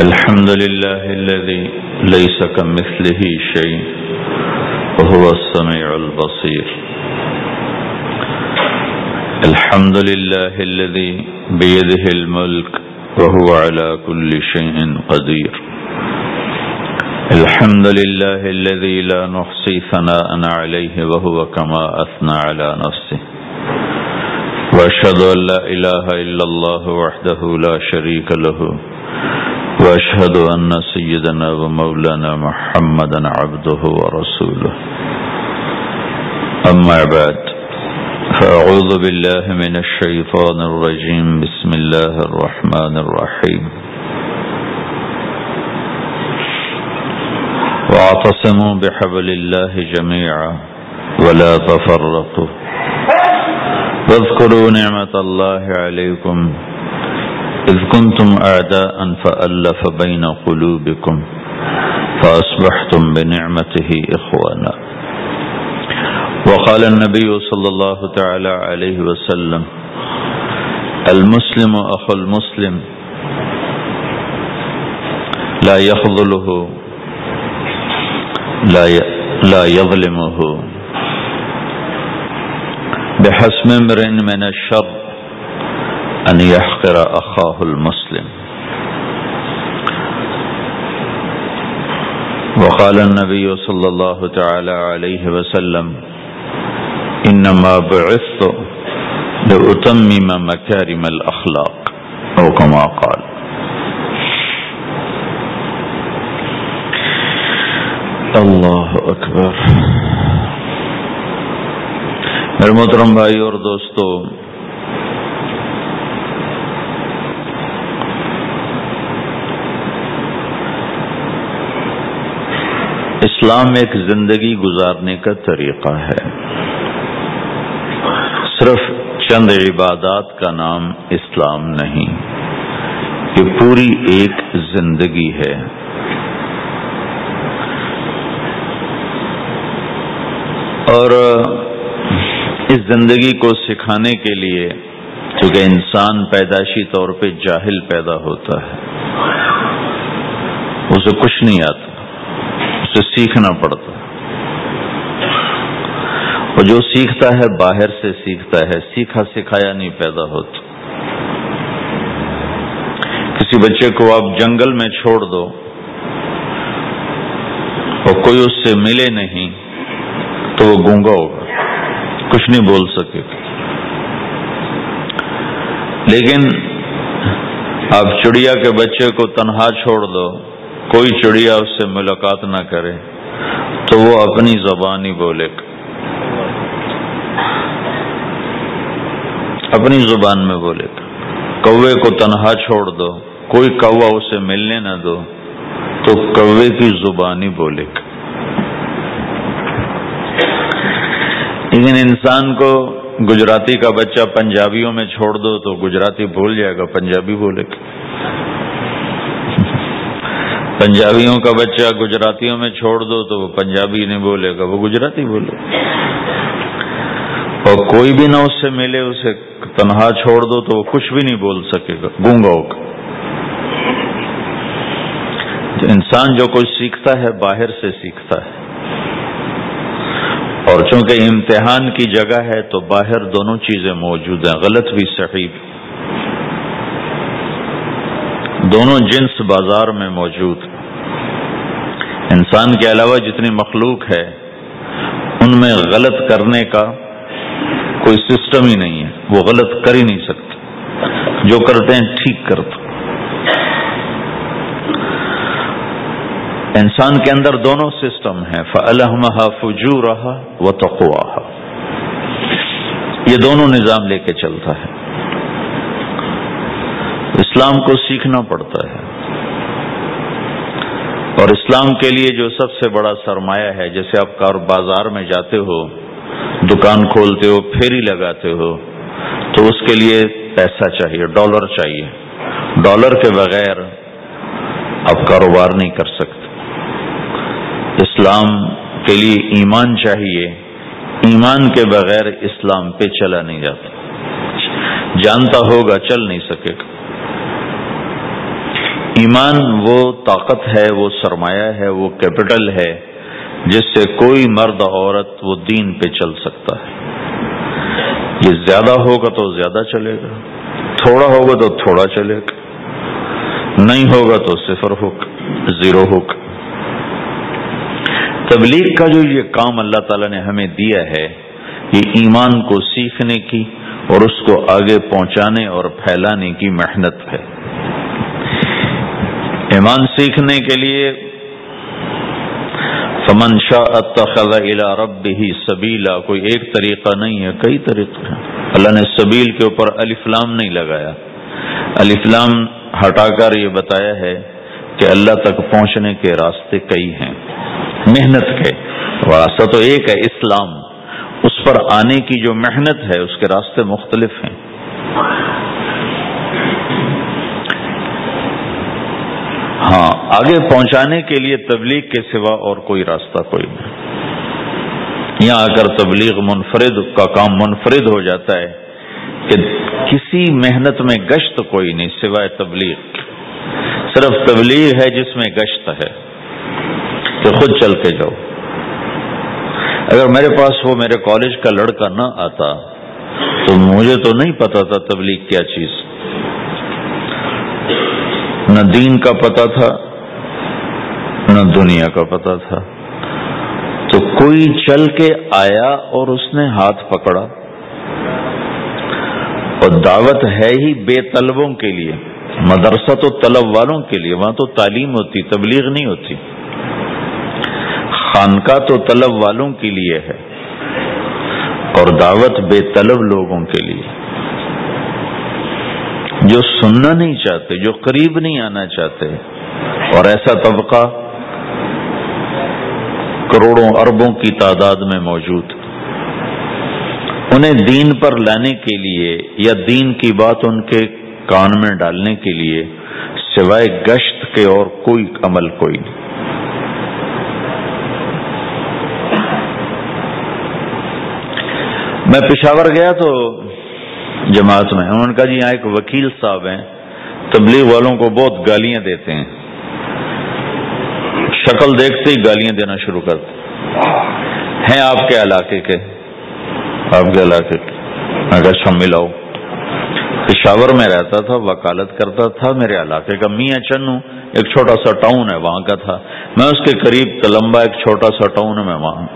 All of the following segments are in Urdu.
الحمد لله الذي ليس كمثله شيء وهو السميع البصير. الحمد لله الذي بيده الملك وهو على كل شيء قدير. الحمد لله الذي لا نحصي ثناء عليه وهو كما أثنى على نفسه. وأشهد أن لا إله إلا الله وحده لا شريك له، وأشهد أن سيدنا ومولانا محمدا عبده ورسوله. أما بعد، فأعوذ بالله من الشيطان الرجيم. بسم الله الرحمن الرحيم. واعتصموا بحبل الله جميعا ولا تفرقوا واذكروا نعمة الله عليكم إذ كنتم أعداء فألف بين قلوبكم فأصبحتم بنعمته إخوانا. وقال النبي صلى الله تعالى عليه وسلم: المسلم أخو المسلم لا يخذله لا يظلمه بحسب امرئ من الشر أن يحقر أخاه المسلم. وقال النبي صلى الله تعالى عليه وسلم: إنما بعثت لأتمم مكارم الأخلاق، أو كما قال. اللہ اکبر. میرے محترم بھائی اور دوستو، اسلام ایک زندگی گزارنے کا طریقہ ہے. صرف چند عبادات کا نام اسلام نہیں، یہ پوری ایک زندگی ہے. اور اس زندگی کو سکھانے کے لیے، چونکہ انسان پیدائشی طور پہ جاہل پیدا ہوتا ہے، اسے کچھ نہیں آتا، اسے سیکھنا پڑتا ہے. اور جو سیکھتا ہے باہر سے سیکھتا ہے، سیکھا سکھایا نہیں پیدا ہوتا. کسی بچے کو آپ جنگل میں چھوڑ دو اور کوئی اس سے ملے نہیں تو وہ گونگا ہوگا، کچھ نہیں بول سکے گا. لیکن آپ چڑیا کے بچے کو تنہا چھوڑ دو، کوئی چڑیا اس سے ملاقات نہ کرے تو وہ اپنی زبان ہی بولے گا، اپنی زبان میں بولے گا. کوے کو تنہا چھوڑ دو، کوئی کوا اسے ملنے نہ دو تو کوے کی زبان ہی بولے گا. لیکن انسان کو گجراتی کا بچہ پنجابیوں میں چھوڑ دو تو گجراتی بھول جائے گا، پنجابی بولے گا. پنجابیوں کا بچہ گجراتیوں میں چھوڑ دو تو وہ پنجابی نہیں بولے گا، وہ گجراتی بولے گا. اور کوئی بھی نہ اس سے ملے، اسے تنہا چھوڑ دو تو وہ کچھ بھی نہیں بول سکے گا، گونگا ہوگا. تو انسان جو کچھ سیکھتا ہے باہر سے سیکھتا ہے، اور چونکہ امتحان کی جگہ ہے تو باہر دونوں چیزیں موجود ہیں، غلط بھی صحیح بھی. دونوں جنس بازار میں موجود. انسان کے علاوہ جتنی مخلوق ہے ان میں غلط کرنے کا کوئی سسٹم ہی نہیں ہے، وہ غلط کر ہی نہیں سکتے، جو کرتے ہیں ٹھیک کرتے. انسان کے اندر دونوں سسٹم ہیں، فَأَلْهَمَهَا فُجُورَهَا وَتَقْوَاهَا. یہ دونوں نظام لے کے چلتا ہے. اسلام کو سیکھنا پڑتا ہے. اور اسلام کے لیے جو سب سے بڑا سرمایہ ہے، جیسے آپ بازار میں جاتے ہو، دکان کھولتے ہو، پھیری لگاتے ہو، تو اس کے لیے پیسہ چاہیے، ڈالر چاہیے. ڈالر کے بغیر آپ کاروبار نہیں کر سکتے. اسلام کے لیے ایمان چاہیے، ایمان کے بغیر اسلام پہ چلا نہیں جاتا. جانتا ہوگا چل نہیں سکے گا. ایمان وہ طاقت ہے، وہ سرمایہ ہے، وہ کیپٹل ہے جس سے کوئی مرد عورت وہ دین پہ چل سکتا ہے۔ یہ زیادہ ہوگا تو زیادہ چلے گا، تھوڑا ہوگا تو تھوڑا چلے گا، نہیں ہوگا تو صفر ہوگا، زیرو ہوگا۔ تبلیغ کا جو یہ کام اللہ تعالیٰ نے ہمیں دیا ہے، یہ ایمان کو سیکھنے کی اور اس کو آگے پہنچانے اور پھیلانے کی محنت ہے۔ ایمان سیکھنے کے لیے فمن شاء اتخذ الی ربہ سبیلا، کوئی ایک طریقہ نہیں ہے، کئی طریقے ہیں۔ اللہ نے سبیل کے اوپر الف لام نہیں لگایا، الف لام ہٹا کر یہ بتایا ہے کہ اللہ تک پہنچنے کے راستے کئی ہیں، محنت کے راستہ تو ایک ہے اسلام، اس پر آنے کی جو محنت ہے اس کے راستے مختلف ہیں۔ ہاں، آگے پہنچانے کے لیے تبلیغ کے سوا اور کوئی راستہ کوئی نہیں۔ یہاں آ کر تبلیغ منفرد کا کام منفرد ہو جاتا ہے کہ کسی محنت میں گشت کوئی نہیں سوائے تبلیغ، صرف تبلیغ ہے جس میں گشت ہے کہ خود چل کے جاؤ۔ اگر میرے پاس وہ میرے کالج کا لڑکا نہ آتا تو مجھے تو نہیں پتا تھا تبلیغ کیا چیز، نہ دین کا پتا تھا نہ دنیا کا پتا تھا، تو کوئی چل کے آیا اور اس نے ہاتھ پکڑا، اور دعوت ہے ہی بے طلبوں کے لیے، مدرسہ تو طلب والوں کے لیے، وہاں تو تعلیم ہوتی، تبلیغ نہیں ہوتی۔ خانقاہ تو طلب والوں کے لیے ہے اور دعوت بے طلب لوگوں کے لیے، جو سننا نہیں چاہتے، جو قریب نہیں آنا چاہتے، اور ایسا طبقہ کروڑوں اربوں کی تعداد میں موجود، انہیں دین پر لانے کے لیے یا دین کی بات ان کے کان میں ڈالنے کے لیے سوائے گشت کے اور کوئی عمل کوئی نہیں۔ میں پشاور گیا تو جماعت میں انہوں نے کہا جی یہاں ایک وکیل صاحب ہیں، تبلیغ والوں کو بہت گالیاں دیتے ہیں، شکل دیکھتے ہی گالیاں دینا شروع کرتے ہیں۔ آپ کے علاقے کے؟ آپ کے علاقے کے؟ میں کہا اچھا ملاؤ۔ پشاور میں رہتا تھا، وکالت کرتا تھا، میرے علاقے کا میاں چنو ایک چھوٹا سا ٹاؤن ہے وہاں کا تھا، میں اس کے قریب تلمبا ایک چھوٹا سا ٹاؤن ہے، میں وہاں۔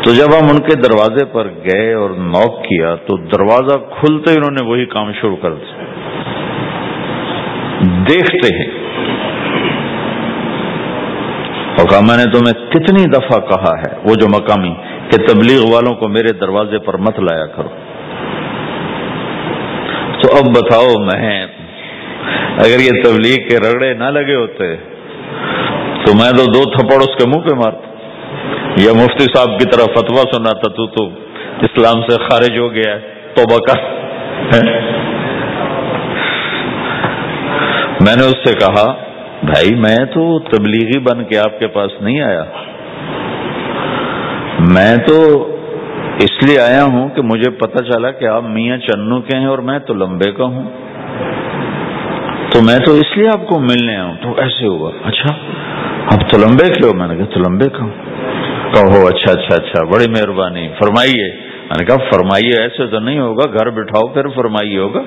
تو جب ہم ان کے دروازے پر گئے اور نوک کیا تو دروازہ کھلتے ہی انہوں نے وہی کام شروع کر دیا، دیکھتے ہیں۔ اور کہا میں نے تمہیں کتنی دفعہ کہا ہے، وہ جو مقامی، کہ تبلیغ والوں کو میرے دروازے پر مت لایا کرو۔ تو اب بتاؤ، میں اگر یہ تبلیغ کے رگڑے نہ لگے ہوتے تو میں تو دو تھپڑ اس کے منہ پہ مارتا، یا مفتی صاحب کی طرح فتویٰ سناتا، تو اسلام سے خارج ہو گیا ہے، توبہ کر۔ میں نے اس سے کہا بھائی میں تو تبلیغی بن کے آپ کے پاس نہیں آیا، میں تو اس لیے آیا ہوں کہ مجھے پتہ چلا کہ آپ میاں چنو کے ہیں اور میں تو لمبے کا ہوں، تو میں تو اس لیے آپ کو ملنے آیا ہوں۔ تو ایسے ہوا، اچھا آپ تو لمبے کے ہو؟ میں نے کہا تو لمبے کا ہوں۔ کہو اچھا اچھا اچھا، بڑی مہربانی، فرمائیے۔ میں نے کہا فرمائیے ایسے تو نہیں ہوگا، گھر بٹھاؤ پھر فرمائیے ہوگا۔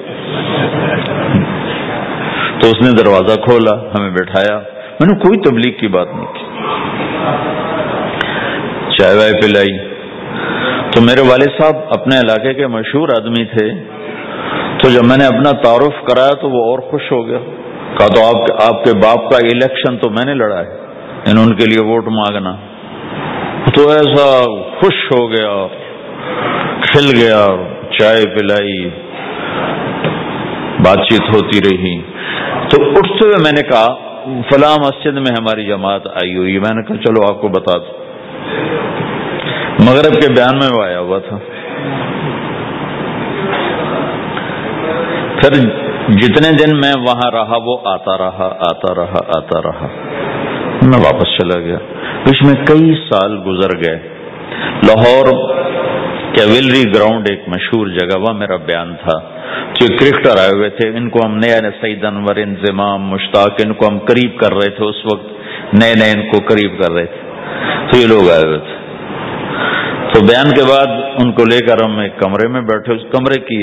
تو اس نے دروازہ کھولا، ہمیں بٹھایا، میں نے کوئی تبلیغ کی بات نہیں کی، چائے وائے پلائی۔ تو میرے والد صاحب اپنے علاقے کے مشہور آدمی تھے، تو جب میں نے اپنا تعارف کرایا تو وہ اور خوش ہو گیا، کہا تو آپ کے باپ کا الیکشن تو میں نے لڑا ہے، ان کے لیے ووٹ مانگنا۔ تو ایسا خوش ہو گیا، کھل گیا، چائے پلائی، بات چیت ہوتی رہی۔ تو اٹھتے ہوئے میں نے کہا فلاں مسجد میں ہماری جماعت آئی ہوئی، میں نے کہا چلو آپ کو بتا دوں۔ مغرب کے بیان میں وہ آیا ہوا تھا۔ پھر جتنے دن میں وہاں رہا وہ آتا رہا، میں واپس چلا گیا۔ اس میں کئی سال گزر گئے۔ لاہور کیولری گراؤنڈ ایک مشہور جگہ، وہاں میرا بیان تھا. جو کرکٹر آئے ہوئے تھے، ان کو ہم نیا سعید انور، انضمام، مشتاق، ان کو ہم قریب کر رہے تھے. اس وقت نئے نئے ان کو قریب کر رہے تھے، تو یہ لوگ آئے ہوئے تھے. تو بیان کے بعد ان کو لے کر ہم ایک کمرے میں بیٹھے. اس کمرے کی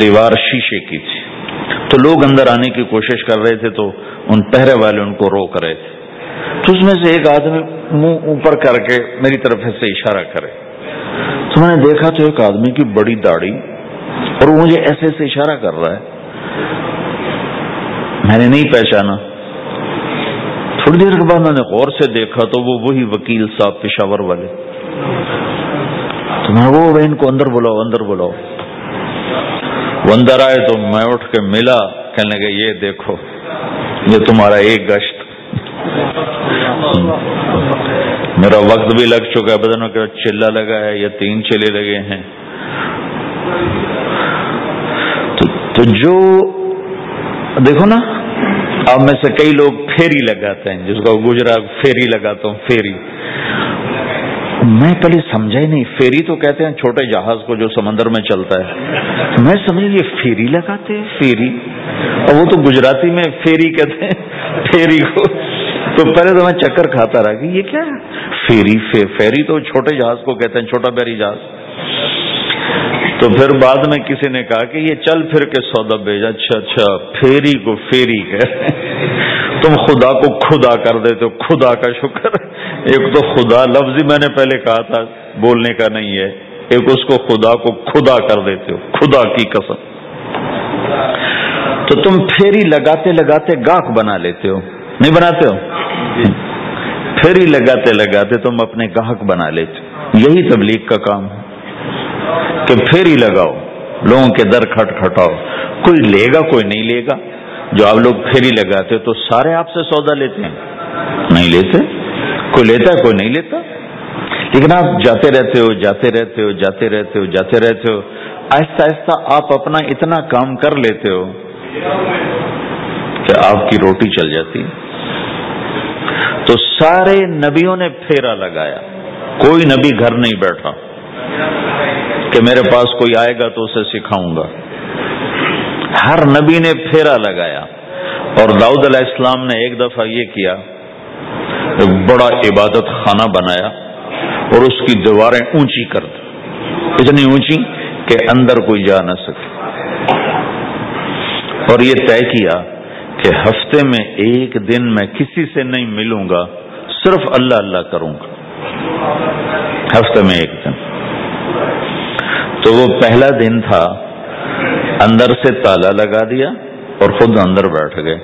دیوار شیشے کی تھی، تو لوگ اندر آنے کی کوشش کر رہے تھے، تو ان پہرے والے ان کو روک رہے تھے. تو اس میں سے ایک آدمی منہ اوپر کر کے میری طرف سے اشارہ کرے. تو میں نے دیکھا تو ایک آدمی کی بڑی داڑھی، اور وہ مجھے ایسے ایسے اشارہ کر رہا ہے. میں نے نہیں پہچانا. تھوڑی دیر کے بعد میں نے غور سے دیکھا تو وہ وہی وکیل صاحب پشاور والے. تو میں وہ ان کو اندر بلاؤ، اندر بلاؤ. وہ اندر آئے تو میں اٹھ کے ملا. کہنے لگے یہ دیکھو، یہ تمہارا ایک گشت. میرا وقت بھی لگ چکا ہے، بدن میں چلہ لگا ہے یا 3 چلے لگے ہیں. تو جو دیکھو نا، آپ میں سے کئی لوگ پھیری لگاتے ہیں، جس کو گجرات پھیری لگاتا ہوں. پھیری میں پہلے سمجھا ہی نہیں. پھیری تو کہتے ہیں چھوٹے جہاز کو جو سمندر میں چلتا ہے. میں سمجھ یہ پھیری لگاتے ہیں، پھیری. اور وہ تو گجراتی میں پھیری کہتے ہیں پھیری کو. تو پہلے تو میں چکر کھاتا رہا کہ یہ کیا ہے پھیری. پھیری تو چھوٹے جہاز کو کہتے ہیں، چھوٹا بحری جہاز. تو پھر بعد میں کسی نے کہا کہ یہ چل پھر کے سودا بھیجا. اچھا پھیری کو پھیری کہتے ہیں. تم خدا کو خدا کر دیتے ہو. خدا کا شکر. ایک تو خدا لفظ ہی میں نے پہلے کہا تھا، بولنے کا نہیں ہے. ایک اس کو خدا کو خدا کر دیتے ہو، خدا کی قسم. تو تم پھیری لگاتے لگاتے گاہک بنا لیتے ہو، نہیں بناتے ہو؟ پھیری لگاتے لگاتے تم اپنے گاہک بنا لیتے ہو. یہی تبلیغ کا کام ہے کہ پھیری لگاؤ، لوگوں کے در کھٹکھٹاؤ. کوئی لے گا کوئی نہیں لے گا. جو آپ لوگ پھیری لگاتے تو سارے آپ سے سودا لیتے ہیں؟ نہیں لیتے. کوئی لیتا ہے کوئی نہیں لیتا. لیکن آپ جاتے رہتے ہو، جاتے رہتے ہو، جاتے رہتے ہو، جاتے رہتے ہو. آہستہ آہستہ آپ اپنا اتنا کام کر لیتے ہو کہ آپ کی روٹی چل جاتی. تو سارے نبیوں نے پھیرا لگایا. کوئی نبی گھر نہیں بیٹھا کہ میرے پاس کوئی آئے گا تو اسے سکھاؤں گا. ہر نبی نے پھیرا لگایا. اور داؤد علیہ السلام نے ایک دفعہ یہ کیا، ایک بڑا عبادت خانہ بنایا اور اس کی دیواریں اونچی کر دی، اتنی اونچی کہ اندر کوئی جا نہ سکے. اور یہ طے کیا کہ ہفتے میں ایک دن میں کسی سے نہیں ملوں گا، صرف اللہ اللہ کروں گا. ہفتے میں ایک دن. تو وہ پہلا دن تھا، اندر سے تالا لگا دیا اور خود اندر بیٹھ گئے.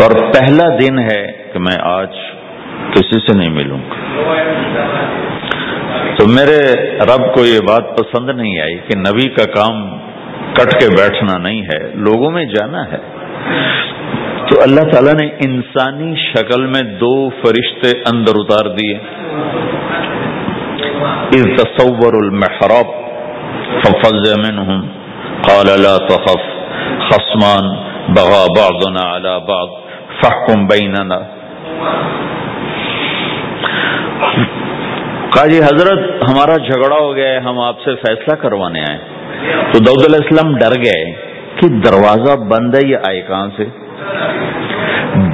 اور پہلا دن ہے کہ میں آج کسی سے نہیں ملوں گا. تو میرے رب کو یہ بات پسند نہیں آئی کہ نبی کا کام کٹ کے بیٹھنا نہیں ہے، لوگوں میں جانا ہے. تو اللہ تعالیٰ نے انسانی شکل میں 2 فرشتے اندر اتار دیے. اذ تصور المحراب ففزع منهم قال لا تخف خصمان بغى بعضنا على بعض فاحكم بيننا. کہا جی حضرت ہمارا جھگڑا ہو گیا ہے، ہم آپ سے فیصلہ کروانے آئے. تو داؤد علیہ السلام ڈر گئے کہ دروازہ بند ہے، یہ آئے کہاں سے؟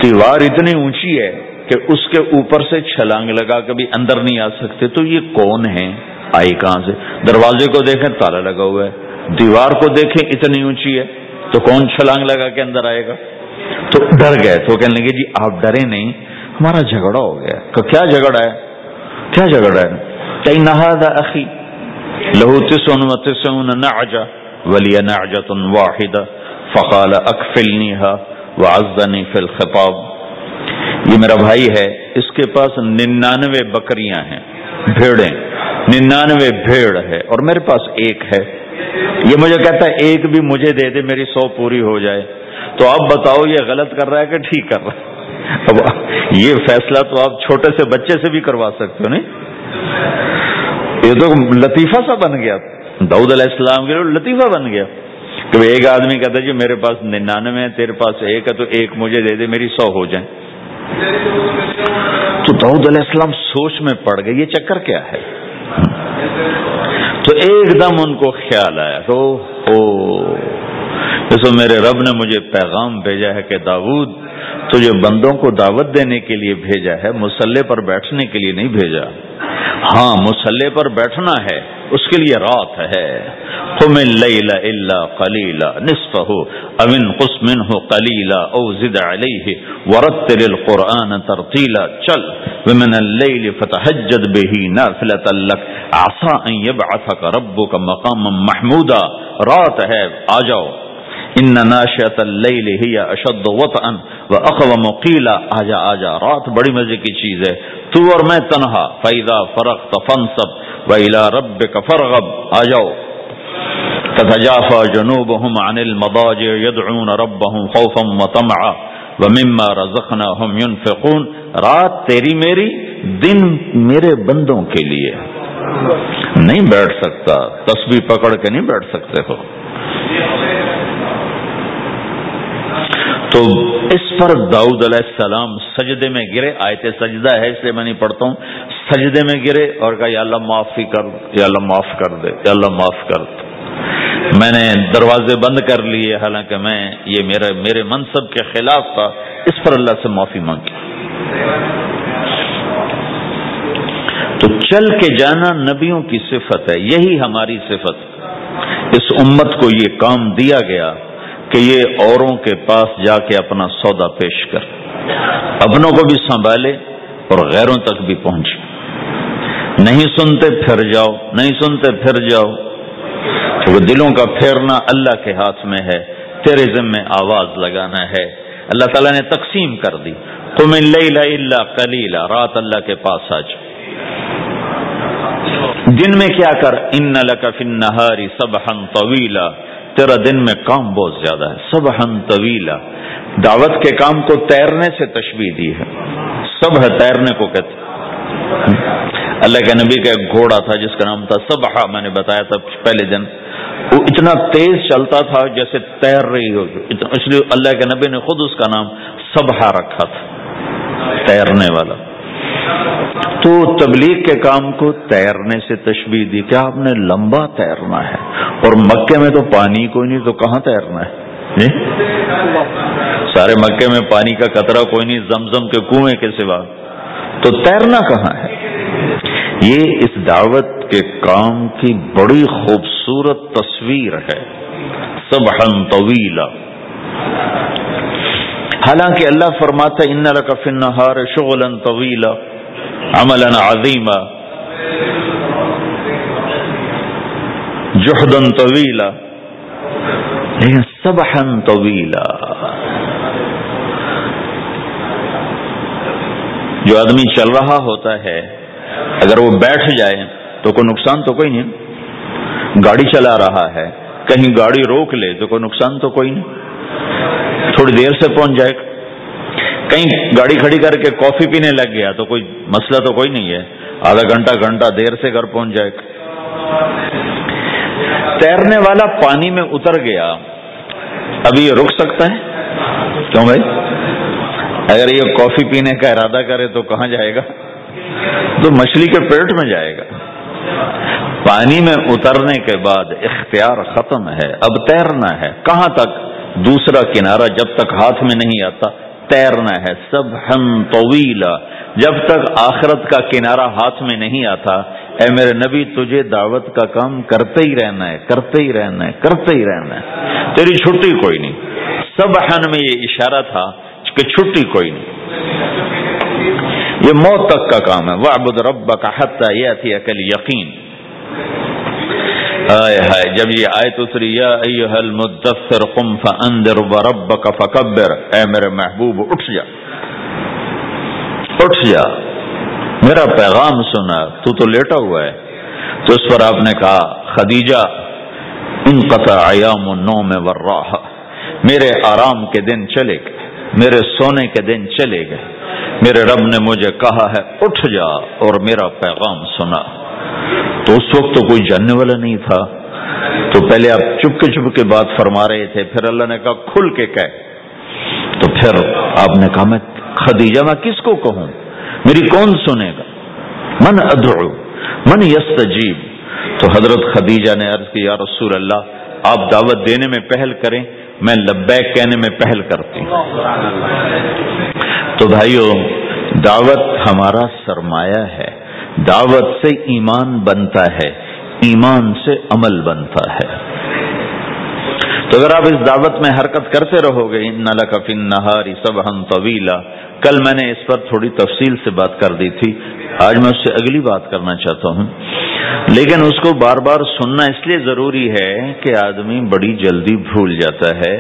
دیوار اتنی اونچی ہے کہ اس کے اوپر سے چھلانگ لگا کے بھی اندر نہیں آ سکتے. تو یہ کون ہے، آئی کہاں سے؟ دروازے کو دیکھیں تالا لگا ہوا ہے، دیوار کو دیکھیں اتنی اونچی ہے، تو کون چھلانگ لگا کے اندر آئے گا؟ تو ڈر گئے. تو کہنے لگے جی آپ ڈرے نہیں، ہمارا جھگڑا ہو گیا. کہ کیا جھگڑا ہے؟ کیا جھگڑا ہے؟ کہ هذا اخی له 99 نعجة ولی نعجة واحدة فقال اکفلنیها وعزنی فی الخطاب. یہ میرا بھائی ہے، اس کے پاس 99 بکریاں ہیں، بھیڑیں، 99 بھیڑ ہے، اور میرے پاس ایک ہے. یہ مجھے کہتا ہے ایک بھی مجھے دے دے، میری 100 پوری ہو جائے. تو آپ بتاؤ یہ غلط کر رہا ہے کہ ٹھیک کر رہا ہے؟ اب یہ فیصلہ تو آپ چھوٹے سے بچے سے بھی کروا سکتے ہو. نہیں، یہ تو لطیفہ سا بن گیا. داؤد علیہ السلام کے لیے لطیفہ بن گیا کہ ایک آدمی کہتا ہے جی میرے پاس 99 ہے، تیرے پاس ایک ہے، تو ایک مجھے دے دے، میری 100 ہو جائیں. تو داؤد علیہ السلام سوچ میں پڑ گئے یہ چکر کیا ہے. تو ایک دم ان کو خیال آیا کہ جیسے میرے رب نے مجھے پیغام بھیجا ہے کہ داؤد تجھے بندوں کو دعوت دینے کے لیے بھیجا ہے، مصلی پر بیٹھنے کے لیے نہیں بھیجا۔ ہاں مصلی پر بیٹھنا ہے، اس کے لیے رات ہے۔ قم اللیل الا قلیلا نصفہ او انقص منہ قلیلا او زد علیہ ورتل القرآن ترتیلا، چل ومن اللیل فتہجد بہ نافلۃ لک عسى ان یبعثک ربک مقاما محمودا، رات ہے آ جاؤ۔ ان ناشئۃ اللیل ہی اشد وطئا واقوم قیلا، آجا آجا، رات بڑی مزے کی چیز ہے، تو اور میں تنہا۔ فاذا فرغت فانصب والى ربک فرغب، آ جاؤ۔ تتجافى جنوبهم عن المضاجع يدعون ربهم خوفا وطمعا ومما رزقناهم ينفقون، رات تیری میری، دن میرے بندوں کے لیے۔ نہیں بیٹھ سکتا، تسبیح پکڑ کے نہیں بیٹھ سکتے ہو۔ تو اس پر داؤد علیہ السلام سجدے میں گرے، آیت سجدہ ہے اس لیے میں نہیں پڑھتا ہوں، سجدے میں گرے اور کہا یا اللہ معافی کر، یا اللہ معاف کر دے، یا اللہ معاف کر دے، میں نے دروازے بند کر لیے، حالانکہ میں یہ میرے منصب کے خلاف تھا، اس پر اللہ سے معافی مانگی۔ تو چل کے جانا نبیوں کی صفت ہے، یہی ہماری صفت۔ اس امت کو یہ کام دیا گیا کہ یہ اوروں کے پاس جا کے اپنا سودا پیش کر، اپنوں کو بھی سنبھالے اور غیروں تک بھی پہنچے۔ نہیں سنتے پھر جاؤ، نہیں سنتے پھر جاؤ، کیونکہ دلوں کا پھیرنا اللہ کے ہاتھ میں ہے، تیرے ذمہ آواز لگانا ہے۔ اللہ تعالیٰ نے تقسیم کر دی، قم اللیل الا قلیلا، رات اللہ کے پاس آ جا۔ دن میں کیا کر، ان لک فی النہار سبحا طویلا، تیرا دن میں کام بہت زیادہ ہے، سبحا طویلا۔ دعوت کے کام کو تیرنے سے تشبیہ دی ہے، سبح تیرنے کو کہتے۔ اللہ کے نبی کا ایک گھوڑا تھا جس کا نام تھا سبحہ، میں نے بتایا تھا پہلے دن، وہ اتنا تیز چلتا تھا جیسے تیر رہی ہو، اس لیے اللہ کے نبی نے خود اس کا نام سبحہ رکھا تھا، تیرنے والا۔ تو تبلیغ کے کام کو تیرنے سے تشبیہ دی کہ آپ نے لمبا تیرنا ہے، اور مکے میں تو پانی کوئی نہیں، تو کہاں تیرنا ہے؟ سارے مکے میں پانی کا قطرہ کوئی نہیں، زمزم کے کنویں کے سوا، تو تیرنا کہاں ہے؟ یہ اس دعوت کے کام کی بڑی خوبصورت تصویر ہے، سبحا طویلا۔ حالانکہ اللہ فرماتا ہے ان لک فی النہار شغلا طویلا عملا عظیما جہدا طویلا، لیکن سبحا طویلا۔ جو آدمی چل رہا ہوتا ہے اگر وہ بیٹھ جائے تو کوئی نقصان تو کوئی نہیں، گاڑی چلا رہا ہے کہیں گاڑی روک لے تو کوئی نقصان تو کوئی نہیں، تھوڑی دیر سے پہنچ جائے گا۔ کہیں گاڑی کھڑی کر کے کافی پینے لگ گیا تو کوئی مسئلہ تو کوئی نہیں ہے، آدھا گھنٹہ دیر سے گھر پہنچ جائے گا۔ تیرنے والا پانی میں اتر گیا، ابھی یہ رک سکتا ہے؟ کیوں بھائی؟ اگر یہ کافی پینے کا ارادہ کرے تو کہاں جائے گا؟ تو مچھلی کے پیٹ میں جائے گا۔ پانی میں اترنے کے بعد اختیار ختم ہے، اب تیرنا ہے۔ کہاں تک؟ دوسرا کنارہ جب تک ہاتھ میں نہیں آتا تیرنا ہے، سبحا طویلا، جب تک آخرت کا کنارہ ہاتھ میں نہیں آتا۔ اے میرے نبی تجھے دعوت کا کام کرتے ہی رہنا ہے، کرتے ہی رہنا ہے، کرتے ہی رہنا ہے، تیری چھٹی کوئی نہیں۔ سبحا میں یہ اشارہ تھا کہ چھٹی کوئی نہیں، یہ موت تک کا کام ہے۔ وَاعْبُدْ رَبَّكَ حَتَّى يَأْتِيَكَ الْيَقِينُ۔ جب یہ آیت اتری یا ایھا المدثر قم فانذر وربک فکبر، اے میرے محبوب اٹھ جا، اٹھ جا، میرا پیغام سنا، تو لیٹا ہوا ہے۔ تو اس پر آپ نے کہا خدیجہ انقطع ایام النوم والراحہ، میرے آرام کے دن چلے گئے، میرے سونے کے دن چلے گئے، میرے رب نے مجھے کہا ہے اٹھ جا اور میرا پیغام سنا۔ تو اس وقت تو کوئی جاننے والا نہیں تھا، تو پہلے آپ چپ کے بات فرما رہے تھے، پھر اللہ نے کہا کھل کے کہہ، تو پھر آپ نے کہا میں خدیجہ میں کس کو کہوں، میری کون سنے گا؟ من ادعو من یستجیب، تو حضرت خدیجہ نے عرض کی یا رسول اللہ آپ دعوت دینے میں پہل کریں، میں لبیک کہنے میں پہل کرتی ہوں۔ تو بھائیو دعوت ہمارا سرمایہ ہے، دعوت سے ایمان بنتا ہے، ایمان سے عمل بنتا ہے۔ تو اگر آپ اس دعوت میں حرکت کرتے رہو گے، ان لک فی النہار سبحا طویلا، کل میں نے اس پر تھوڑی تفصیل سے بات کر دی تھی، آج میں اس سے اگلی بات کرنا چاہتا ہوں، لیکن اس کو بار بار سننا اس لیے ضروری ہے کہ آدمی بڑی جلدی بھول جاتا ہے،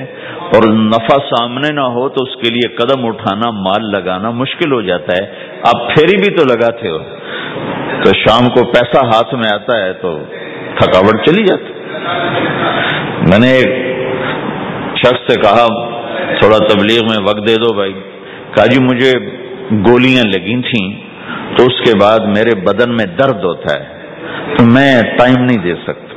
اور نفع سامنے نہ ہو تو اس کے لیے قدم اٹھانا، مال لگانا مشکل ہو جاتا ہے۔ آپ پھیری بھی تو لگاتے ہو، تو شام کو پیسہ ہاتھ میں آتا ہے تو تھکاوٹ چلی جاتی۔ میں نے ایک شخص سے کہا تھوڑا تبلیغ میں وقت دے دو بھائی، کہا جی مجھے گولیاں لگی تھیں تو اس کے بعد میرے بدن میں درد ہوتا ہے تو میں ٹائم نہیں دے سکتا،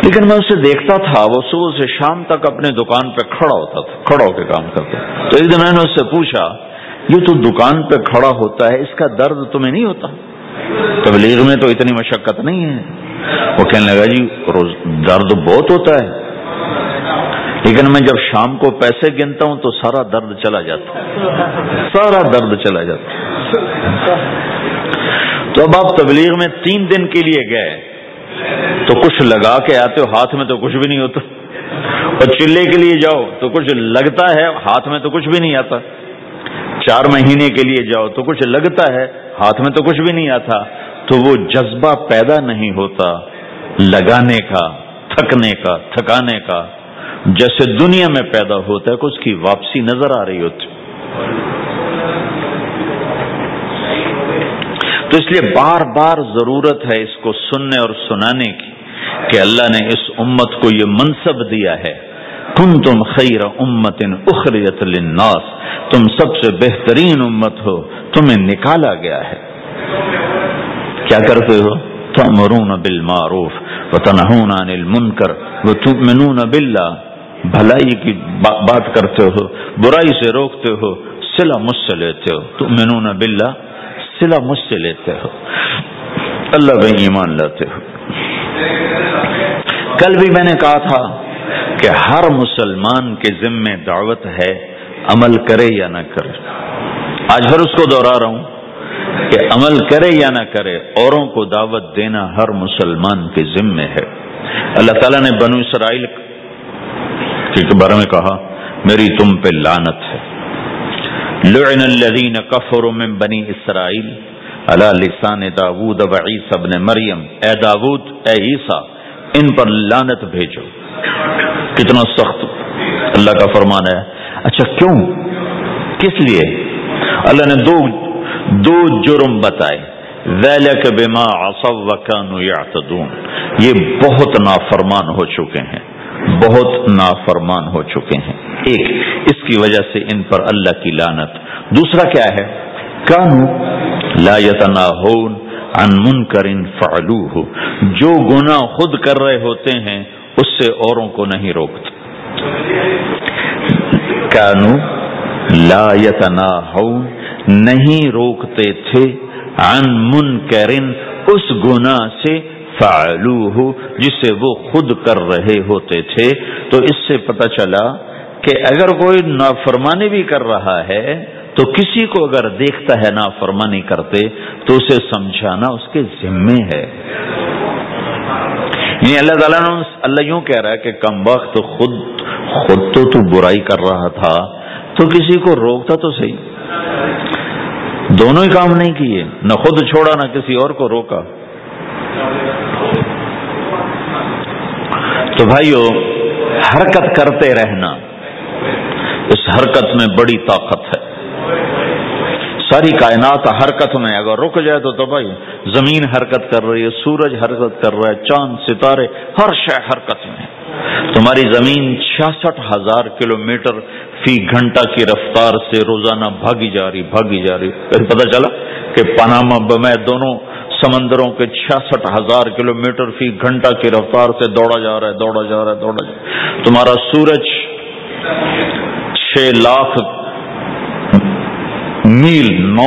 لیکن میں اسے دیکھتا تھا وہ صبح سے شام تک اپنے دکان پہ کھڑا ہوتا تھا، کھڑا ہو کے کام کرتا تھا۔ تو ایک دن میں نے اس سے پوچھا یہ تو دکان پہ کھڑا ہوتا ہے، اس کا درد تمہیں نہیں ہوتا؟ تبلیغ میں تو اتنی مشقت نہیں ہے۔ وہ کہنے لگا جی درد بہت ہوتا ہے، لیکن میں جب شام کو پیسے گنتا ہوں تو سارا درد چلا جاتا، سارا درد چلا جاتا۔ تو اب آپ تبلیغ میں 3 دن کے لیے گئے تو کچھ لگا کے آتے ہو، ہاتھ میں تو کچھ بھی نہیں ہوتا، اور چلے کے لیے جاؤ تو کچھ لگتا ہے، ہاتھ میں تو کچھ بھی نہیں آتا۔ 4 مہینے کے لیے جاؤ تو کچھ لگتا ہے، ہاتھ میں تو کچھ بھی نہیں آتا۔ تو وہ جذبہ پیدا نہیں ہوتا لگانے کا، تھکنے کا، تھکانے کا، جیسے دنیا میں پیدا ہوتا ہے کہ اس کی واپسی نظر آ رہی ہوتی۔ تو اس لیے بار بار ضرورت ہے اس کو سننے اور سنانے کی کہ اللہ نے اس امت کو یہ منصب دیا ہے، کنتم خیر امت اخرجت للناس، تم سب سے بہترین امت ہو، تمہیں نکالا گیا ہے۔ کیا کرتے ہو؟ تأمرون بالمعروف وتنہون عن المنکر وتؤمنون باللہ، بھلائی کی بات کرتے ہو، برائی سے روکتے ہو، صلہ مجھ سے لیتے ہو، تؤمنون باللہ، صلہ مجھ سے لیتے ہو، اللہ پہ ایمان لاتے ہو۔ کل بھی میں نے کہا تھا کہ ہر مسلمان کے ذمے دعوت ہے، عمل کرے یا نہ کرے۔ آج پھر اس کو دوہرا رہا ہوں کہ عمل کرے یا نہ کرے، اوروں کو دعوت دینا ہر مسلمان کے ذمے ہے۔ اللہ تعالیٰ نے بنو اسرائیل کے بارے میں کہا میری تم پہ لعنت ہے، لعن الذین کفروا من بنی اسرائیل علی لسان داود و عیسی ابن مریم، اے داود، اے عیسیٰ، ان پر لعنت بھیجو۔ کتنا سخت اللہ کا فرمان ہے۔ اچھا کیوں، کس لیے؟ اللہ نے دو جرم بتائے، ذلک بما عصوا وکانوا یعتدون، یہ بہت نافرمان ہو چکے ہیں، بہت نافرمان ہو چکے ہیں۔ ایک اس کی وجہ سے ان پر اللہ کی لعنت۔ دوسرا کیا ہے؟ کانوا لا یتناہون عن منکر فعلوہ، جو گناہ خود کر رہے ہوتے ہیں اس سے اوروں کو نہیں روکتے۔ کانوا لا یتناہون، نہیں روکتے تھے، عن منکر، اس گناہ سے، فعلوہ، جسے وہ خود کر رہے ہوتے تھے۔ تو اس سے پتہ چلا کہ اگر کوئی نافرمانی بھی کر رہا ہے تو کسی کو اگر دیکھتا ہے نافرمانی کرتے تو اسے سمجھانا اس کے ذمے ہے۔ یعنی اللہ تعالیٰ نے اللہ یوں کہہ رہا ہے کہ کم وقت خود تو برائی کر رہا تھا تو کسی کو روکتا تو صحیح، دونوں ہی کام نہیں کیے، نہ خود چھوڑا نہ کسی اور کو روکا۔ تو بھائیو حرکت کرتے رہنا، اس حرکت میں بڑی طاقت ہے۔ ساری کائنات حرکت میں، اگر رک جائے تو بھائی زمین حرکت کر رہی ہے، سورج حرکت کر رہا ہے، چاند ستارے ہر شے حرکت میں۔ تمہاری زمین 66,000 کلومیٹر فی گھنٹہ کی رفتار سے روزانہ بھاگی جا رہی۔ پھر پتہ چلا کہ پاناما بمے دونوں سمندروں کے 66,000 کلومیٹر فی گھنٹہ کی رفتار سے دوڑا جا رہا ہے۔ تمہارا سورج 6 لاکھ میل 9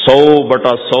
100/100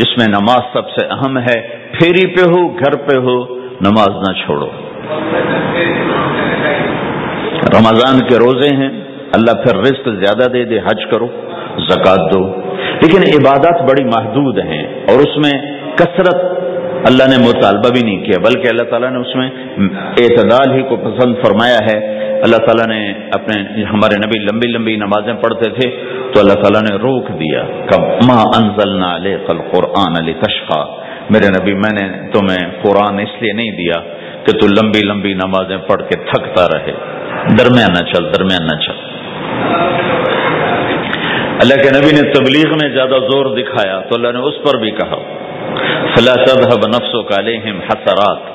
جس میں نماز سب سے اہم ہے. پھیری پہ ہو گھر پہ ہو نماز نہ چھوڑو. رمضان کے روزے ہیں، اللہ پھر رزق زیادہ دے دے، حج کرو، زکوٰۃ دو، لیکن عبادات بڑی محدود ہیں اور اس میں کثرت اللہ نے مطالبہ بھی نہیں کیا، بلکہ اللہ تعالیٰ نے اس میں اعتدال ہی کو پسند فرمایا ہے. اللہ تعالیٰ نے ہمارے نبی لمبی لمبی نمازیں پڑھتے تھے تو اللہ تعالیٰ نے روک دیا کہ ما انزلنا علیک القرآن لتشقی، میرے نبی میں نے تمہیں قرآن اس لیے نہیں دیا کہ تو لمبی لمبی نمازیں پڑھ کے تھکتا رہے، درمیان نہ چل. اللہ کے نبی نے تبلیغ میں زیادہ زور دکھایا تو اللہ نے اس پر بھی کہا فلا تذهب نفسك عليهم حسرات،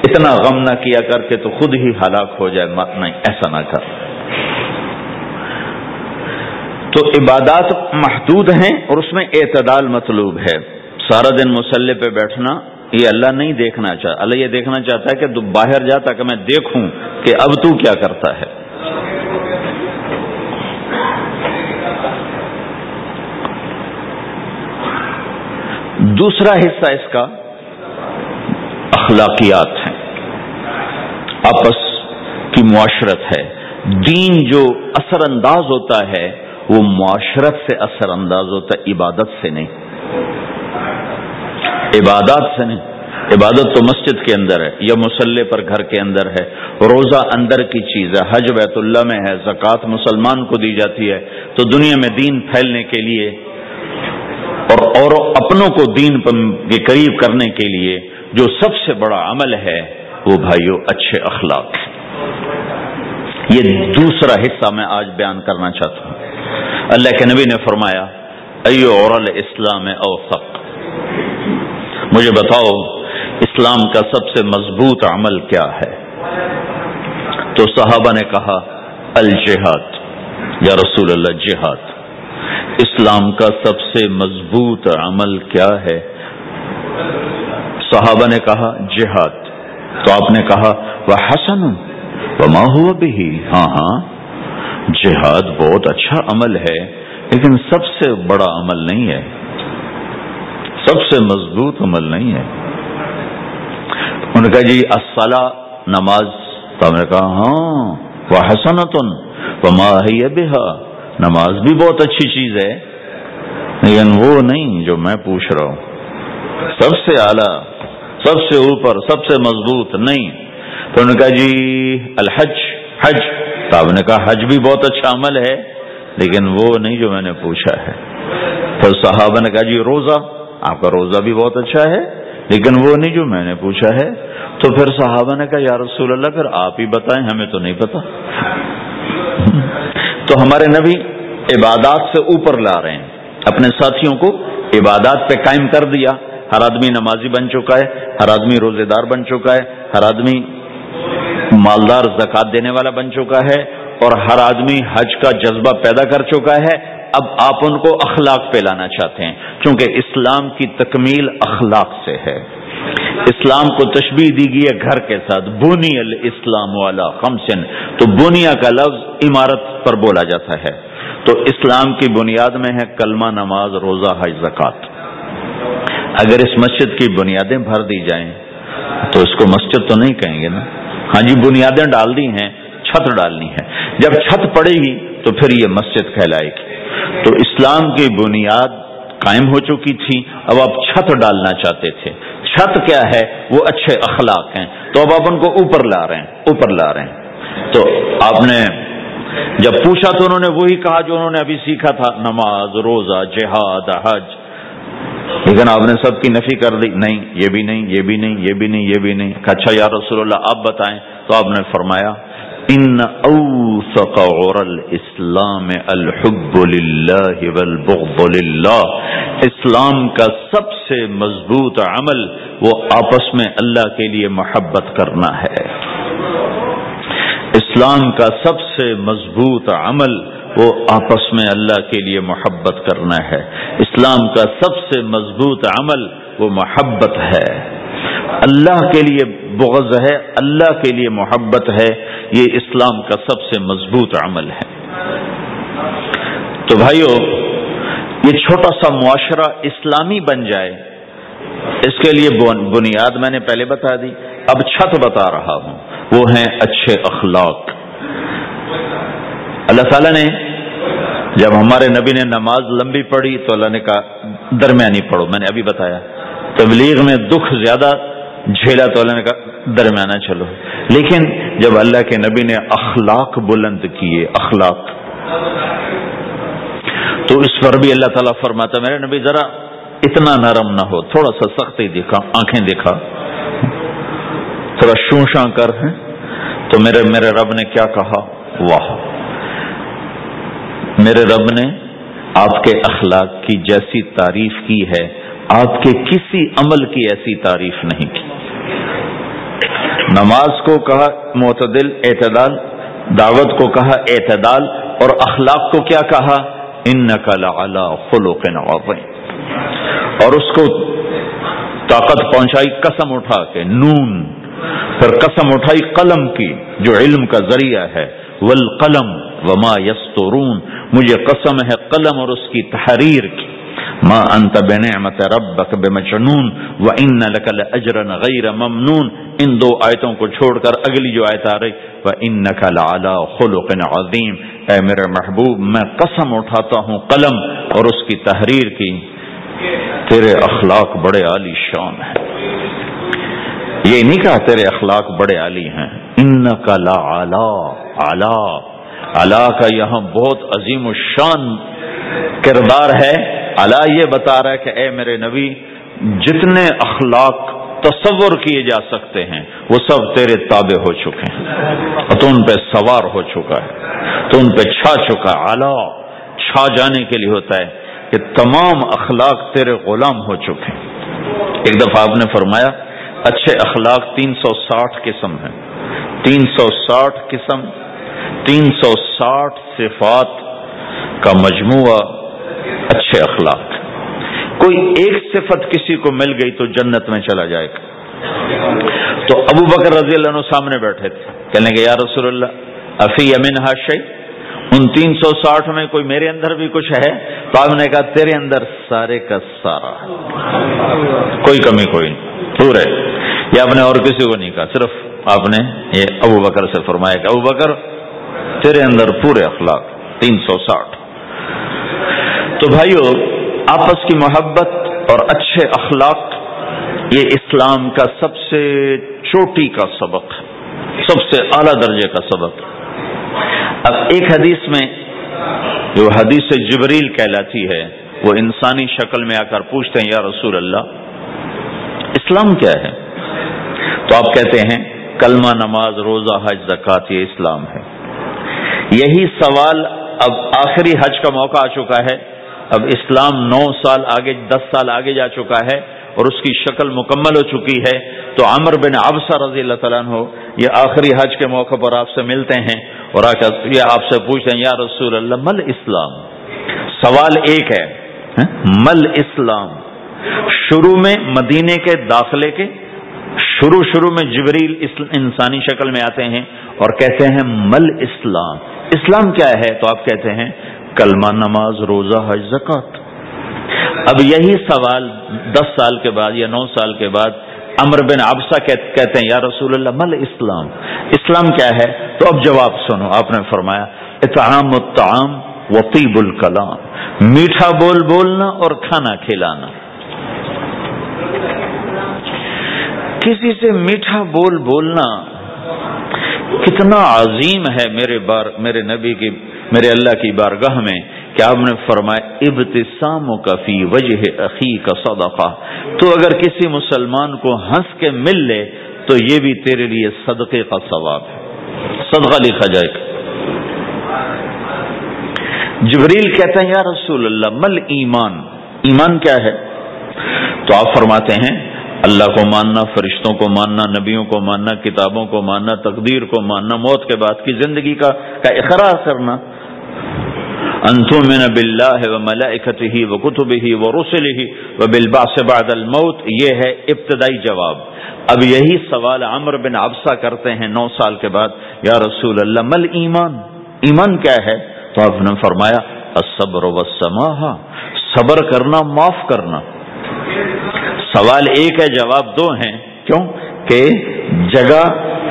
اتنا غم نہ کیا کر کے تو خود ہی ہلاک ہو جائے، نہیں ایسا نہ کر. تو عبادات محدود ہیں اور اس میں اعتدال مطلوب ہے. سارا دن مصلی پہ بیٹھنا یہ اللہ نہیں دیکھنا چاہتا. اللہ یہ دیکھنا چاہتا ہے کہ تو باہر جاتا کہ میں دیکھوں کہ اب تو کیا کرتا ہے. دوسرا حصہ اس کا اخلاقیات ہیں، آپس کی معاشرت ہے. دین جو اثر انداز ہوتا ہے وہ معاشرت سے اثر انداز ہوتا ہے، عبادت سے نہیں. عبادات سے نہیں. عبادت تو مسجد کے اندر ہے یا مصلی پر گھر کے اندر ہے، روزہ اندر کی چیز ہے، حج بیت اللہ میں ہے، زکوٰۃ مسلمان کو دی جاتی ہے. تو دنیا میں دین پھیلنے کے لیے اور اپنوں کو دین کے قریب کرنے کے لیے جو سب سے بڑا عمل ہے وہ بھائیو اچھے اخلاق. یہ دوسرا حصہ میں آج بیان کرنا چاہتا ہوں. اللہ کے نبی نے فرمایا ایو عرل اسلام اوثق، مجھے بتاؤ اسلام کا سب سے مضبوط عمل کیا ہے؟ تو صحابہ نے کہا الجہاد، یا رسول اللہ جہاد. اسلام کا سب سے مضبوط عمل کیا ہے؟ صحابہ نے کہا جہاد. تو آپ نے کہا وحسن وما هو به، ہاں جہاد بہت اچھا عمل ہے لیکن سب سے بڑا عمل نہیں ہے، سب سے مضبوط عمل نہیں ہے. انہوں نے کہا جی الصلاۃ، نماز. تو ہم نے کہا ہاں وحسنۃ وما هي بها، نماز بھی بہت اچھی چیز ہے لیکن وہ نہیں جو میں پوچھ رہا ہوں، سب سے اعلیٰ، سب سے اوپر، سب سے مضبوط نہیں. تو انہوں نے کہا جی الحج، حج. تو آپ نے کہا حج بھی بہت اچھا عمل ہے لیکن وہ نہیں جو میں نے پوچھا ہے. پھر صحابہ نے کہا جی روزہ، آپ کا روزہ بھی بہت اچھا ہے لیکن وہ نہیں جو میں نے پوچھا ہے. تو پھر صحابہ نے کہا یا رسول اللہ پھر آپ ہی بتائیں، ہمیں تو نہیں پتا. تو ہمارے نبی عبادات سے اوپر لا رہے ہیں، اپنے ساتھیوں کو عبادات پہ قائم کر دیا. ہر آدمی نمازی بن چکا ہے، ہر آدمی روزے دار بن چکا ہے، ہر آدمی مالدار زکوٰۃ دینے والا بن چکا ہے اور ہر آدمی حج کا جذبہ پیدا کر چکا ہے. اب آپ ان کو اخلاق پہ لانا چاہتے ہیں کیونکہ اسلام کی تکمیل اخلاق سے ہے. اسلام کو تشبیہ دی گئی ہے گھر کے ساتھ، بنی الاسلام علی خمس. تو بنیا کا لفظ عمارت پر بولا جاتا ہے. تو اسلام کی بنیاد میں ہے کلمہ، نماز، روزہ، حج، زکوٰۃ. اگر اس مسجد کی بنیادیں بھر دی جائیں تو اس کو مسجد تو نہیں کہیں گے نا. ہاں جی بنیادیں ڈال دی ہیں، چھت ڈالنی ہے. جب چھت پڑے گی تو پھر یہ مسجد کہلائے گی. تو اسلام کی بنیاد قائم ہو چکی تھی، اب آپ چھت ڈالنا چاہتے تھے. چھت کیا ہے؟ وہ اچھے اخلاق ہیں. تو اب آپ ان کو اوپر لا رہے ہیں. تو آپ نے جب پوچھا تو انہوں نے وہی کہا جو انہوں نے ابھی سیکھا تھا، نماز، روزہ، جہاد، حج. لیکن آپ نے سب کی نفی کر دی، نہیں یہ بھی نہیں، یہ بھی نہیں، یہ بھی نہیں، یہ بھی نہیں. اچھا یا رسول اللہ آپ بتائیں. تو آپ نے فرمایا ان اوثق عرى الاسلام الحب للہ والبغض للہ. اسلام کا سب سے مضبوط عمل وہ آپس میں اللہ کے لیے محبت کرنا ہے. اسلام کا سب سے مضبوط عمل وہ آپس میں اللہ کے لیے محبت کرنا ہے. اسلام کا سب سے مضبوط عمل وہ محبت ہے. اللہ کے لیے بغض ہے، اللہ کے لیے محبت ہے. یہ اسلام کا سب سے مضبوط عمل ہے. تو بھائیو یہ چھوٹا سا معاشرہ اسلامی بن جائے، اس کے لیے بنیاد میں نے پہلے بتا دی، اب چھت بتا رہا ہوں، وہ ہیں اچھے اخلاق۔ اللہ تعالیٰ نے جب ہمارے نبی نے نماز لمبی پڑھی تو اللہ نے کہا درمیانی پڑھو، میں نے ابھی بتایا۔ تبلیغ میں دکھ زیادہ جھیلا تو اللہ نے کہا درمیانہ چلو۔ لیکن جب اللہ کے نبی نے اخلاق بلند کیے، اخلاق، تو اس پر بھی اللہ تعالیٰ فرماتا میرے نبی ذرا اتنا نرم نہ ہو، تھوڑا سا سختی دکھا، آنکھیں دکھا، تھوڑا شوں شاں کر ہے۔ تو میرے رب نے کیا کہا؟ واہ، میرے رب نے آپ کے اخلاق کی جیسی تعریف کی ہے، آپ کے کسی عمل کی ایسی تعریف نہیں کی۔ نماز کو کہا معتدل، اعتدال، دعوت کو کہا اعتدال، اور اخلاق کو کیا کہا؟ انک لعلی خلق عظیم، اور اس کو طاقت پہنچائی قسم اٹھا کے نون، پھر قسم اٹھائی قلم کی جو علم کا ذریعہ ہے، والقلم وما یسطرون، مجھے قسم ہے قلم اور اس کی تحریر کی، ما انت بنعمت ربک بمجنون وان لک لاجرا غیر ممنون۔ ان دو آیتوں کو چھوڑ کر اگلی جو آیت آ رہی وانک لعلی خلق عظیم، اے میرے محبوب میں قسم اٹھاتا ہوں قلم اور اس کی تحریر کی، تیرے اخلاق بڑے عالی شان ہیں۔ یہ نہیں کہا تیرے اخلاق بڑے عالی ہیں، انک لعلی، اعلی، اعلی کا یہاں بہت عظیم الشان کردار ہے۔ اعلی یہ بتا رہا ہے کہ اے میرے نبی جتنے اخلاق تصور کیے جا سکتے ہیں وہ سب تیرے تابع ہو چکے ہیں، تو ان پہ سوار ہو چکا ہے، تو ان پہ چھا چکا ہے۔ اعلی چھا جانے کے لیے ہوتا ہے کہ تمام اخلاق تیرے غلام ہو چکے ہیں۔ ایک دفعہ آپ نے فرمایا اچھے اخلاق 360 قسم ہیں، 360 قسم، 360 صفات کا مجموعہ اچھے اخلاق۔ کوئی ایک صفت کسی کو مل گئی تو جنت میں چلا جائے گا۔ تو ابو بکر رضی اللہ عنہ سامنے بیٹھے تھے، کہنے کہ یا رسول اللہ افی منھا شیء، ان 360 میں کوئی میرے اندر بھی کچھ ہے؟ تو آپ نے کہا تیرے اندر سارے کا سارا، کوئی کمی کوئی نہیں، پورے۔ یہ آپ نے اور کسی کو نہیں کہا، صرف آپ نے یہ ابو بکر سے فرمایا کہ ابو بکر تیرے اندر پورے اخلاق 360۔ تو بھائیو، آپس کی محبت اور اچھے اخلاق یہ اسلام کا سب سے چوٹی کا سبق ہے، سب سے اعلیٰ درجے کا سبق۔ اب ایک حدیث میں جو حدیث جبریل کہلاتی ہے، وہ انسانی شکل میں آ کر پوچھتے ہیں یا رسول اللہ اسلام کیا ہے؟ تو آپ کہتے ہیں کلمہ، نماز، روزہ، حج، زکوٰۃ، یہ اسلام ہے۔ یہی سوال اب آخری حج کا موقع آ چکا ہے، اب اسلام 9 سال آگے، 10 سال آگے جا چکا ہے اور اس کی شکل مکمل ہو چکی ہے۔ تو عمر بن عبسہ رضی اللہ تعالیٰ عنہ یہ آخری حج کے موقع پر آپ سے ملتے ہیں اور آ کر یہ آپ سے پوچھتے ہیں یا رسول اللہ مل اسلام؟ سوال ایک ہے، مل اسلام؟ شروع میں مدینے کے داخلے کے شروع میں جبریل انسانی شکل میں آتے ہیں اور کہتے ہیں مل اسلام، اسلام کیا ہے؟ تو آپ کہتے ہیں کلمہ، نماز، روزہ، حج، زکوٰۃ۔ اب یہی سوال 10 سال کے بعد یا 9 سال کے بعد عمر بن عبسہ کہتے ہیں یا رسول اللہ مل اسلام؟ اسلام کیا ہے؟ تو اب جواب سنو، آپ نے فرمایا اطعام الطعام وطیب الکلام، میٹھا بول بولنا اور کھانا کھلانا۔ کسی سے میٹھا بول بولنا کتنا عظیم ہے میرے نبی کی، میرے اللہ کی بارگاہ میں، کہ آپ نے فرمایا ابتسامک فی وجہ اخیک صدقہ، تو اگر کسی مسلمان کو ہنس کے مل لے تو یہ بھی تیرے لیے صدقے کا ثواب ہے، صدقہ لکھا جائے گا۔ جبریل کہتے ہیں یا رسول اللہ مل ایمان؟ ایمان کیا ہے؟ تو آپ فرماتے ہیں اللہ کو ماننا، فرشتوں کو ماننا، نبیوں کو ماننا، کتابوں کو ماننا، تقدیر کو ماننا، موت کے بعد کی زندگی کا اقرار کرنا۔ ان تؤمن باللہ وملائکتہ وکتبہ ورسلہ وبالبعث بعد الموت، یہ ہے ابتدائی جواب۔ اب یہی سوال عمر بن عبسہ کرتے ہیں 9 سال کے بعد، یا رسول اللہ مل ایمان؟ ایمان کیا ہے؟ تو آپ نے فرمایا الصبر والسماحہ، صبر کرنا، معاف کرنا. سوال ایک ہے، جواب دو ہیں. کیوں؟ کہ جگہ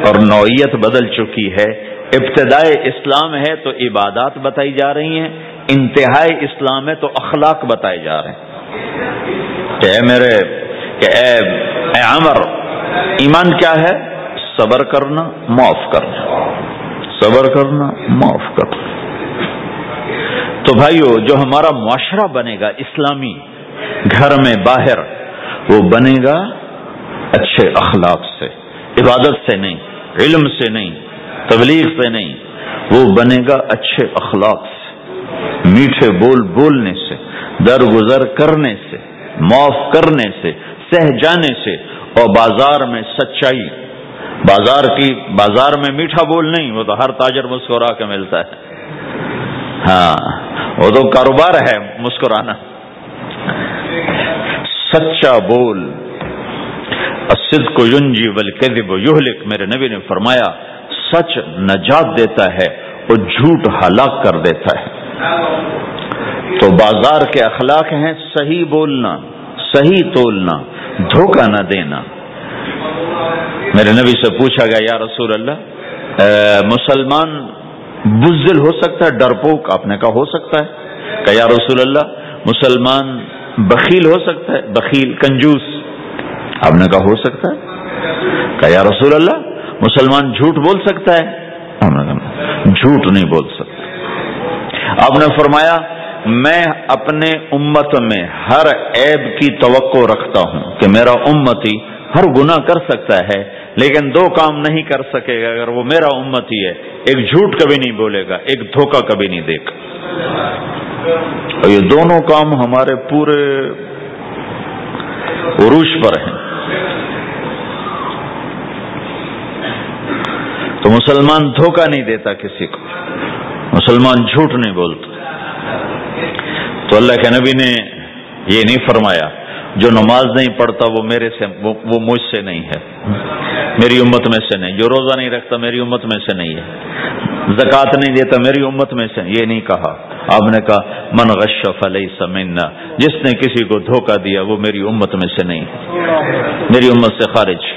اور نوعیت بدل چکی ہے. ابتدائے اسلام ہے تو عبادات بتائی جا رہی ہیں، انتہائی اسلام ہے تو اخلاق بتائے جا رہے ہیں. کہ اے عمر، ایمان کیا ہے؟ صبر کرنا، معاف کرنا. صبر کرنا، معاف کرنا. تو بھائیو، جو ہمارا معاشرہ بنے گا اسلامی، گھر میں باہر، وہ بنے گا اچھے اخلاق سے، عبادت سے نہیں، علم سے نہیں، تبلیغ سے نہیں. وہ بنے گا اچھے اخلاق سے، میٹھے بول بولنے سے، درگزر کرنے سے، معاف کرنے سے، سہ جانے سے، اور بازار میں سچائی. بازار میں میٹھا بول نہیں، وہ تو ہر تاجر مسکرا کے ملتا ہے. ہاں، وہ تو کاروبار ہے مسکرانا. سچا بول. الصدق ینجی والکذب یہلک، میرے نبی نے فرمایا سچ نجات دیتا ہے اور جھوٹ ہلاک کر دیتا ہے. تو بازار کے اخلاق ہیں صحیح بولنا، صحیح تولنا، دھوکہ نہ دینا. میرے نبی سے پوچھا گیا، یا رسول اللہ، مسلمان بزدل ہو سکتا ہے، ڈرپوک؟ آپ نے کہا ہو سکتا ہے. کہ یا رسول اللہ، مسلمان بخیل ہو سکتا ہے، بخیل کنجوس؟ آپ نے کہا ہو سکتا ہے. کہ یا رسول اللہ، مسلمان جھوٹ بول سکتا ہے؟ آپ نے کہا جھوٹ نہیں بول سکتا. آپ نے فرمایا میں اپنے امت میں ہر عیب کی توقع رکھتا ہوں کہ میرا امتی ہر گناہ کر سکتا ہے، لیکن دو کام نہیں کر سکے گا اگر وہ میرا امتی ہے. ایک جھوٹ کبھی نہیں بولے گا، ایک دھوکہ کبھی نہیں دے گا. اور یہ دونوں کام ہمارے پورے عروج پر ہیں. تو مسلمان دھوکہ نہیں دیتا کسی کو، مسلمان جھوٹ نہیں بولتا. تو اللہ کے نبی نے یہ نہیں فرمایا جو نماز نہیں پڑھتا وہ مجھ سے نہیں ہے، میری امت میں سے نہیں. جو روزہ نہیں رکھتا میری امت میں سے نہیں ہے. زکوٰۃ نہیں دیتا میری امت میں سے. یہ نہیں کہا. آپ نے کہا من غش فلیس منا، جس نے کسی کو دھوکہ دیا وہ میری امت میں سے نہیں ہے، میری امت سے خارج.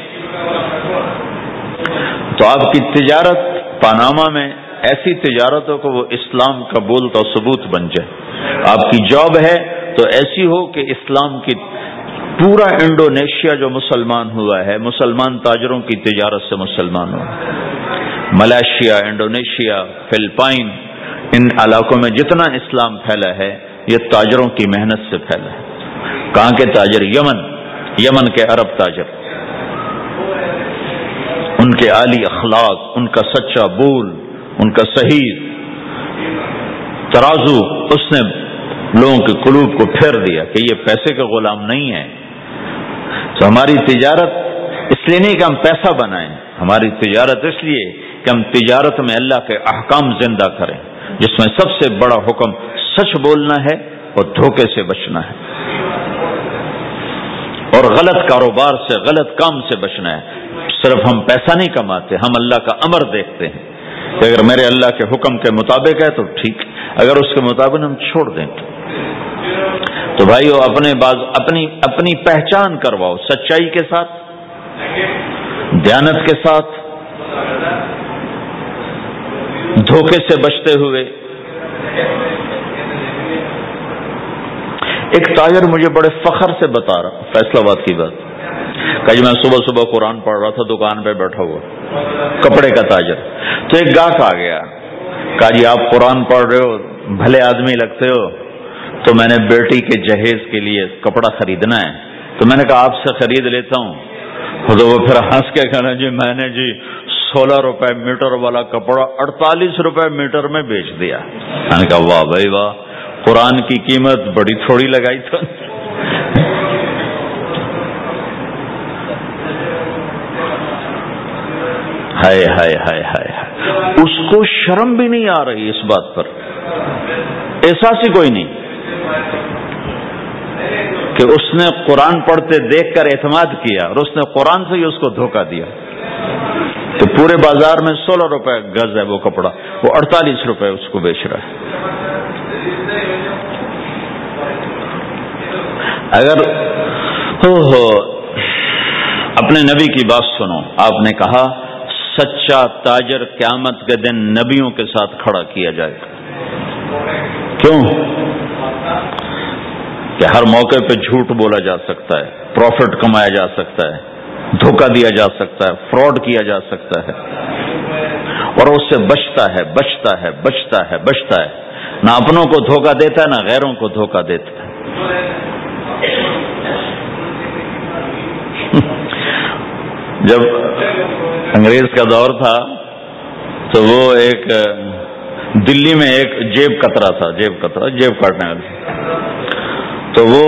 تو آپ کی تجارت پاناما میں ایسی تجارت ہو کہ وہ اسلام کا بولتا ثبوت بن جائے. آپ کی جاب ہے تو ایسی ہو کہ اسلام کی پورا انڈونیشیا جو مسلمان ہوا ہے، مسلمان تاجروں کی تجارت سے مسلمان ہو. ملائیشیا، انڈونیشیا، فلپائن، ان علاقوں میں جتنا اسلام پھیلا ہے یہ تاجروں کی محنت سے پھیلا ہے. کہاں کے تاجر؟ یمن کے عرب تاجر. ان کے عالی اخلاق، ان کا سچا بول، ان کا صحیح ترازو، اس نے لوگوں کے قلوب کو پھیر دیا کہ یہ پیسے کا غلام نہیں ہے. تو ہماری تجارت اس لیے نہیں کہ ہم پیسہ بنائیں، ہماری تجارت اس لیے کہ ہم تجارت میں اللہ کے احکام زندہ کریں، جس میں سب سے بڑا حکم سچ بولنا ہے اور دھوکے سے بچنا ہے، اور غلط کاروبار سے، غلط کام سے بچنا ہے. صرف ہم پیسہ نہیں کماتے، ہم اللہ کا امر دیکھتے ہیں کہ اگر میرے اللہ کے حکم کے مطابق ہے تو ٹھیک، اگر اس کے مطابق ہم چھوڑ دیں تو بھائیو اپنی پہچان کرواؤ سچائی کے ساتھ، دیانت کے ساتھ، دھوکے سے بچتے ہوئے. ایک تاجر مجھے بڑے فخر سے بتا رہا، فیصلہ آباد کی بات، کہ میں صبح صبح قرآن پڑھ رہا تھا، دکان پہ بیٹھا ہوا، کپڑے کا تاجر. تو ایک گاہک آ گیا، کہا جی آپ قرآن پڑھ رہے ہو، بھلے آدمی لگتے ہو، تو میں نے بیٹی کے جہیز کے لیے کپڑا خریدنا ہے، تو میں نے کہا آپ سے خرید لیتا ہوں. تو وہ پھر ہنس کے کہنا جی میں نے 16 روپے میٹر والا کپڑا 48 روپے میٹر میں بیچ دیا. میں نے کہا واہ بھائی واہ، قرآن کی قیمت بڑی تھوڑی لگائی تو. ہائے ہائے ہائے ہائے، اس کو شرم بھی نہیں آ رہی اس بات پر، احساس ہی کوئی نہیں کہ اس نے قرآن پڑھتے دیکھ کر اعتماد کیا اور اس نے قرآن سے ہی اس کو دھوکہ دیا. تو پورے بازار میں 16 روپے گز ہے وہ کپڑا، وہ 48 روپے اس کو بیچ رہا ہے. اگر اپنے نبی کی بات سنو، آپ نے کہا سچا تاجر قیامت کے دن نبیوں کے ساتھ کھڑا کیا جائے گا۔ کیوں؟ کہ ہر موقع پہ جھوٹ بولا جا سکتا ہے، پروفٹ کمایا جا سکتا ہے، دھوکہ دیا جا سکتا ہے، فراڈ کیا جا سکتا ہے، اور اس سے بچتا ہے بچتا ہے بچتا ہے بچتا ہے، نہ اپنوں کو دھوکہ دیتا ہے نہ غیروں کو دھوکہ دیتا ہے۔ جب انگریز کا دور تھا تو وہ ایک دلی میں ایک جیب کترا تھا، جیب کاٹنے والا، تو وہ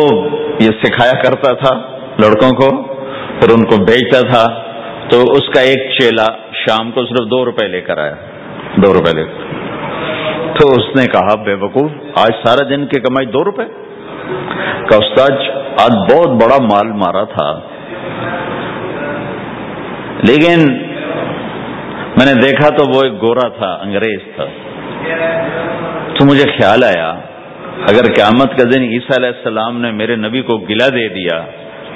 یہ سکھایا کرتا تھا لڑکوں کو، پھر ان کو بھیجتا تھا۔ تو اس کا ایک چیلا شام کو صرف 2 روپے لے کر آیا، 2 روپے لے کر، تو اس نے کہا بے وقوف، آج سارا دن کی کمائی 2 روپے؟ کہ استاد آج بہت بڑا مال مارا تھا، لیکن میں نے دیکھا تو وہ ایک گورا تھا، انگریز تھا، تو مجھے خیال آیا اگر قیامت کا دن عیسیٰ علیہ السلام نے میرے نبی کو گلہ دے دیا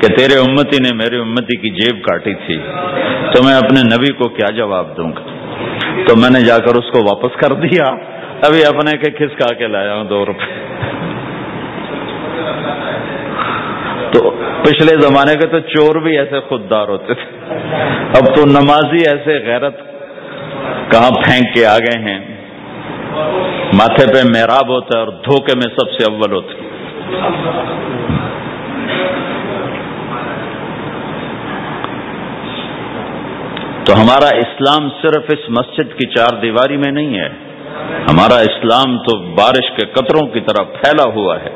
کہ تیرے امتی نے میرے امتی کی جیب کاٹی تھی، تو میں اپنے نبی کو کیا جواب دوں گا؟ تو میں نے جا کر اس کو واپس کر دیا، ابھی اپنے کے کھسکا کے لایا ہوں 2 روپے۔ تو پچھلے زمانے کے تو چور بھی ایسے خوددار ہوتے تھے، اب تو نمازی ایسے غیرت کہاں پھینک کے آ گئے ہیں، ماتھے پہ محراب ہوتا ہے اور دھوکے میں سب سے اول ہوتے۔ تو ہمارا اسلام صرف اس مسجد کی 4 دیواری میں نہیں ہے، ہمارا اسلام تو بارش کے قطروں کی طرح پھیلا ہوا ہے،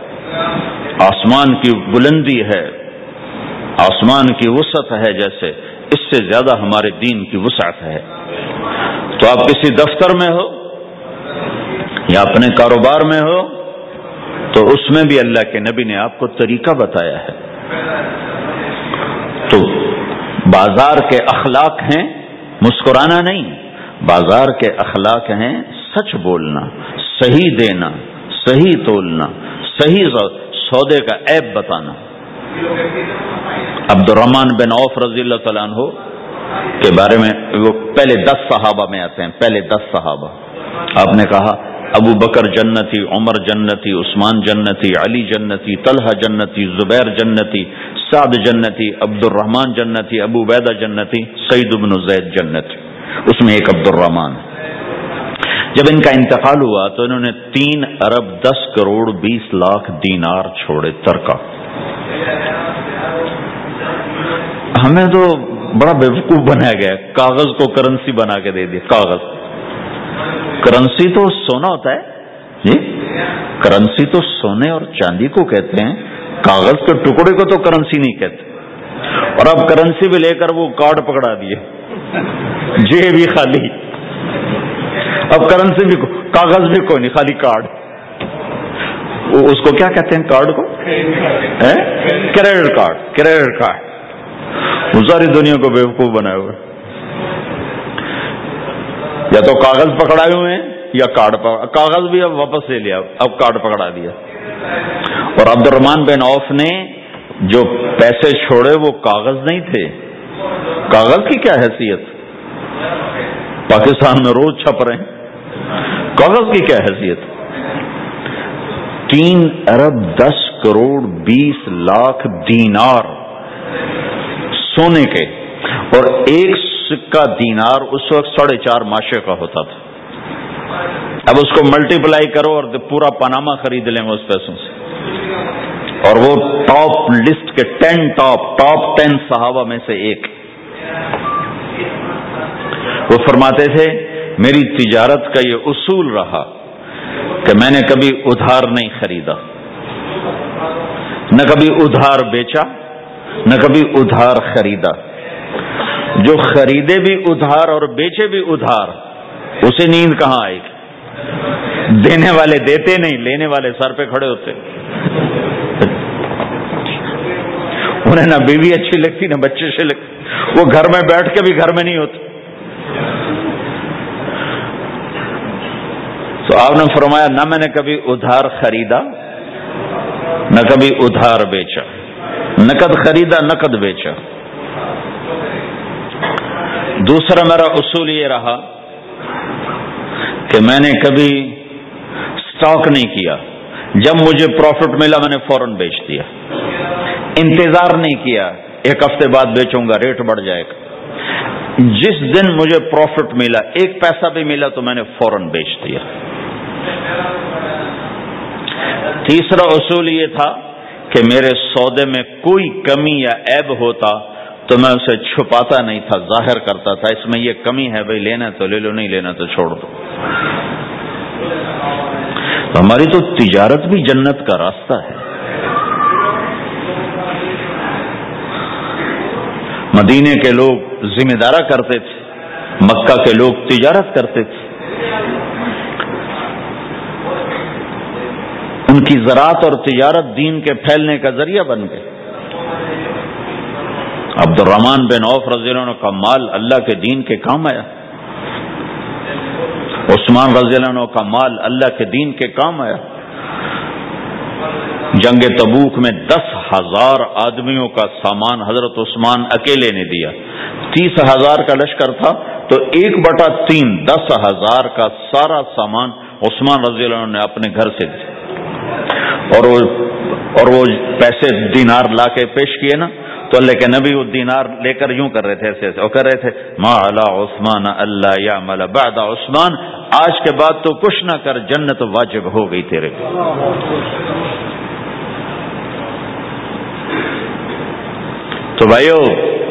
آسمان کی بلندی ہے، آسمان کی وسعت ہے، جیسے اس سے زیادہ ہمارے دین کی وسعت ہے۔ تو آپ کسی دفتر میں ہو یا اپنے کاروبار میں ہو تو اس میں بھی اللہ کے نبی نے آپ کو طریقہ بتایا ہے۔ تو بازار کے اخلاق ہیں مسکرانا نہیں، بازار کے اخلاق ہیں سچ بولنا، صحیح دینا، صحیح تولنا، صحیح سودے کا عیب بتانا۔ عبد الرحمن بن عوف رضی اللہ تعالیٰ عنہ کے بارے میں، وہ پہلے 10 صحابہ میں آتے ہیں، پہلے 10 صحابہ۔ آپ نے کہا ابو بکر جنتی، عمر جنتی، عثمان جنتی، علی جنتی، طلحہ جنتی، زبیر جنتی، سعد جنتی، عبد الرحمن جنتی، ابو عبیدہ جنتی، سعید بن زید جنتی، اس میں ایک عبد الرحمن۔ جب ان کا انتقال ہوا تو انہوں نے 3 ارب 10 کروڑ 20 لاکھ دینار چھوڑے ترکہ۔ ہمیں تو بڑا بیوقوف بنایا گیا، کاغذ کو کرنسی بنا کے دے دیا۔ کاغذ کرنسی تو سونا ہوتا ہے جی، کرنسی تو سونے اور چاندی کو کہتے ہیں، کاغذ کے ٹکڑے کو تو کرنسی نہیں کہتے۔ اور اب کرنسی بھی لے کر وہ کارڈ پکڑا دیے، جیب بھی خالی، اب کرنسی بھی کاغذ بھی کوئی نہیں، خالی کارڈ۔ اس کو کیا کہتے ہیں کارڈ کو؟ Credit card, credit card. وہ ساری دنیا کو بیوقوف بنائے ہوئے، یا تو کاغذ پکڑائے ہوئے ہیں یا کارڈ کاغذ بھی اب واپس لے لیا، اب کارڈ پکڑا دیا۔ اور عبد الرحمن بن عوف نے جو پیسے چھوڑے وہ کاغذ نہیں تھے، کاغذ کی کیا حیثیت، پاکستان میں روز چھپ رہے ہیں، کاغذ کی کیا حیثیت۔ 3 ارب 10 کروڑ 20 لاکھ دینار سونے کے، اور ایک سکہ دینار اس وقت 4.5 ماشے کا ہوتا تھا۔ اب اس کو ملٹیپلائی کرو اور پورا پاناما خرید لیں گے اس پیسوں سے۔ اور وہ ٹاپ لسٹ کے 10 10 صحابہ میں سے ایک، وہ فرماتے تھے میری تجارت کا یہ اصول رہا کہ میں نے کبھی ادھار نہیں خریدا، نہ کبھی ادھار بیچا، نہ کبھی ادھار خریدا۔ جو خریدے بھی ادھار اور بیچے بھی ادھار، اسے نیند کہاں آئے گی؟ دینے والے دیتے نہیں، لینے والے سر پہ کھڑے ہوتے، انہیں نہ بیوی اچھی لگتی نہ بچے سے لگتی، وہ گھر میں بیٹھ کے بھی گھر میں نہیں ہوتے۔ تو آپ نے فرمایا نہ میں نے کبھی ادھار خریدا نہ کبھی ادھار بیچا۔ نقد خریدا نقد بیچا۔ دوسرا میرا اصول یہ رہا کہ میں نے کبھی سٹاک نہیں کیا، جب مجھے پروفٹ ملا میں نے فوراً بیچ دیا، انتظار نہیں کیا ایک ہفتے بعد بیچوں گا ریٹ بڑھ جائے گا۔ جس دن مجھے پروفٹ ملا، ایک پیسہ بھی ملا تو میں نے فوراً بیچ دیا۔ تیسرا اصول یہ تھا کہ میرے سودے میں کوئی کمی یا عیب ہوتا تو میں اسے چھپاتا نہیں تھا، ظاہر کرتا تھا اس میں یہ کمی ہے، بھائی لینا تو لے لو، نہیں لینا تو چھوڑ دو۔ ہماری تو تجارت بھی جنت کا راستہ ہے۔ مدینے کے لوگ ذمہ دارا کرتے تھے، مکہ کے لوگ تجارت کرتے تھے، ان کی زراعت اور تجارت دین کے پھیلنے کا ذریعہ بن گئے۔ عبد الرحمن بن عوف رضی اللہ عنہ کا مال اللہ کے دین کے کام آیا، عثمان رضی اللہ عنہ کا مال اللہ کے دین کے کام آیا۔ جنگ تبوک میں 10,000 آدمیوں کا سامان حضرت عثمان اکیلے نے دیا، 30,000 کا لشکر تھا تو 1/3 10,000 کا سارا سامان عثمان رضی اللہ عنہ نے اپنے گھر سے دیا، اور وہ پیسے دینار لا کے پیش کیے نا تو اللہ کے نبی وہ دینار لے کر یوں کر رہے تھے، ایسے ایسے اور کر رہے تھے، ما علی عثمان اللہ یعمل بعد عثمان، آج کے بعد تو کچھ نہ کر، جنت واجب ہو گئی تیرے کو۔ تو بھائیو،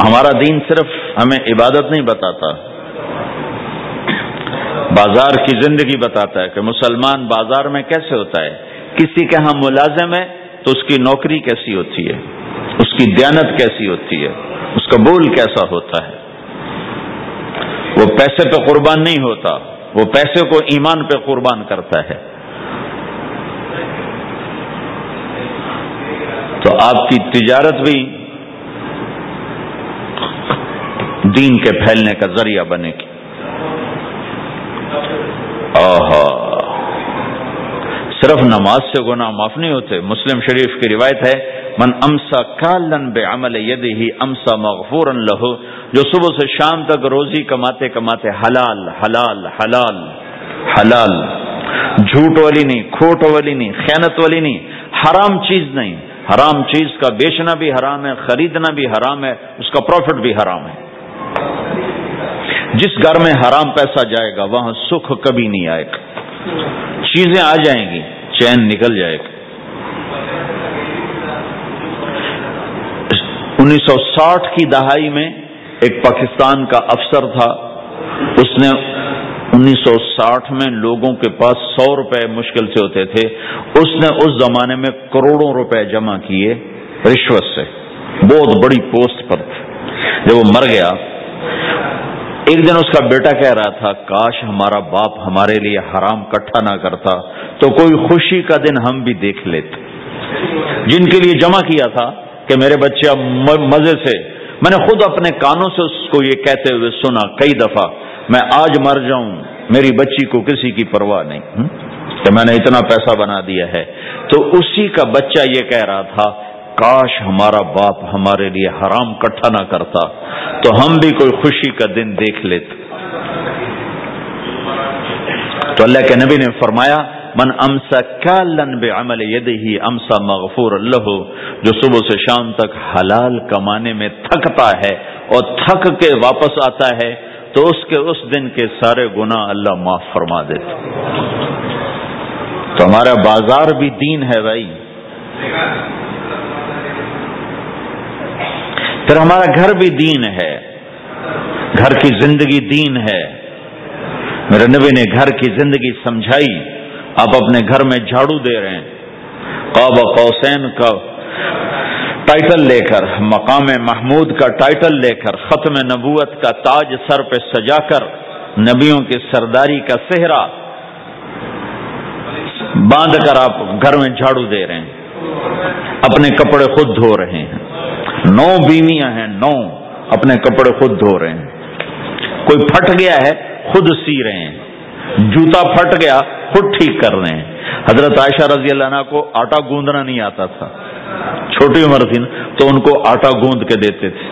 ہمارا دین صرف ہمیں عبادت نہیں بتاتا، بازار کی زندگی بتاتا ہے کہ مسلمان بازار میں کیسے ہوتا ہے۔ کسی کے ہاں ملازم ہے تو اس کی نوکری کیسی ہوتی ہے، اس کی دیانت کیسی ہوتی ہے، اس کا بول کیسا ہوتا ہے۔ وہ پیسے پہ قربان نہیں ہوتا، وہ پیسے کو ایمان پہ قربان کرتا ہے۔ تو آپ کی تجارت بھی دین کے پھیلنے کا ذریعہ بنے گی۔ صرف نماز سے گناہ معاف نہیں ہوتے، مسلم شریف کی روایت ہے، من امسا کالن بعمل یدہ امسا مغفورا لہ، جو صبح سے شام تک روزی کماتے کماتے حلال حلال حلال حلال، جھوٹ والی نہیں، کھوٹ والی نہیں، خیانت والی نہیں، حرام چیز نہیں، حرام چیز کا بیچنا بھی حرام ہے، خریدنا بھی حرام ہے، اس کا پروفٹ بھی حرام ہے۔ جس گھر میں حرام پیسہ جائے گا وہاں سکھ کبھی نہیں آئے گا، چیزیں آ جائیں گی، چین نکل جائے گا۔ 1960 کی دہائی میں ایک پاکستان کا افسر تھا، اس نے 1960 میں لوگوں کے پاس 100 روپے مشکل سے ہوتے تھے، اس نے اس زمانے میں کروڑوں روپے جمع کیے رشوت سے، بہت بڑی پوسٹ پر تھے۔ جب وہ مر گیا، ایک دن اس کا بیٹا کہہ رہا تھا، کاش ہمارا باپ ہمارے لیے حرام اکٹھا نہ کرتا تو کوئی خوشی کا دن ہم بھی دیکھ لیتے۔ جن کے لیے جمع کیا تھا کہ میرے بچے اب مزے سے، میں نے خود اپنے کانوں سے اس کو یہ کہتے ہوئے سنا کئی دفعہ، میں آج مر جاؤں میری بچی کو کسی کی پرواہ نہیں کہ میں نے اتنا پیسہ بنا دیا ہے۔ تو اسی کا بچہ یہ کہہ رہا تھا، کاش ہمارا باپ ہمارے لیے حرام اکٹھا نہ کرتا تو ہم بھی کوئی خوشی کا دن دیکھ لیتے۔ تو اللہ کے نبی نے فرمایا، من امسا کالن بعمل یدہ امسا مغفور لہ، جو صبح سے شام تک حلال کمانے میں تھکتا ہے اور تھک کے واپس آتا ہے تو اس کے اس دن کے سارے گناہ اللہ معاف فرما دیتے۔ تو ہمارا بازار بھی دین ہے بھائی، پھر ہمارا گھر بھی دین ہے، گھر کی زندگی دین ہے۔ میرے نبی نے گھر کی زندگی سمجھائی۔ آپ اپنے گھر میں جھاڑو دے رہے ہیں، قاب قوسین کا ٹائٹل لے کر، مقام محمود کا ٹائٹل لے کر، ختم نبوت کا تاج سر پہ سجا کر، نبیوں کی سرداری کا صحرا باندھ کر آپ گھر میں جھاڑو دے رہے ہیں، اپنے کپڑے خود دھو رہے ہیں۔ 9 بیویاں ہیں، 9 اپنے کپڑے خود دھو رہے ہیں، کوئی پھٹ گیا ہے خود سی رہے ہیں، جوتا پھٹ گیا خود ٹھیک کر رہے ہیں. حضرت عائشہ رضی اللہ عنہا کو آٹا گوندنا نہیں آتا تھا، چھوٹی عمر تھی تو ان کو آٹا گوند کے دیتے تھے.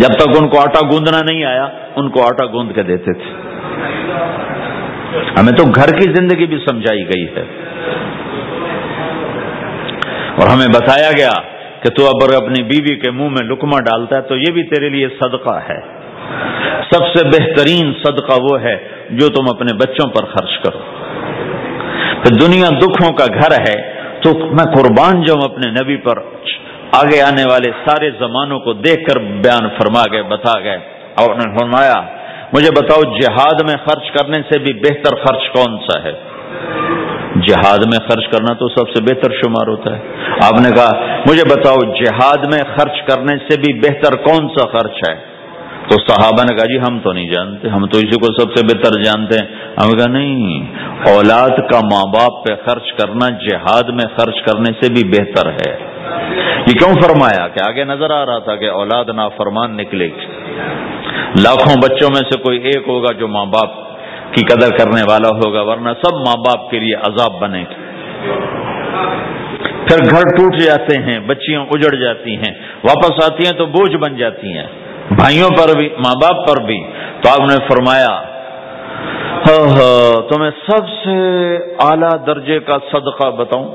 جب تک ان کو آٹا گوندنا نہیں آیا ان کو آٹا گوند کے دیتے تھے. ہمیں تو گھر کی زندگی بھی سمجھائی گئی ہے اور ہمیں بتایا گیا کہ تو اب اپنی بیوی کے منہ میں لقمہ ڈالتا ہے تو یہ بھی تیرے لیے صدقہ ہے. سب سے بہترین صدقہ وہ ہے جو تم اپنے بچوں پر خرچ کرو. تو دنیا دکھوں کا گھر ہے تو میں قربان جاؤں اپنے نبی پر. آگے آنے والے سارے زمانوں کو دیکھ کر بیان فرما گئے، بتا گئے اور نے فرمایا مجھے بتاؤ جہاد میں خرچ کرنے سے بھی بہتر خرچ کون سا ہے؟ جہاد میں خرچ کرنا تو سب سے بہتر شمار ہوتا ہے. آپ نے کہا مجھے بتاؤ جہاد میں خرچ کرنے سے بھی بہتر کون سا خرچ ہے؟ تو صحابہ نے کہا جی ہم تو نہیں جانتے، ہم تو اسی کو سب سے بہتر جانتے ہیں. ہم نے کہا نہیں، اولاد کا ماں باپ پہ خرچ کرنا جہاد میں خرچ کرنے سے بھی بہتر ہے. یہ کیوں فرمایا کہ آگے نظر آ رہا تھا کہ اولاد نافرمان نکلے گی. لاکھوں بچوں میں سے کوئی ایک ہوگا جو ماں باپ کی قدر کرنے والا ہوگا، ورنہ سب ماں باپ کے لیے عذاب بنے گی. پھر گھر ٹوٹ جاتے ہیں، بچیاں اجڑ جاتی ہیں، واپس آتی ہیں تو بوجھ بن جاتی ہیں، بھائیوں پر بھی ماں باپ پر بھی. تو آپ نے فرمایا تمہیں سب سے اعلیٰ درجے کا صدقہ بتاؤں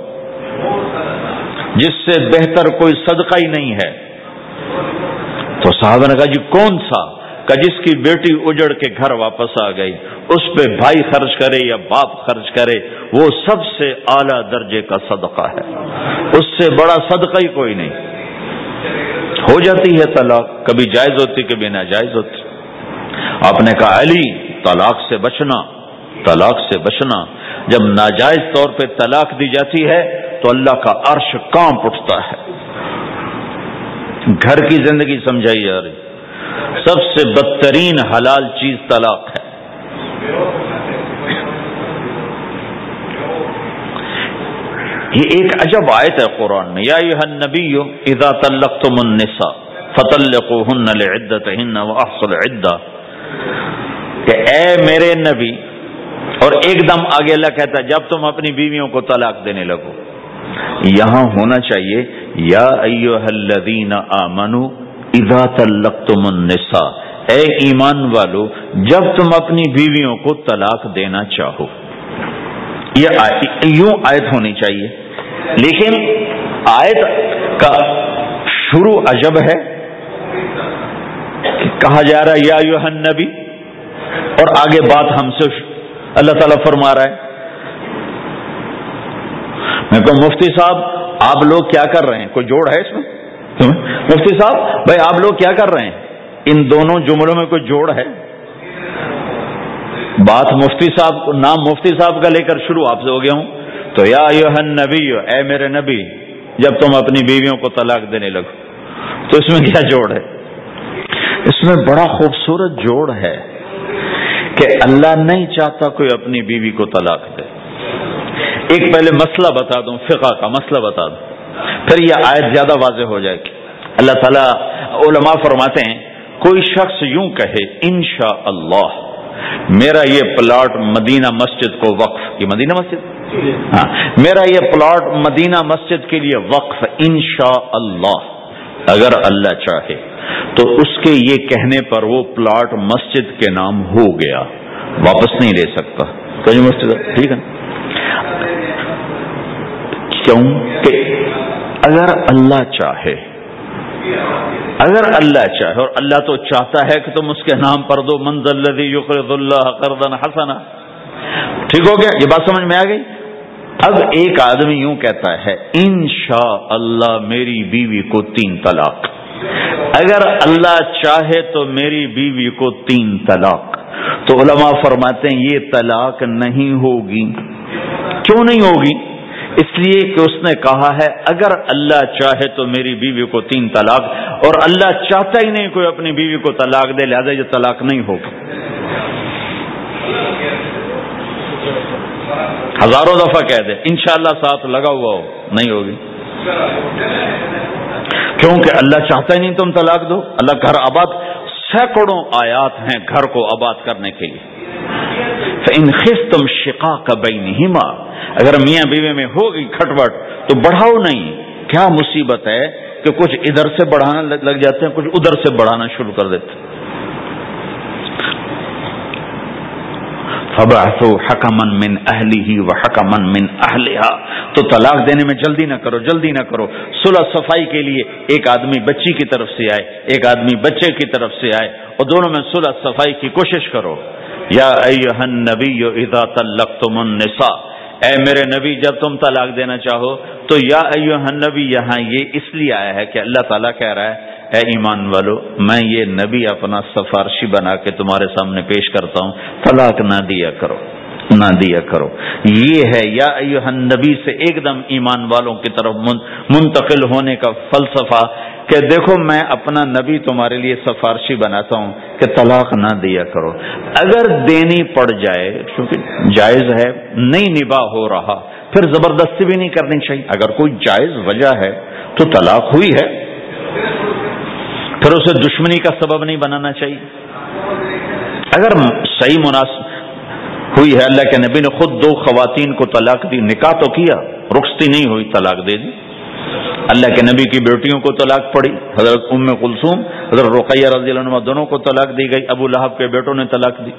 جس سے بہتر کوئی صدقہ ہی نہیں ہے. تو صحابہ نے کہا جی کون سا؟ کہ جس کی بیٹی اجڑ کے گھر واپس آ گئی اس پہ بھائی خرچ کرے یا باپ خرچ کرے وہ سب سے اعلیٰ درجے کا صدقہ ہے. اس سے بڑا صدقہ ہی کوئی نہیں. ہو جاتی ہے طلاق، کبھی جائز ہوتی کبھی ناجائز ہوتی. آپ نے کہا علی طلاق سے بچنا، طلاق سے بچنا. جب ناجائز طور پہ طلاق دی جاتی ہے تو اللہ کا عرش کانپ اٹھتا ہے. گھر کی زندگی سمجھائی جا رہی. سب سے بدترین حلال چیز طلاق ہے. یہ ایک عجب آیت ہے قرآن میں، یا ایھا النبی اذا طلقتم النساء فطلقوهن لعدتهن واحصوا العدة، کہ اے میرے نبی، اور ایک دم آگے اللہ کہتا ہے جب تم اپنی بیویوں کو طلاق دینے لگو. یہاں ہونا چاہیے یا ایھا الذین آمنوا اذا طلقتم النساء، اے ایمان والو جب تم اپنی بیویوں کو طلاق دینا چاہو. یہ یوں آیت ہونی چاہیے، لیکن آیت کا شروع عجب ہے. کہا جا رہا ہے یا ایھا النبی، اور آگے بات ہم سے اللہ تعالیٰ فرما رہا ہے. میں کہوں مفتی صاحب آپ لوگ کیا کر رہے ہیں؟ کوئی جوڑ ہے اس میں؟ مفتی صاحب بھائی آپ لوگ کیا کر رہے ہیں؟ ان دونوں جملوں میں کوئی جوڑ ہے؟ بات مفتی صاحب، نام مفتی صاحب کا لے کر شروع آپ سے ہو گیا ہوں. تو یا ایھا النبی، اے میرے نبی جب تم اپنی بیویوں کو طلاق دینے لگو، تو اس میں کیا جوڑ ہے؟ اس میں بڑا خوبصورت جوڑ ہے کہ اللہ نہیں چاہتا کوئی اپنی بیوی کو طلاق دے. ایک پہلے مسئلہ بتا دوں، فقہ کا مسئلہ بتا دوں، پھر یہ آیت زیادہ واضح ہو جائے گی. اللہ تعالیٰ علماء فرماتے ہیں کوئی شخص یوں کہے انشاءاللہ میرا یہ پلاٹ مدینہ مسجد کو وقف، یہ مدینہ مسجد، ہاں میرا یہ پلاٹ مدینہ مسجد کے لیے وقف انشاءاللہ، اگر اللہ چاہے تو اس کے یہ کہنے پر وہ پلاٹ مسجد کے نام ہو گیا، واپس نہیں لے سکتا. تو مسجد ٹھیک ہے. کیوں کہ اگر اللہ چاہے، اگر اللہ چاہے، اور اللہ تو چاہتا ہے کہ تم اس کے نام پر دو، من ذا الذی یقرض اللہ قرضا حسنا. ٹھیک ہو گیا، یہ بات سمجھ میں آ گئی. اب ایک آدمی یوں کہتا ہے انشاءاللہ میری بیوی کو 3 طلاق، اگر اللہ چاہے تو میری بیوی کو 3 طلاق. تو علماء فرماتے ہیں یہ طلاق نہیں ہوگی. کیوں نہیں ہوگی؟ اس لیے کہ اس نے کہا ہے اگر اللہ چاہے تو میری بیوی کو 3 طلاق، اور اللہ چاہتا ہی نہیں کوئی اپنی بیوی کو طلاق دے، لہذا یہ طلاق نہیں ہوگا. ہزاروں دفعہ کہہ دے انشاءاللہ ساتھ لگا ہوا ہو، نہیں ہوگی. کیونکہ اللہ چاہتا ہی نہیں تم طلاق دو. اللہ گھر آباد، سینکڑوں آیات ہیں گھر کو آباد کرنے کے لیے. فإن خفتم شقاق بینہما، اگر میاں بیوی میں ہوگی کھٹپٹ تو بڑھاؤ نہیں. کیا مصیبت ہے کہ کچھ ادھر سے بڑھانا لگ جاتے ہیں، کچھ ادھر سے بڑھانا شروع کر دیتے ہیں. فَبَعْثُوا حَكَمًا مِّنْ أَهْلِهِ وَحَكَمًا مِّنْ أَهْلِهَا. تو طلاق دینے میں جلدی نہ کرو، جلدی نہ کرو. صلح صفائی کے لیے ایک آدمی بچی کی طرف سے آئے، ایک آدمی بچے کی طرف سے آئے، اور دونوں میں صلح صفائی کی کوشش کرو. یا ایھا النبی اذا طلقتم النساء، اے میرے نبی جب تم طلاق دینا چاہو تو یا ایھا النبی یہاں یہ اس لیے آیا ہے کہ اللہ تعالیٰ کہہ رہا ہے اے ایمان والو، میں یہ نبی اپنا سفارشی بنا کے تمہارے سامنے پیش کرتا ہوں، طلاق نہ دیا کرو، نہ دیا کرو. یہ ہے یا ایھا النبی سے ایک دم ایمان والوں کی طرف منتقل ہونے کا فلسفہ کہ دیکھو میں اپنا نبی تمہارے لیے سفارشی بناتا ہوں کہ طلاق نہ دیا کرو. اگر دینی پڑ جائے، کیونکہ جائز ہے، نہیں نباہ ہو رہا، پھر زبردستی بھی نہیں کرنی چاہیے. اگر کوئی جائز وجہ ہے تو طلاق ہوئی ہے، پھر اسے دشمنی کا سبب نہیں بنانا چاہیے. اگر صحیح مناسب ہوئی ہے، اللہ کے نبی نے خود 2 خواتین کو طلاق دی، نکاح تو کیا، رخصتی نہیں ہوئی، طلاق دے دی. اللہ کے نبی کی بیٹیوں کو طلاق پڑی، حضرت ام کلثوم، حضرت رقیہ رضی اللہ عنہ دونوں کو طلاق دی گئی، ابو لہب کے بیٹوں نے طلاق دی.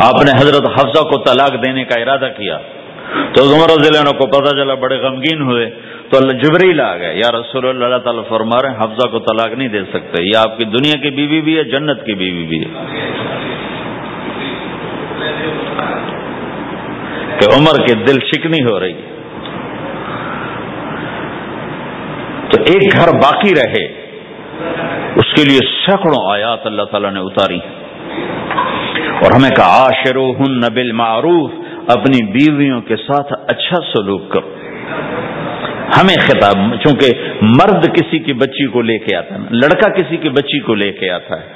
آپ نے حضرت حفصہ کو طلاق دینے کا ارادہ کیا تو عمر رضی اللہ عنہ کو پتہ چلا، بڑے غمگین ہوئے. تو جبریل آ گئے، یا رسول اللہ، اللہ تعالیٰ فرما رہے ہیں حفصہ کو طلاق نہیں دے سکتے، یہ آپ کی دنیا کی بیوی بھی ہے، جنت کی بیوی بھی ہے. کہ عمر کے دل شکنی ہو رہی ہے. تو ایک گھر باقی رہے، اس کے لیے سینکڑوں آیات اللہ تعالیٰ نے اتاری، اور ہمیں کہا عاشروہن بالمعروف، اپنی بیویوں کے ساتھ اچھا سلوک کرو. ہمیں خطاب، چونکہ مرد کسی کی بچی کو لے کے آتا ہے، لڑکا کسی کی بچی کو لے کے آتا ہے،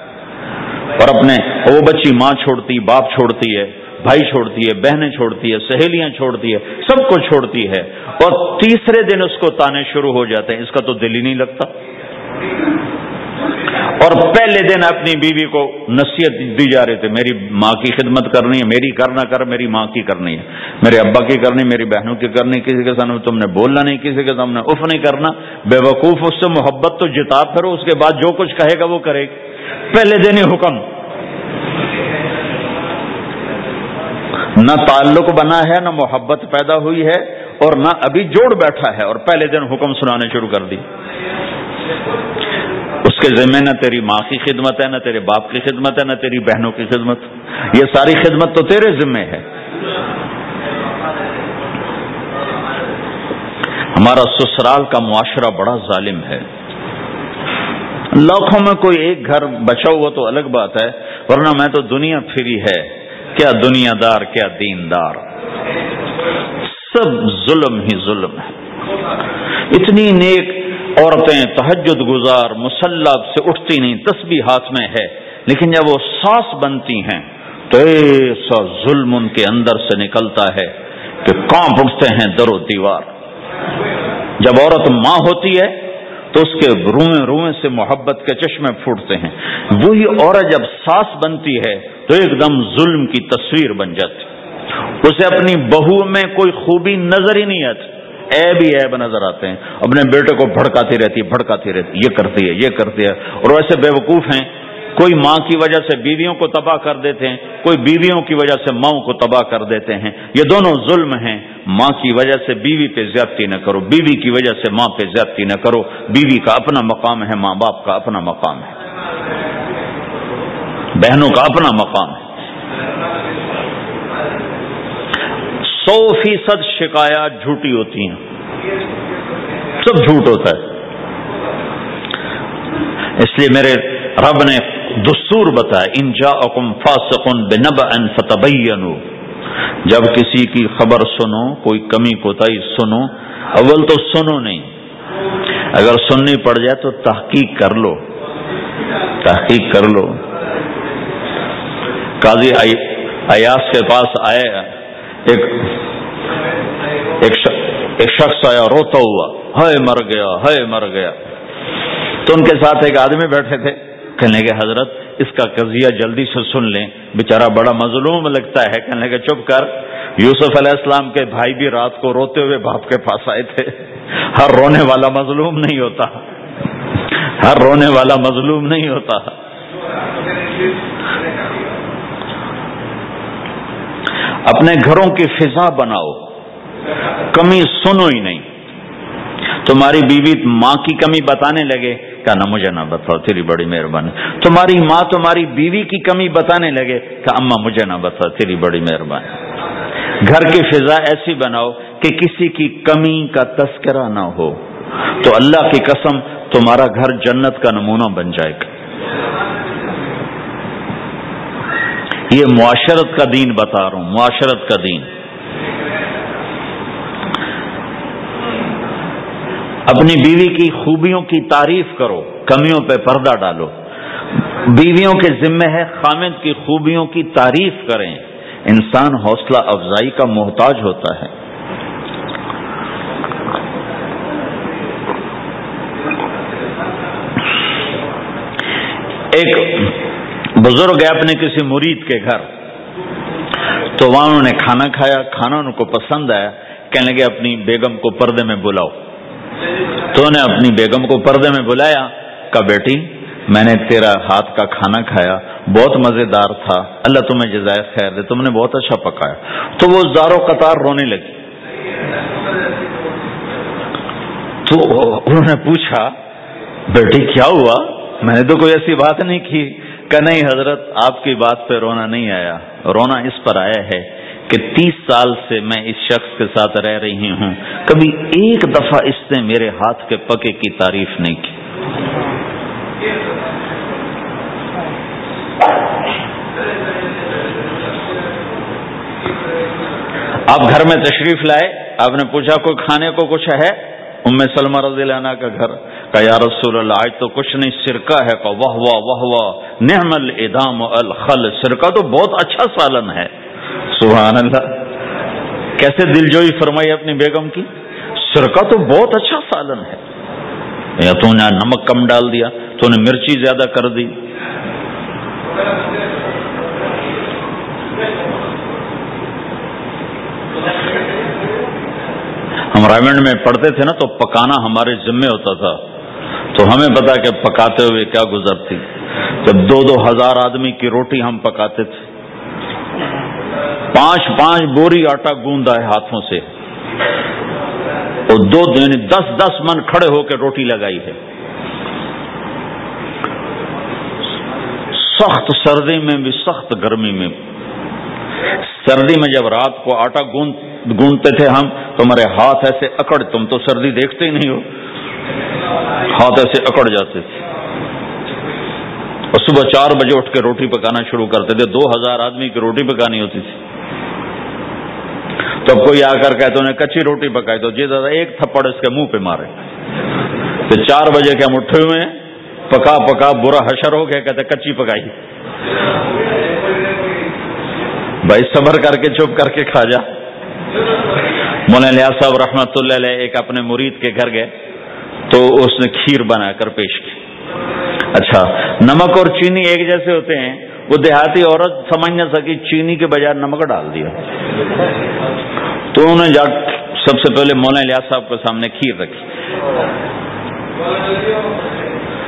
اور اپنے وہ بچی ماں چھوڑتی، باپ چھوڑتی ہے، بھائی چھوڑتی ہے، بہنیں چھوڑتی ہے، سہیلیاں چھوڑتی ہے، سب کو چھوڑتی ہے، اور تیسرے دن اس کو تانے شروع ہو جاتے ہیں، اس کا تو دل ہی نہیں لگتا. اور پہلے دن اپنی بیوی کو نصیحت دی جا رہے تھے، میری ماں کی خدمت کرنی ہے، میری کرنا کر، میری ماں کی کرنی ہے، میرے ابا کی کرنی، میری بہنوں کی کرنی، کسی کے سامنے تم نے بولنا نہیں، کسی کے سامنے اف نہیں کرنا. بے وقوف، اس سے محبت تو جتا پھرو، اس کے بعد جو کچھ کہے گا وہ کرے گا. پہلے دن ہی حکم، نہ تعلق بنا ہے، نہ محبت پیدا ہوئی ہے، اور نہ ابھی جوڑ بیٹھا ہے، اور پہلے دن حکم سنانے شروع کر دی. اس کے ذمہ نہ تیری ماں کی خدمت ہے، نہ تیرے باپ کی خدمت ہے، نہ تیری بہنوں کی خدمت، یہ ساری خدمت تو تیرے ذمہ ہے. ہمارا سسرال کا معاشرہ بڑا ظالم ہے. لاکھوں میں کوئی ایک گھر بچا ہوا تو الگ بات ہے، ورنہ میں تو دنیا پھری ہے، کیا دنیا دار، کیا دین دار، سب ظلم ہی ظلم ہے. اتنی نیک عورتیں تہجد گزار مصلی سے اٹھتی نہیں، تسبیح ہاتھ میں ہے، لیکن جب وہ ساس بنتی ہیں تو ایسا ظلم ان کے اندر سے نکلتا ہے کہ کانپ اٹھتے ہیں در و دیوار. جب عورت ماں ہوتی ہے تو اس کے روئیں روئیں سے محبت کے چشمے پھوٹتے ہیں. وہی عورت جب ساس بنتی ہے تو ایک دم ظلم کی تصویر بن جاتی، اسے اپنی بہو میں کوئی خوبی نظر ہی نہیں آتی، عیب ہی عیب نظر آتے ہیں. اپنے بیٹے کو بھڑکاتی رہتی، یہ کرتی ہے، یہ کرتی ہے. اور ویسے بے وقوف ہیں، کوئی ماں کی وجہ سے بیویوں کو تباہ کر دیتے ہیں، کوئی بیویوں کی وجہ سے ماؤں کو تباہ کر دیتے ہیں. یہ دونوں ظلم ہیں. ماں کی وجہ سے بیوی پہ زیادتی نہ کرو، بیوی کی وجہ سے ماں پہ زیادتی نہ کرو. بیوی کا اپنا مقام ہے، ماں باپ کا اپنا مقام ہے، بہنوں کا اپنا مقام ہے. 100% شکایات جھوٹی ہوتی ہیں، سب جھوٹ ہوتا ہے. اس لیے میرے رب نے دستور بتایا، ان جاءکم فاسق بنبأ فتبینوا، جب کسی کی خبر سنو، کوئی کمی کوتاہی سنو، اول تو سنو نہیں، اگر سننی پڑ جائے تو تحقیق کر لو، تحقیق کر لو. قاضی ایاس کے پاس آئے، ایک شخص آیا روتا ہوا، ہائے مر گیا، ہائے مر گیا. تو ان کے ساتھ ایک آدمی بیٹھے تھے، کہنے لگے حضرت اس کا قضیہ جلدی سے سن لیں، بیچارہ بڑا مظلوم لگتا ہے۔ کہنے لگے چپ کر، یوسف علیہ السلام کے بھائی بھی رات کو روتے ہوئے باپ کے پاس آئے تھے۔ ہر رونے والا مظلوم نہیں ہوتا، ہر رونے والا مظلوم نہیں ہوتا۔ اپنے گھروں کی فضا بناؤ، کمی سنو ہی نہیں۔ تمہاری بیوی ماں کی کمی بتانے لگے، کہا نہ مجھے نہ بتاؤ، تیری بڑی مہربانی۔ تمہاری ماں تمہاری بیوی کی کمی بتانے لگے، کہا اماں مجھے نہ بتاؤ، تیری بڑی مہربانی۔ گھر کی فضا ایسی بناؤ کہ کسی کی کمی کا تذکرہ نہ ہو، تو اللہ کی قسم تمہارا گھر جنت کا نمونہ بن جائے گا۔ یہ معاشرت کا دین بتا رہا ہوں، معاشرت کا دین۔ اپنی بیوی کی خوبیوں کی تعریف کرو، کمیوں پہ پردہ ڈالو۔ بیویوں کے ذمہ ہے خامد کی خوبیوں کی تعریف کریں۔ انسان حوصلہ افزائی کا محتاج ہوتا ہے۔ ایک بزرگ ہے اپنے کسی مرید کے گھر، تو وہاں انہوں نے کھانا کھایا، کھانا ان کو پسند آیا، کہنے لگے اپنی بیگم کو پردے میں بلاؤ۔ تو انہیں اپنی بیگم کو پردے میں بلایا، کہا بیٹی میں نے تیرا ہاتھ کا کھانا کھایا، بہت مزیدار تھا، اللہ تمہیں جزائے خیر دے، تم نے بہت اچھا پکایا۔ تو وہ زاروں قطار رونے لگی۔ تو انہوں نے پوچھا بیٹی کیا ہوا؟ میں نے تو کوئی ایسی بات نہیں کی۔ کہ نہیں حضرت، آپ کی بات پہ رونا نہیں آیا، رونا اس پر آیا ہے کہ 30 سال سے میں اس شخص کے ساتھ رہ رہی ہوں، کبھی ایک دفعہ اس نے میرے ہاتھ کے پکے کی تعریف نہیں کی۔ آپ گھر میں تشریف لائے، آپ نے پوچھا کوئی کھانے کو کچھ ہے؟ ام سلمہ رضی اللہ عنہ کا گھر، کہا یا رسول اللہ آج تو کچھ نہیں، سرکہ ہے۔ کہا واہ واہ واہ واہ، نعم الادام الخل، سرکہ تو بہت اچھا سالن ہے۔ سبحان اللہ، کیسے دلجوئی فرمائی اپنی بیگم کی، سرکہ تو بہت اچھا سالن ہے۔ یا تو نے نمک کم ڈال دیا، تو نے مرچی زیادہ کر دی۔ ہم رائمنڈ میں پڑھتے تھے نا، تو پکانا ہمارے ذمے ہوتا تھا، تو ہمیں پتا کہ پکاتے ہوئے کیا گزرتی۔ جب 2-2 ہزار آدمی کی روٹی ہم پکاتے تھے، 5-5 بوری آٹا گوندا ہے ہاتھوں سے، اور 2 یعنی 10-10 من کھڑے ہو کے روٹی لگائی ہے، سخت سردی میں بھی سخت گرمی میں بھی۔ سردی میں جب رات کو آٹا گوندتے تھے ہم، تو ہمارے ہاتھ ایسے اکڑ، تم تو سردی دیکھتے ہی نہیں ہو، ہاتھ ایسے اکڑ جاتے تھے، اور صبح 4 بجے اٹھ کے روٹی پکانا شروع کرتے تھے۔ 2000 آدمی کی روٹی پکانی ہوتی تھی۔ تو اب کوئی آ کر کہتے انہیں کچی روٹی پکائی، تو جی دادا ایک تھپڑ اس کے منہ پہ مارے۔ تو 4 بجے کے ہم اٹھے ہوئے ہیں، پکا پکا برا حشر ہو گیا، کہتے کچی پکائی۔ بھائی صبر کر کے چپ کر کے کھا جا۔ مولانا الیاس صاحب رحمۃ اللہ علیہ ایک اپنے مرید کے گھر گئے، تو اس نے کھیر بنا کر پیش کی۔ اچھا، نمک اور چینی ایک جیسے ہوتے ہیں، وہ دیہاتی عورت سمجھ نہ سکی، چینی کے بجائے نمک ڈال دیا۔ تو انہوں نے جا سب سے پہلے مولانا الیاس صاحب کے سامنے کھیر رکھی،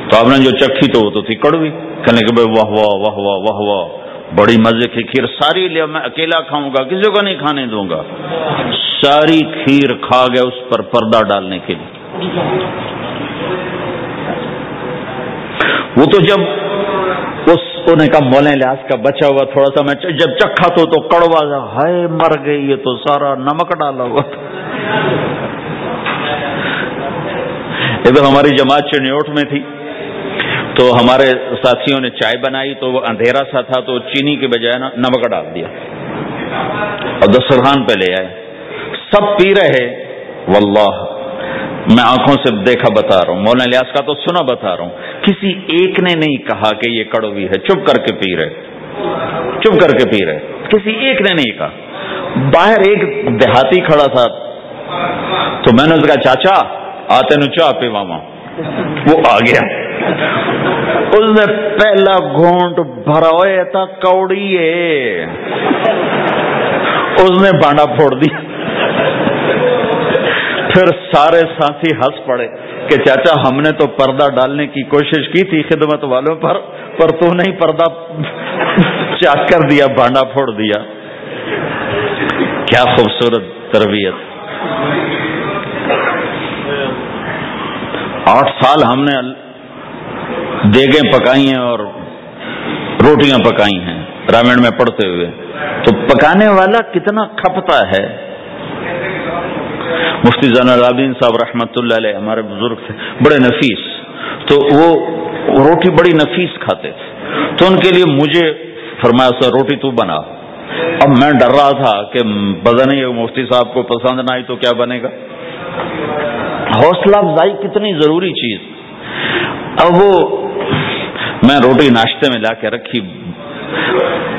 تو آپ نے جو چکھی تو وہ تو تھی کڑوی، کہنے کہ بھائی واہ واہ واہ واہ واہ واہ، بڑی مزے کی کھیر، ساری لیا میں اکیلا کھاؤں گا، کسی کو نہیں کھانے دوں گا۔ ساری کھیر کھا گیا اس پر پردہ ڈالنے کے لیے۔ وہ تو جب انہوں نے کہا مولانا الیاس کا بچا ہوا تھوڑا سا میں جب چکھا تو کڑوا تھا، ہائے مر گئی، یہ تو سارا نمک ڈالا ہوا تھا۔ یہ تو ہماری جماعت چنیوٹ میں تھی، تو ہمارے ساتھیوں نے چائے بنائی، تو وہ اندھیرا سا تھا، تو چینی کے بجائے نمک ڈال دیا اور دسترخوان پہ لے آئے، سب پی رہے۔ واللہ میں آنکھوں سے دیکھا بتا رہا ہوں، مولانا الیاس کا تو سنا بتا رہا ہوں، کسی ایک نے نہیں کہا کہ یہ کڑوی ہے، چپ کر کے پی رہے، چپ کر کے پی رہے، کسی ایک نے نہیں کہا۔ باہر ایک دیہاتی کھڑا تھا، تو میں نے اس کا چاچا آتے نو چاہ پی ماما، وہ آ گیا، اس نے پہلا گھونٹ بھرا ہوا تھا کوڑی ہے، اس نے بانڈا پھوڑ دیا۔ پھر سارے ساتھی ہنس پڑے کہ چاچا ہم نے تو پردہ ڈالنے کی کوشش کی تھی خدمت والوں پر تو نہیں پردہ چاک کر دیا، بانڈا پھوڑ دیا۔ کیا خوبصورت تربیت۔ 8 سال ہم نے دیگیں پکائی ہیں اور روٹیاں پکائی ہیں رامائن میں پڑھتے ہوئے، تو پکانے والا کتنا کھپتا ہے۔ مفتی زین العابدین صاحب رحمۃ اللہ علیہ ہمارے بزرگ تھے، بڑے نفیس، تو وہ روٹی بڑی نفیس کھاتے تھے، تو ان کے لیے مجھے فرمایا سر روٹی تو بنا۔ اب میں ڈر رہا تھا کہ پتہ نہیں مفتی صاحب کو پسند نہ آئی تو کیا بنے گا۔ حوصلہ افزائی کتنی ضروری چیز۔ اب وہ میں روٹی ناشتے میں لا کے رکھی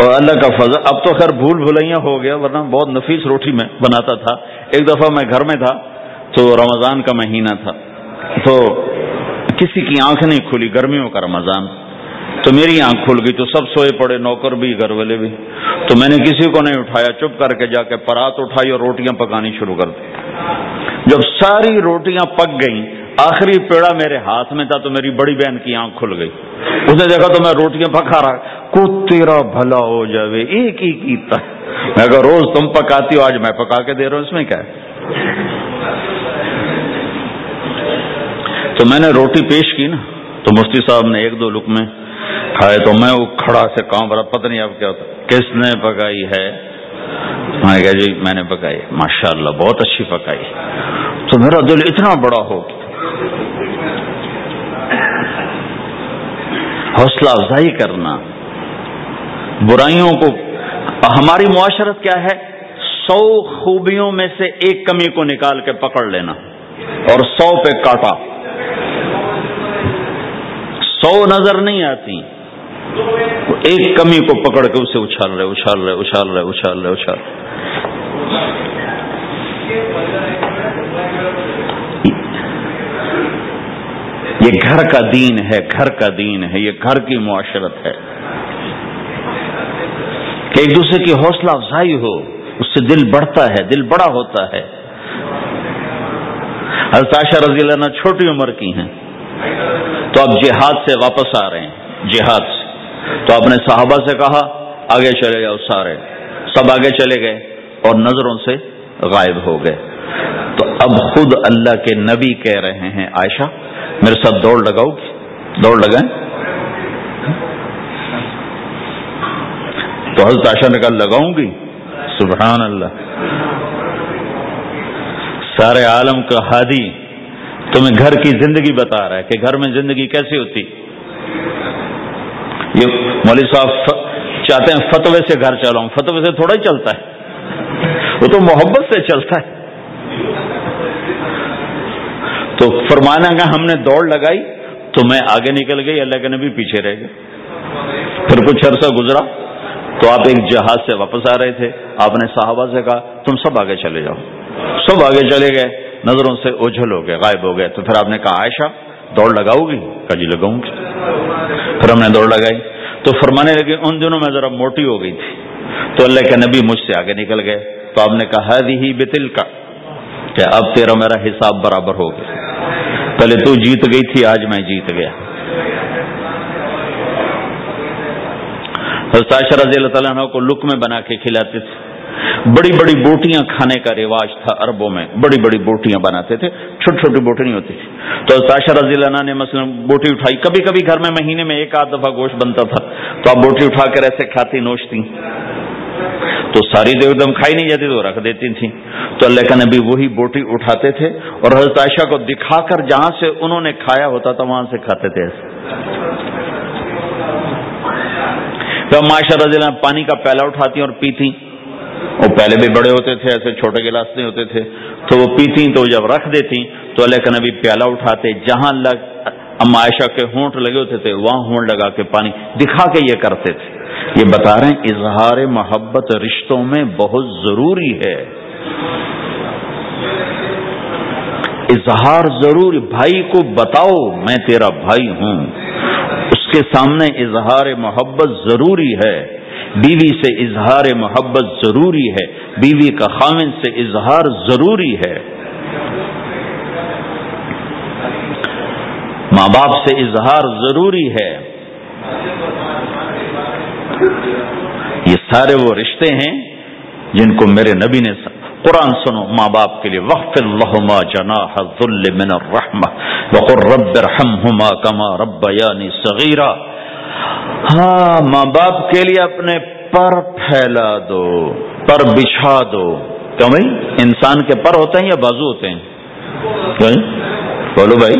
اور اللہ کا فضل، اب تو خیر بھول بھلائیاں ہو گیا، ورنہ بہت نفیس روٹی میں بناتا تھا۔ ایک دفعہ میں گھر میں تھا تو رمضان کا مہینہ تھا، تو کسی کی آنکھ نہیں کھلی، گرمیوں کا رمضان، تو میری آنکھ کھل گئی، تو سب سوئے پڑے، نوکر بھی گھر والے بھی، تو میں نے کسی کو نہیں اٹھایا، چپ کر کے جا کے پرات اٹھائی اور روٹیاں پکانی شروع کر دی۔ جب ساری روٹیاں پک گئیں، آخری پیڑا میرے ہاتھ میں تھا، تو میری بڑی بہن کی آنکھ کھل گئی، اس نے دیکھا تو میں روٹیاں پکا رہا، کو تیرا بھلا ہو جاوے، ایک ہی کیتا، میں کہا روز تم پکاتی ہو، آج میں پکا کے دے رہا ہوں، اس میں کیا ہے۔ تو میں نے روٹی پیش کی نا، تو مفتی صاحب نے 1-2 لقمے کھائے، تو میں وہ کھڑا سے کام رہا، پتہ نہیں اب کیا ہوتا، کس نے پکائی ہے؟ میں نے کہا جی میں نے پکائی، ماشاءاللہ بہت اچھی پکائی۔ تو میرا دل اتنا بڑا ہو گیا۔ حوصلہ افزائی کرنا، برائیوں کو، ہماری معاشرت کیا ہے، 100 خوبیوں میں سے ایک کمی کو نکال کے پکڑ لینا اور 100 پہ کاٹا، 100 نظر نہیں آتی، ایک کمی کو پکڑ کے اسے اچھال رہے۔ یہ گھر کا دین ہے، گھر کا دین ہے، یہ گھر کی معاشرت ہے کہ ایک دوسرے کی حوصلہ افزائی ہو، اس سے دل بڑھتا ہے، دل بڑا ہوتا ہے۔ حضرت عائشہ رضی اللہ عنہا چھوٹی عمر کی ہیں، تو اب جہاد سے واپس آ رہے ہیں، جہاد سے، تو آپ نے صحابہ سے کہا آگے چلے جاؤ، سارے سب آگے چلے گئے اور نظروں سے غائب ہو گئے۔ تو اب خود اللہ کے نبی کہہ رہے ہیں عائشہ میرے ساتھ دوڑ لگاؤ گی؟ دوڑ لگائیں؟ تو حضرت عائشہ نے کہا لگاؤں گی۔ سبحان اللہ، سارے عالم کا ہادی تمہیں گھر کی زندگی بتا رہا ہے کہ گھر میں زندگی کیسی ہوتی۔ یہ مولوی صاحب چاہتے ہیں فتوے سے گھر چلاؤں، فتوے سے تھوڑا ہی چلتا ہے، وہ تو محبت سے چلتا ہے۔ تو فرمانا کہ ہم نے دوڑ لگائی تو میں آگے نکل گئی، اللہ کے نبی پیچھے رہ گئے۔ پھر کچھ عرصہ گزرا تو آپ ایک جہاز سے واپس آ رہے تھے، آپ نے صحابہ سے کہا تم سب آگے چلے جاؤ، سب آگے چلے گئے، نظروں سے اوجھل ہو گئے، غائب ہو گئے۔ تو پھر آپ نے کہا عائشہ دوڑ لگاؤ گی؟ کہا جی لگاؤں گی۔ پھر ہم نے دوڑ لگائی تو فرمانے لگے ان دنوں میں ذرا موٹی ہو گئی تھی، تو اللہ کے نبی مجھ سے آگے نکل گئے، تو آپ نے کہا ہذہ بتلک، کہ اب تیرا میرا حساب برابر ہو گیا، پہلے تو جیت گئی تھی، آج میں جیت گیا۔ حضرت عائشہ رضی اللہ تعالیٰ عنہ کو لقمے بنا کے کھلاتے تھے، بڑی بڑی بوٹیاں کھانے کا رواج تھا عربوں میں، بڑی بڑی بوٹیاں بناتے تھے، چھوٹی چھوٹی بوٹی نہیں ہوتی تھی۔ تو حضرت عائشہ رضی اللہ عنہ نے مثلا بوٹی اٹھائی، کبھی کبھی گھر میں مہینے میں 1-8 دفعہ گوشت بنتا تھا، تو آپ بوٹی اٹھا کر ایسے کھاتی نوچتی، تو ساری دیر دم کھائی نہیں جاتی تو رکھ دیتی تھی، تو اللہ کا نبی وہی بوٹی اٹھاتے تھے اور حضرت عائشہ کو دکھا کر جہاں سے انہوں نے کھایا ہوتا تھا وہاں سے کھاتے تھے ایسے۔ پھر عائشہ رضی اللہ عنہ پانی کا پیالہ اٹھاتی اور پیتی، وہ پہلے بھی بڑے ہوتے تھے، ایسے چھوٹے گلاس نہیں ہوتے تھے، تو وہ پیتی تو جب رکھ دیتی تو اللہ کا نبی پیالہ اٹھاتے، جہاں اما عائشہ کے ہونٹ لگے ہوتے تھے وہاں ہونٹ لگا کے پانی دکھا کے یہ کرتے تھے۔ یہ بتا رہے ہیں اظہار محبت رشتوں میں بہت ضروری ہے، اظہار ضروری، بھائی کو بتاؤ میں تیرا بھائی ہوں، اس کے سامنے اظہار محبت ضروری ہے، بیوی سے اظہار محبت ضروری ہے، بیوی کا خاوند سے اظہار ضروری ہے، ماں باپ سے اظہار ضروری ہے۔ یہ سارے وہ رشتے ہیں جن کو میرے نبی نے قرآن سنو ماں باپ کے لیے، وَاخْفِضْ لَهُمَا جَنَاحَ الذُّلِّ مِنَ الرَّحْمَةِ وَقُلْ رَبِّ ارْحَمْهُمَا كَمَا رَبَّيَانِي صَغِيرًا۔ ہاں ماں باپ کے لیے اپنے پر پھیلا دو، پر بچھا دو۔ کیوں بھائی؟ انسان کے پر ہوتے ہیں یا بازو ہوتے ہیں؟ بولو بھائی،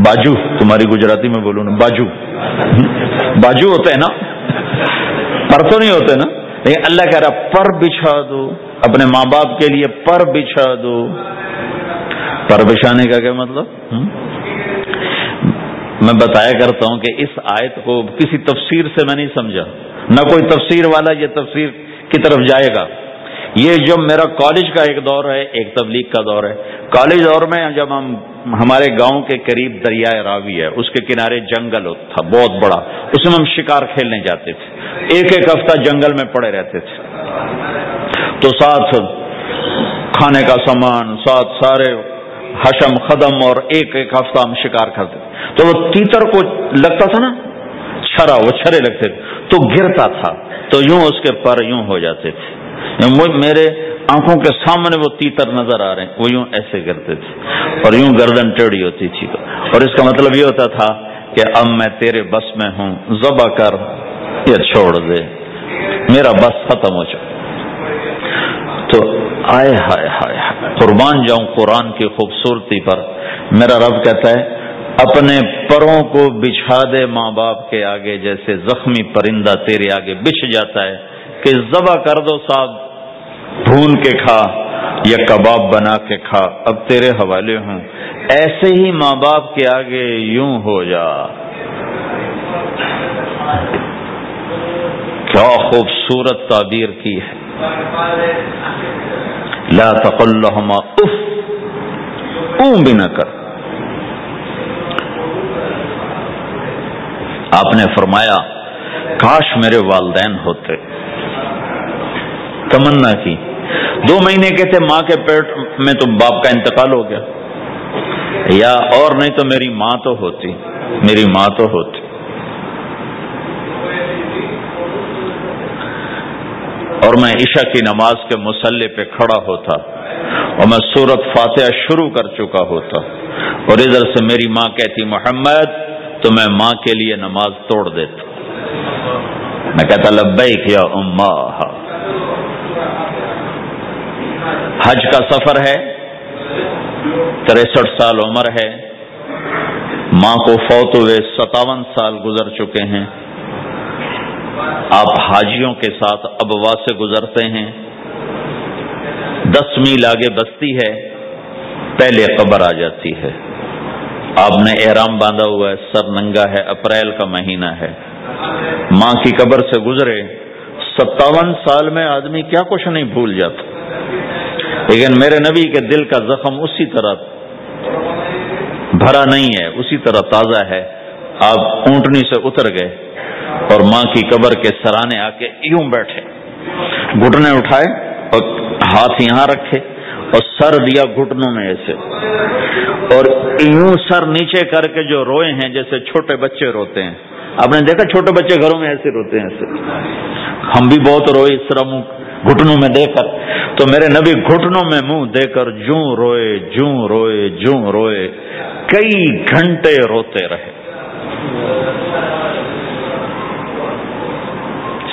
باجو، تمہاری گجراتی میں بولو نا، باجو، باجو ہوتے ہیں نا، پر تو نہیں ہوتے نا، لیکن اللہ کہہ رہا پر بچھا دو، اپنے ماں باپ کے لیے پر بچھا دو۔ پر بچھانے کا کیا مطلب؟ میں بتایا کرتا ہوں کہ اس آیت کو کسی تفسیر سے میں نہیں سمجھا، نہ کوئی تفسیر والا یہ تفسیر کی طرف جائے گا۔ یہ جو میرا کالج کا ایک دور ہے، ایک تبلیغ کا دور ہے، کالج دور میں جب ہمارے گاؤں کے قریب دریائے راوی ہے، اس کے کنارے جنگل تھا بہت بڑا، اس میں ہم شکار کھیلنے جاتے تھے، ایک ایک ہفتہ جنگل میں پڑے رہتے تھے، تو ساتھ کھانے کا سامان، ساتھ سارے حشم خدم، اور ایک ایک ہفتہ ہم شکار کرتے تھے۔ تو وہ تیتر کو لگتا تھا نا چھرا، وہ چھرے لگتے تھے تو گرتا تھا، تو یوں اس کے پر یوں ہو جاتے تھے، میرے آنکھوں کے سامنے وہ تیتر نظر آ رہے ہیں، وہ یوں ایسے کرتے تھے اور یوں گردن ٹیڑھی ہوتی تھی، اور اس کا مطلب یہ ہوتا تھا کہ اب میں تیرے بس میں ہوں، ذبح کر یا چھوڑ دے، میرا بس ختم ہو چکا۔ تو آئے ہائے ہائے قربان جاؤں قرآن کی خوبصورتی پر۔ میرا رب کہتا ہے اپنے پروں کو بچھا دے ماں باپ کے آگے، جیسے زخمی پرندہ تیرے آگے بچھ جاتا ہے کہ ذبح کر دو صاحب، بھون کے کھا یا کباب بنا کے کھا، اب تیرے حوالے ہوں، ایسے ہی ماں باپ کے آگے یوں ہو جا۔ کیا خوبصورت تعبیر کی ہے، لا تقل لهما اف، اون بھی نہ کر۔ آپ نے فرمایا کاش میرے والدین ہوتے، تمنا کی۔ 2 مہینے کے تھے ماں کے پیٹ میں تو باپ کا انتقال ہو گیا، یا اور نہیں تو میری ماں تو ہوتی، میری ماں تو ہوتی۔ اور میں عشاء کی نماز کے مصلی پہ کھڑا ہوتا اور میں سورۃ فاتحہ شروع کر چکا ہوتا، اور ادھر سے میری ماں کہتی محمد، تو میں ماں کے لیے نماز توڑ دیتا، میں کہتا لبیک یا اماں۔ حج کا سفر ہے، 63 سال عمر ہے، ماں کو فوت ہوئے 57 سال گزر چکے ہیں، آپ حاجیوں کے ساتھ ابوا سے گزرتے ہیں، 10 میل آگے بستی ہے، پہلے قبر آ جاتی ہے، آپ نے احرام باندھا ہوا ہے، سر ننگا ہے، اپریل کا مہینہ ہے، ماں کی قبر سے گزرے 57 سال میں آدمی کیا کچھ نہیں بھول جاتا، لیکن میرے نبی کے دل کا زخم اسی طرح بھرا نہیں ہے، اسی طرح تازہ ہے۔ آپ اونٹنی سے اتر گئے اور ماں کی قبر کے سرانے آ کے یوں بیٹھے، گھٹنے اٹھائے اور ہاتھ یہاں رکھے اور سر دیا گھٹنوں میں ایسے، اور یوں سر نیچے کر کے جو روئے ہیں جیسے چھوٹے بچے روتے ہیں۔ آپ نے دیکھا چھوٹے بچے گھروں میں ایسے روتے ہیں، ایسے ہم بھی بہت روئے اس طرح منہ گھٹنوں میں دے کر، تو میرے نبی گھٹنوں میں منہ دے کر جوں روئے جوں روئے جوں روئے، کئی گھنٹے روتے رہے۔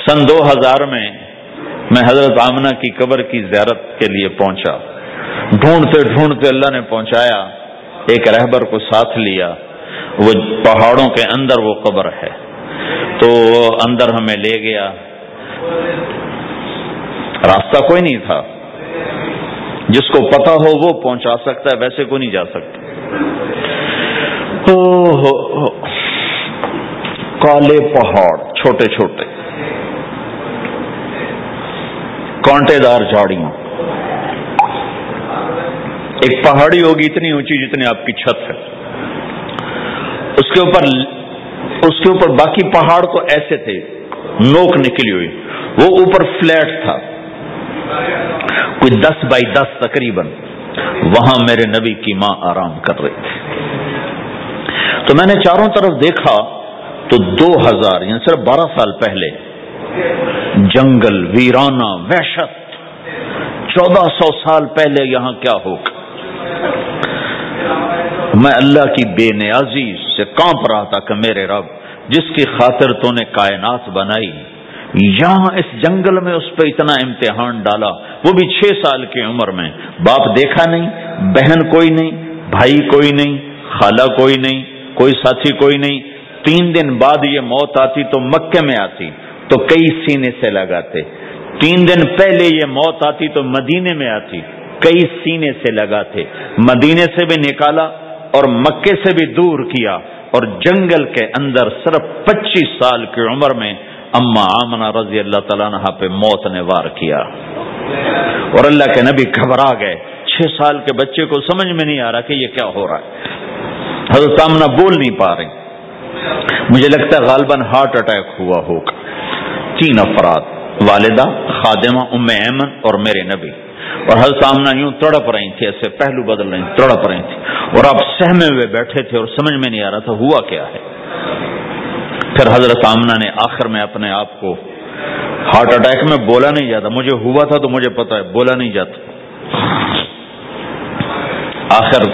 سن 2000 میں حضرت آمنہ کی قبر کی زیارت کے لیے پہنچا، ڈھونڈتے ڈھونڈتے اللہ نے پہنچایا، ایک رہبر کو ساتھ لیا، وہ پہاڑوں کے اندر وہ قبر ہے، تو اندر ہمیں لے گیا، راستہ کوئی نہیں تھا، جس کو پتا ہو وہ پہنچا سکتا ہے، ویسے کوئی نہیں جا سکتا۔ کالے پہاڑ چھوٹے چھوٹے، کانٹے دار جھاڑیاں، ایک پہاڑی ہوگی اتنی اونچی جتنی آپ کی چھت ہے، اس کے اوپر باقی پہاڑ تو ایسے تھے، نوک نکلی ہوئی، وہ اوپر فلیٹ تھا، کوئی 10 بائی 10 تقریباً. وہاں میرے نبی کی ماں آرام کر رہی تھی. تو میں نے چاروں طرف دیکھا تو 2000 یعنی صرف 12 سال پہلے جنگل، ویرانہ، وحشت. 1400 سال پہلے یہاں کیا ہوگا. میں اللہ کی بے نیازی سے کانپ رہا تھا کہ میرے رب، جس کی خاطر تو نے کائنات بنائی، یہاں اس جنگل میں اس پہ اتنا امتحان ڈالا، وہ بھی 6 سال کی عمر میں. باپ دیکھا نہیں، بہن کوئی نہیں، بھائی کوئی نہیں، خالہ کوئی نہیں، کوئی ساتھی کوئی نہیں. 3 دن بعد یہ موت آتی تو مکے میں آتی تو کئی سینے سے لگاتے. 3 دن پہلے یہ موت آتی تو مدینے میں آتی، کئی سینے سے لگاتے. مدینے سے بھی نکالا اور مکے سے بھی دور کیا، اور جنگل کے اندر صرف 25 سال کی عمر میں اما آمنہ رضی اللہ تعالیٰ عنہ پہ موت نے وار کیا. اور اللہ کے نبی گھبرا گئے. 6 سال کے بچے کو سمجھ میں نہیں آ رہا کہ یہ کیا ہو رہا ہے. حضرت آمنہ بول نہیں پا رہی. مجھے لگتا ہے غالباً ہارٹ اٹیک ہوا ہوگا. 3 افراد، والدہ، خادمہ ام ایمن اور میرے نبی. اور حضرت آمنہ یوں تڑپ رہی تھی، ایسے پہلو بدل رہی تھی، تڑپ رہی تھی، اور آپ سہمے ہوئے بیٹھے تھے اور سمجھ میں نہیں آ رہا تھا ہوا کیا ہے. پھر حضرت آمنہ نے آخر میں اپنے آپ کو، ہارٹ اٹیک میں بولا نہیں جاتا، مجھے ہوا تھا تو مجھے پتا ہے بولا نہیں جاتا. آخر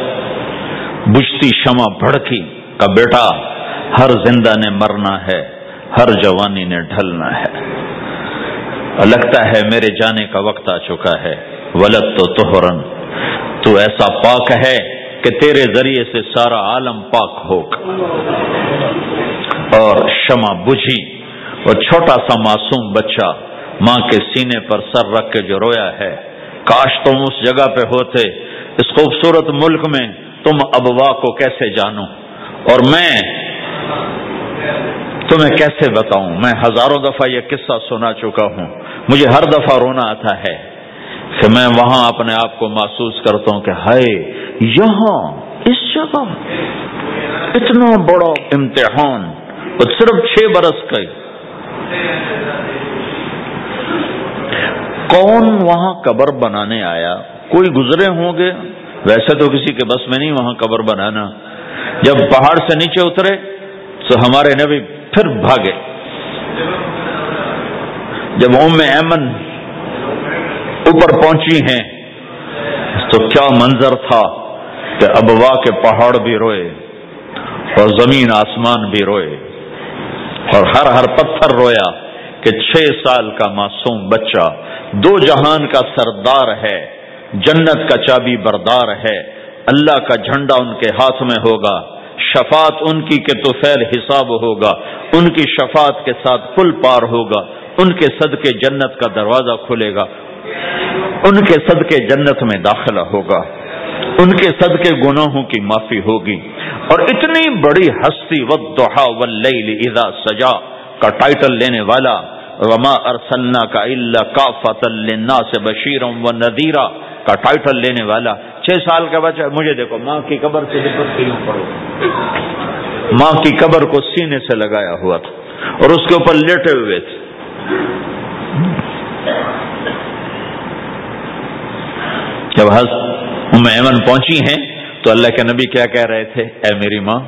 بجھتی شمع بھڑکی کہ بیٹا، ہر زندہ نے مرنا ہے، ہر جوانی نے ڈھلنا ہے. لگتا ہے میرے جانے کا وقت آ چکا ہے. ولد تو طہرن، تو ایسا پاک ہے کہ تیرے ذریعے سے سارا عالم پاک ہوگا. اور شمع بجھی اور چھوٹا سا معصوم بچہ ماں کے سینے پر سر رکھ کے جو رویا ہے. کاش تم اس جگہ پہ ہوتے، اس خوبصورت ملک میں. تم ابوا کو کیسے جانو، اور میں تمہیں کیسے بتاؤں. میں ہزاروں دفعہ یہ قصہ سنا چکا ہوں، مجھے ہر دفعہ رونا آتا ہے کہ میں وہاں اپنے آپ کو محسوس کرتا ہوں کہ ہائے، یہاں اس جگہ اتنا بڑا امتحان، اور صرف 6 برس کا. کون وہاں قبر بنانے آیا؟ کوئی گزرے ہوں گے، ویسے تو کسی کے بس میں نہیں وہاں قبر بنانا. جب پہاڑ سے نیچے اترے تو ہمارے نبی پھر بھاگے. جب ام ایمن اوپر پہنچی ہیں تو کیا منظر تھا کہ ابوا کے پہاڑ بھی روئے اور زمین آسمان بھی روئے اور ہر پتھر رویا کہ 6 سال کا معصوم بچہ 2 جہان کا سردار ہے، جنت کا چابی بردار ہے. اللہ کا جھنڈا ان کے ہاتھ میں ہوگا، شفاعت ان کی کہ طفیل حساب ہوگا، ان کی شفاعت کے ساتھ پل پار ہوگا، ان کے صدقے جنت کا دروازہ کھلے گا، ان کے صدقے جنت میں داخلہ ہوگا، ان کے صدقے گناہوں کی معافی ہوگی. اور اتنی بڑی ہستی والضحی واللیل اذا سجا کا ٹائٹل لینے والا، وما ارسلناک الا کافۃ للناس بشیرا ونذیرا کا ٹائٹل لینے والا 6 سال کا بچہ. مجھے دیکھو، ماں کی قبر سے پڑھو، ماں کی قبر کو سینے سے لگایا ہوا تھا اور اس کے اوپر لیٹے ہوئے تھے. جب حضرت ام ایمن پہنچی ہیں تو اللہ کے نبی کیا کہہ رہے تھے؟ اے میری ماں،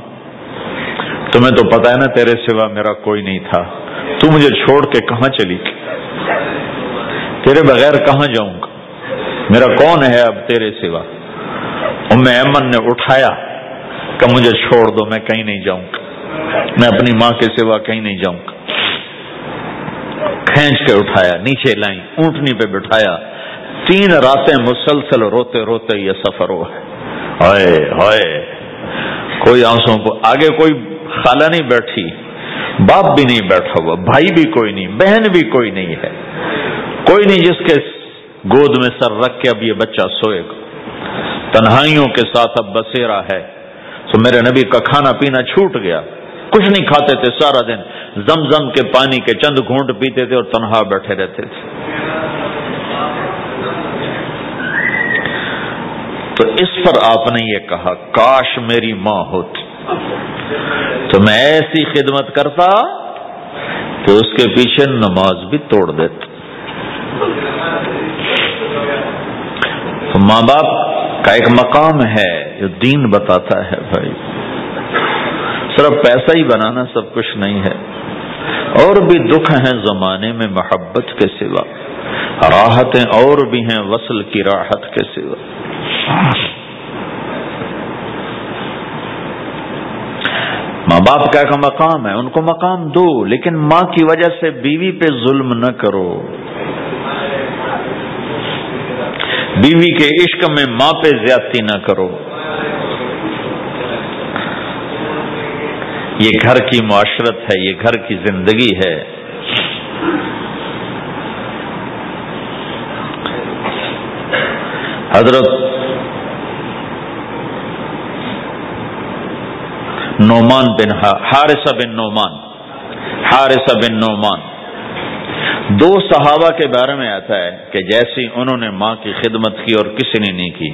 تمہیں تو پتا ہے نا تیرے سوا میرا کوئی نہیں تھا، تو مجھے چھوڑ کے کہاں چلی گئی؟ تیرے بغیر کہاں جاؤں گا؟ میرا کون ہے اب تیرے سوا؟ ام ایمن نے اٹھایا کہ مجھے چھوڑ دو، میں کہیں نہیں جاؤں گا، میں اپنی ماں کے سوا کہیں نہیں جاؤں گا. کھینچ کے اٹھایا، نیچے لائیں، اونٹنی پہ بٹھایا. 3 راتیں مسلسل روتے روتے یہ سفر ہوا ہے. ہائے ہائے، کوئی آنسوں کو آگے کوئی خالہ نہیں بیٹھی، باپ بھی نہیں بیٹھا ہوا، بھائی بھی کوئی نہیں، بہن بھی کوئی نہیں ہے، کوئی نہیں جس کے گود میں سر رکھ کے اب یہ بچہ سوئے گا. تنہائیوں کے ساتھ اب بسیرا ہے. تو میرے نبی کا کھانا پینا چھوٹ گیا، کچھ نہیں کھاتے تھے سارا دن، زمزم کے پانی کے چند گھونٹ پیتے تھے اور تنہا بیٹھے رہتے تھے. تو اس پر آپ نے یہ کہا کاش میری ماں ہوتی تو میں ایسی خدمت کرتا کہ اس کے پیچھے نماز بھی توڑ دیتا. تو ماں باپ کا ایک مقام ہے جو دین بتاتا ہے بھائی. صرف پیسہ ہی بنانا سب کچھ نہیں ہے، اور بھی دکھ ہیں زمانے میں محبت کے سوا، راحتیں اور بھی ہیں وصل کی راحت کے سوا. ماں باپ کا ایک مقام ہے، ان کو مقام دو، لیکن ماں کی وجہ سے بیوی پہ ظلم نہ کرو. بیوی کے عشق میں ماں پہ زیادتی نہ کرو. یہ گھر کی معاشرت ہے، یہ گھر کی زندگی ہے. حضرت نعمان بن حارثہ بن نعمان دو صحابہ کے بارے میں آتا ہے کہ جیسی انہوں نے ماں کی خدمت کی اور کسی نے نہیں کی.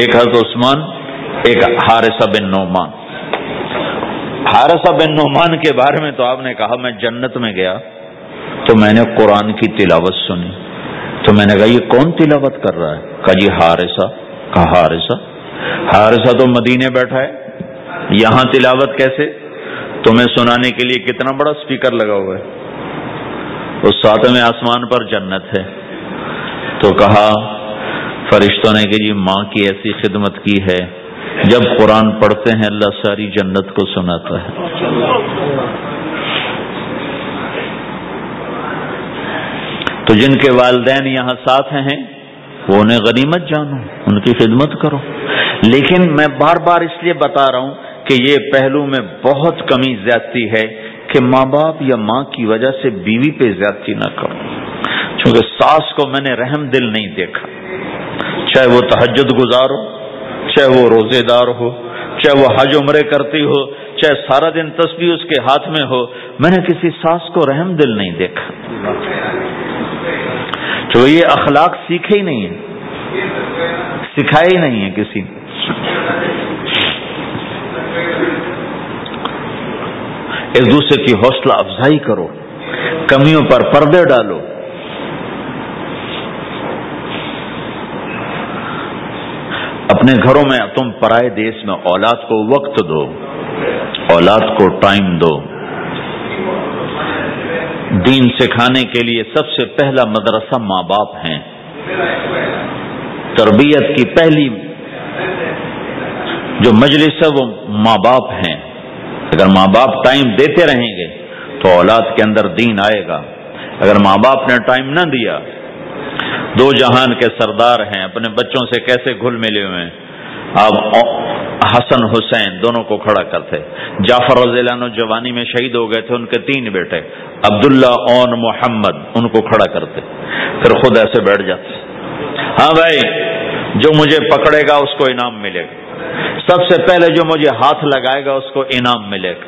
ایک حضرت عثمان، ایک حارثہ بن نعمان. حارثہ بن نعمان کے بارے میں تو آپ نے کہا میں جنت میں گیا تو میں نے قرآن کی تلاوت سنی. تو میں نے کہا یہ کون تلاوت کر رہا ہے؟ کہا جی حارثہ. کہا حارثہ تو مدینے بیٹھا ہے، یہاں تلاوت کیسے؟ تمہیں سنانے کے لیے کتنا بڑا اسپیکر لگا ہوا ہے، اس ساتویں آسمان پر جنت ہے. تو کہا فرشتوں نے کہ جی ماں کی ایسی خدمت کی ہے، جب قرآن پڑھتے ہیں اللہ ساری جنت کو سناتا ہے. تو جن کے والدین یہاں ساتھ ہیں وہ انہیں غنیمت جانو، ان کی خدمت کرو. لیکن میں بار بار اس لیے بتا رہا ہوں کہ یہ پہلو میں بہت کمی زیادتی ہے کہ ماں باپ یا ماں کی وجہ سے بیوی پہ زیادتی نہ کرو. چونکہ ساس کو میں نے رحم دل نہیں دیکھا، چاہے وہ تہجد گزار ہو، چاہے وہ روزے دار ہو، چاہے وہ حج عمرے کرتی ہو، چاہے سارا دن تسبیح اس کے ہاتھ میں ہو، میں نے کسی ساس کو رحم دل نہیں دیکھا. تو یہ اخلاق سیکھے ہی نہیں ہیں، سکھائے ہی نہیں ہیں کسی نے. ایک دوسرے کی حوصلہ افزائی کرو، کمیوں پر پردے ڈالو. اپنے گھروں میں تم پرائے دیش میں اولاد کو وقت دو، اولاد کو ٹائم دو. دین سکھانے کے لیے سب سے پہلا مدرسہ ماں باپ ہیں. تربیت کی پہلی جو مجلس ہے وہ ماں باپ ہیں. اگر ماں باپ ٹائم دیتے رہیں گے تو اولاد کے اندر دین آئے گا. اگر ماں باپ نے ٹائم نہ دیا، دو جہان کے سردار ہیں، اپنے بچوں سے کیسے گھل ملے ہوئے ہیں. آپ حسن حسین دونوں کو کھڑا کرتے. جعفر رضی اللہ عنہ جوانی میں شہید ہو گئے تھے، ان کے 3 بیٹے عبداللہ اور محمد، ان کو کھڑا کرتے، پھر خود ایسے بیٹھ جاتے. ہاں بھائی، جو مجھے پکڑے گا اس کو انعام ملے گا، سب سے پہلے جو مجھے ہاتھ لگائے گا اس کو انعام ملے گا.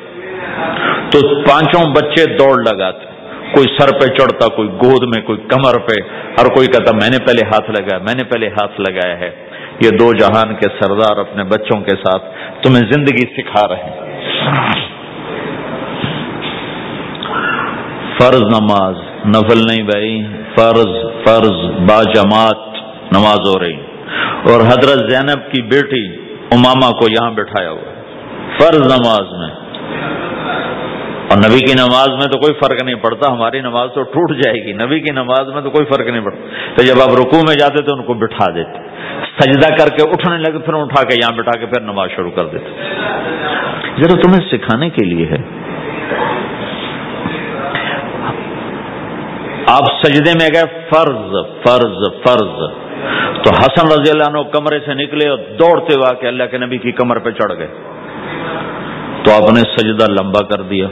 تو 5 بچے دوڑ لگاتے، کوئی سر پہ چڑھتا، کوئی گود میں، کوئی کمر پہ، اور کوئی کہتا میں نے پہلے ہاتھ لگایا، میں نے پہلے ہاتھ لگایا ہے. یہ دو جہان کے سردار اپنے بچوں کے ساتھ تمہیں زندگی سکھا رہے ہیں. فرض نماز، نفل نہیں بھائی، فرض با جماعت نماز ہو رہی. اور حضرت زینب کی بیٹی امامہ کو یہاں بٹھایا ہوا فرض نماز میں. اور نبی کی نماز میں تو کوئی فرق نہیں پڑتا، ہماری نماز تو ٹوٹ جائے گی، نبی کی نماز میں تو کوئی فرق نہیں پڑتا. تو جب آپ رکوع میں جاتے تو ان کو بٹھا دیتے، سجدہ کر کے اٹھنے لگے پھر اٹھا کے یہاں بٹھا کے پھر نماز شروع کر دیتے. ذرا تمہیں سکھانے کے لیے ہے. آپ سجدے میں گئے، فرض فرض فرض. تو حسن رضی اللہ عنہ کمرے سے نکلے اور دوڑتے ہوا کہ اللہ کے نبی کی کمر پہ چڑھ گئے. تو آپ نے سجدہ لمبا کر دیا.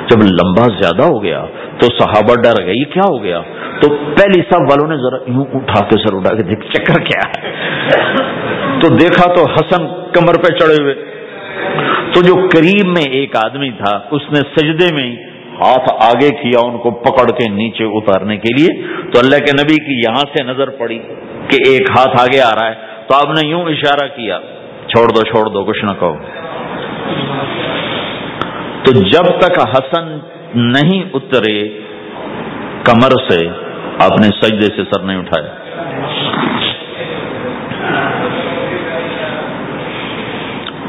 جب لمبا زیادہ ہو گیا تو صحابہ ڈر گئے، یہ کیا ہو گیا؟ تو پہلی صف والوں نے ذرا یوں اٹھا کے سر اٹھا کے دیکھ چکر کیا ہے. تو دیکھا تو حسن کمر پہ چڑھے ہوئے. تو جو قریب میں ایک آدمی تھا اس نے سجدے میں ہاتھ آگے کیا ان کو پکڑ کے نیچے اتارنے کے لیے. تو اللہ کے نبی کی یہاں سے نظر پڑی کہ ایک ہاتھ آگے آ رہا ہے، تو آپ نے یوں اشارہ کیا چھوڑ دو کچھ نہ کہو. تو جب تک حسن نہیں اترے کمر سے آپ نے سجدے سے سر نہیں اٹھایا.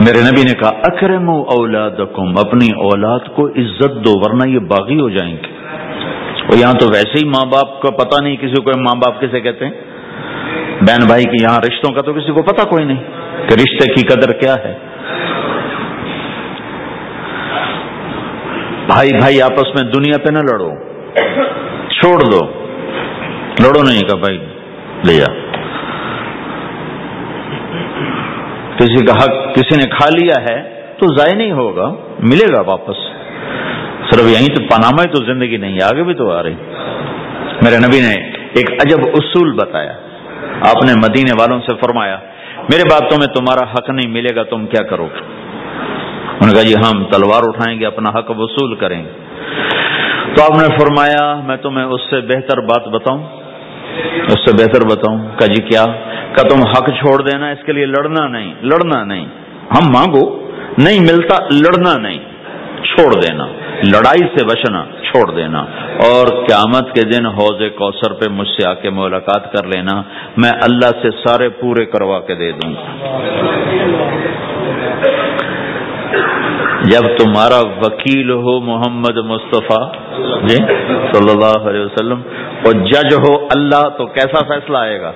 میرے نبی نے کہا اکرموا اولادکم، اپنی اولاد کو عزت دو ورنہ یہ باغی ہو جائیں گے. اور یہاں تو ویسے ہی ماں باپ کا پتہ نہیں کسی کو ماں باپ کسے کہتے ہیں، بہن بھائی کی یہاں رشتوں کا تو کسی کو پتہ کوئی نہیں کہ رشتے کی قدر کیا ہے. بھائی آپس میں دنیا پہ نہ لڑو، چھوڑ دو، لڑو نہیں کہ بھائی لے جا. کسی کا حق کسی نے کھا لیا ہے تو ضائع نہیں ہوگا، ملے گا واپس. صرف یہیں تو پاناما ہی تو زندگی نہیں، آگے بھی تو آ رہی. میرے نبی نے ایک عجب اصول بتایا. آپ نے مدینے والوں سے فرمایا میرے باتوں میں تمہارا حق نہیں ملے گا تم کیا کرو گے؟ انہوں نے کہا جی ہم تلوار اٹھائیں گے، اپنا حق وصول کریں گے. تو آپ نے فرمایا میں تمہیں اس سے بہتر بات بتاؤں، اس سے بہتر بتاؤں؟ کہا جی کیا؟ کہ تم حق چھوڑ دینا، اس کے لیے لڑنا نہیں. ہم مانگو نہیں ملتا، لڑنا نہیں، چھوڑ دینا، لڑائی سے بچنا، چھوڑ دینا. اور قیامت کے دن حوض کوثر پہ مجھ سے آ کے ملاقات کر لینا، میں اللہ سے سارے پورے کروا کے دے دوں گا. جب تمہارا وکیل ہو محمد مصطفیٰ جی صلی اللہ علیہ وسلم اور جج ہو اللہ، تو کیسا فیصلہ آئے گا؟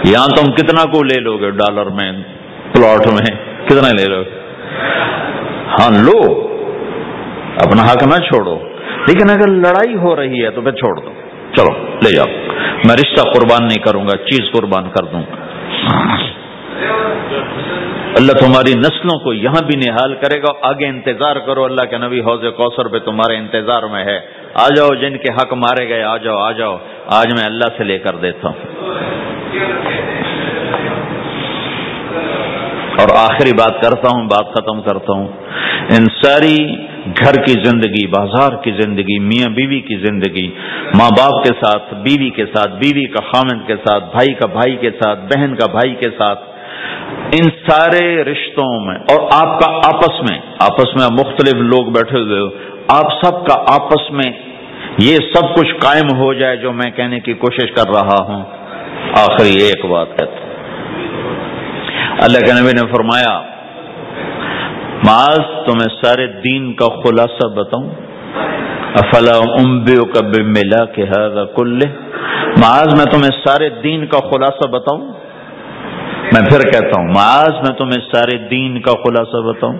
یہاں تم کتنا کو لے لو گے ڈالر میں، پلاٹ میں کتنا لے لو گے؟ ہاں لو، اپنا حق نہ چھوڑو، لیکن اگر لڑائی ہو رہی ہے تو پھر چھوڑ دو، چلو لے جاؤ، میں رشتہ قربان نہیں کروں گا، چیز قربان کر دوں گا. اللہ تمہاری نسلوں کو یہاں بھی نہال کرے گا. آگے انتظار کرو، اللہ کے نبی حوض کوثر پہ تمہارے انتظار میں ہے. آ جاؤ جن کے حق مارے گئے، آ جاؤ، آج میں اللہ سے لے کر دیتا ہوں. اور آخری بات کرتا ہوں، بات ختم کرتا ہوں. ان ساری گھر کی زندگی، بازار کی زندگی، میاں بیوی کی زندگی، ماں باپ کے ساتھ، بیوی کے ساتھ، بیوی کا خامند کے ساتھ، بھائی کا بھائی کے ساتھ، بہن کا بھائی کے ساتھ، ان سارے رشتوں میں اور آپ کا آپس میں مختلف لوگ بیٹھے ہوئے ہو، آپ سب کا آپس میں یہ سب کچھ قائم ہو جائے جو میں کہنے کی کوشش کر رہا ہوں. آخری ایک بات کہتا ہوں. اللہ کے نبی نے فرمایا معاذ تمہیں سارے دین کا خلاصہ بتاؤں؟ افلا انبئک بملاک ھذا کلہ، معاذ میں تمہیں سارے دین کا خلاصہ بتاؤں؟ میں پھر کہتا ہوں معاذ میں تمہیں سارے دین کا خلاصہ بتاؤں؟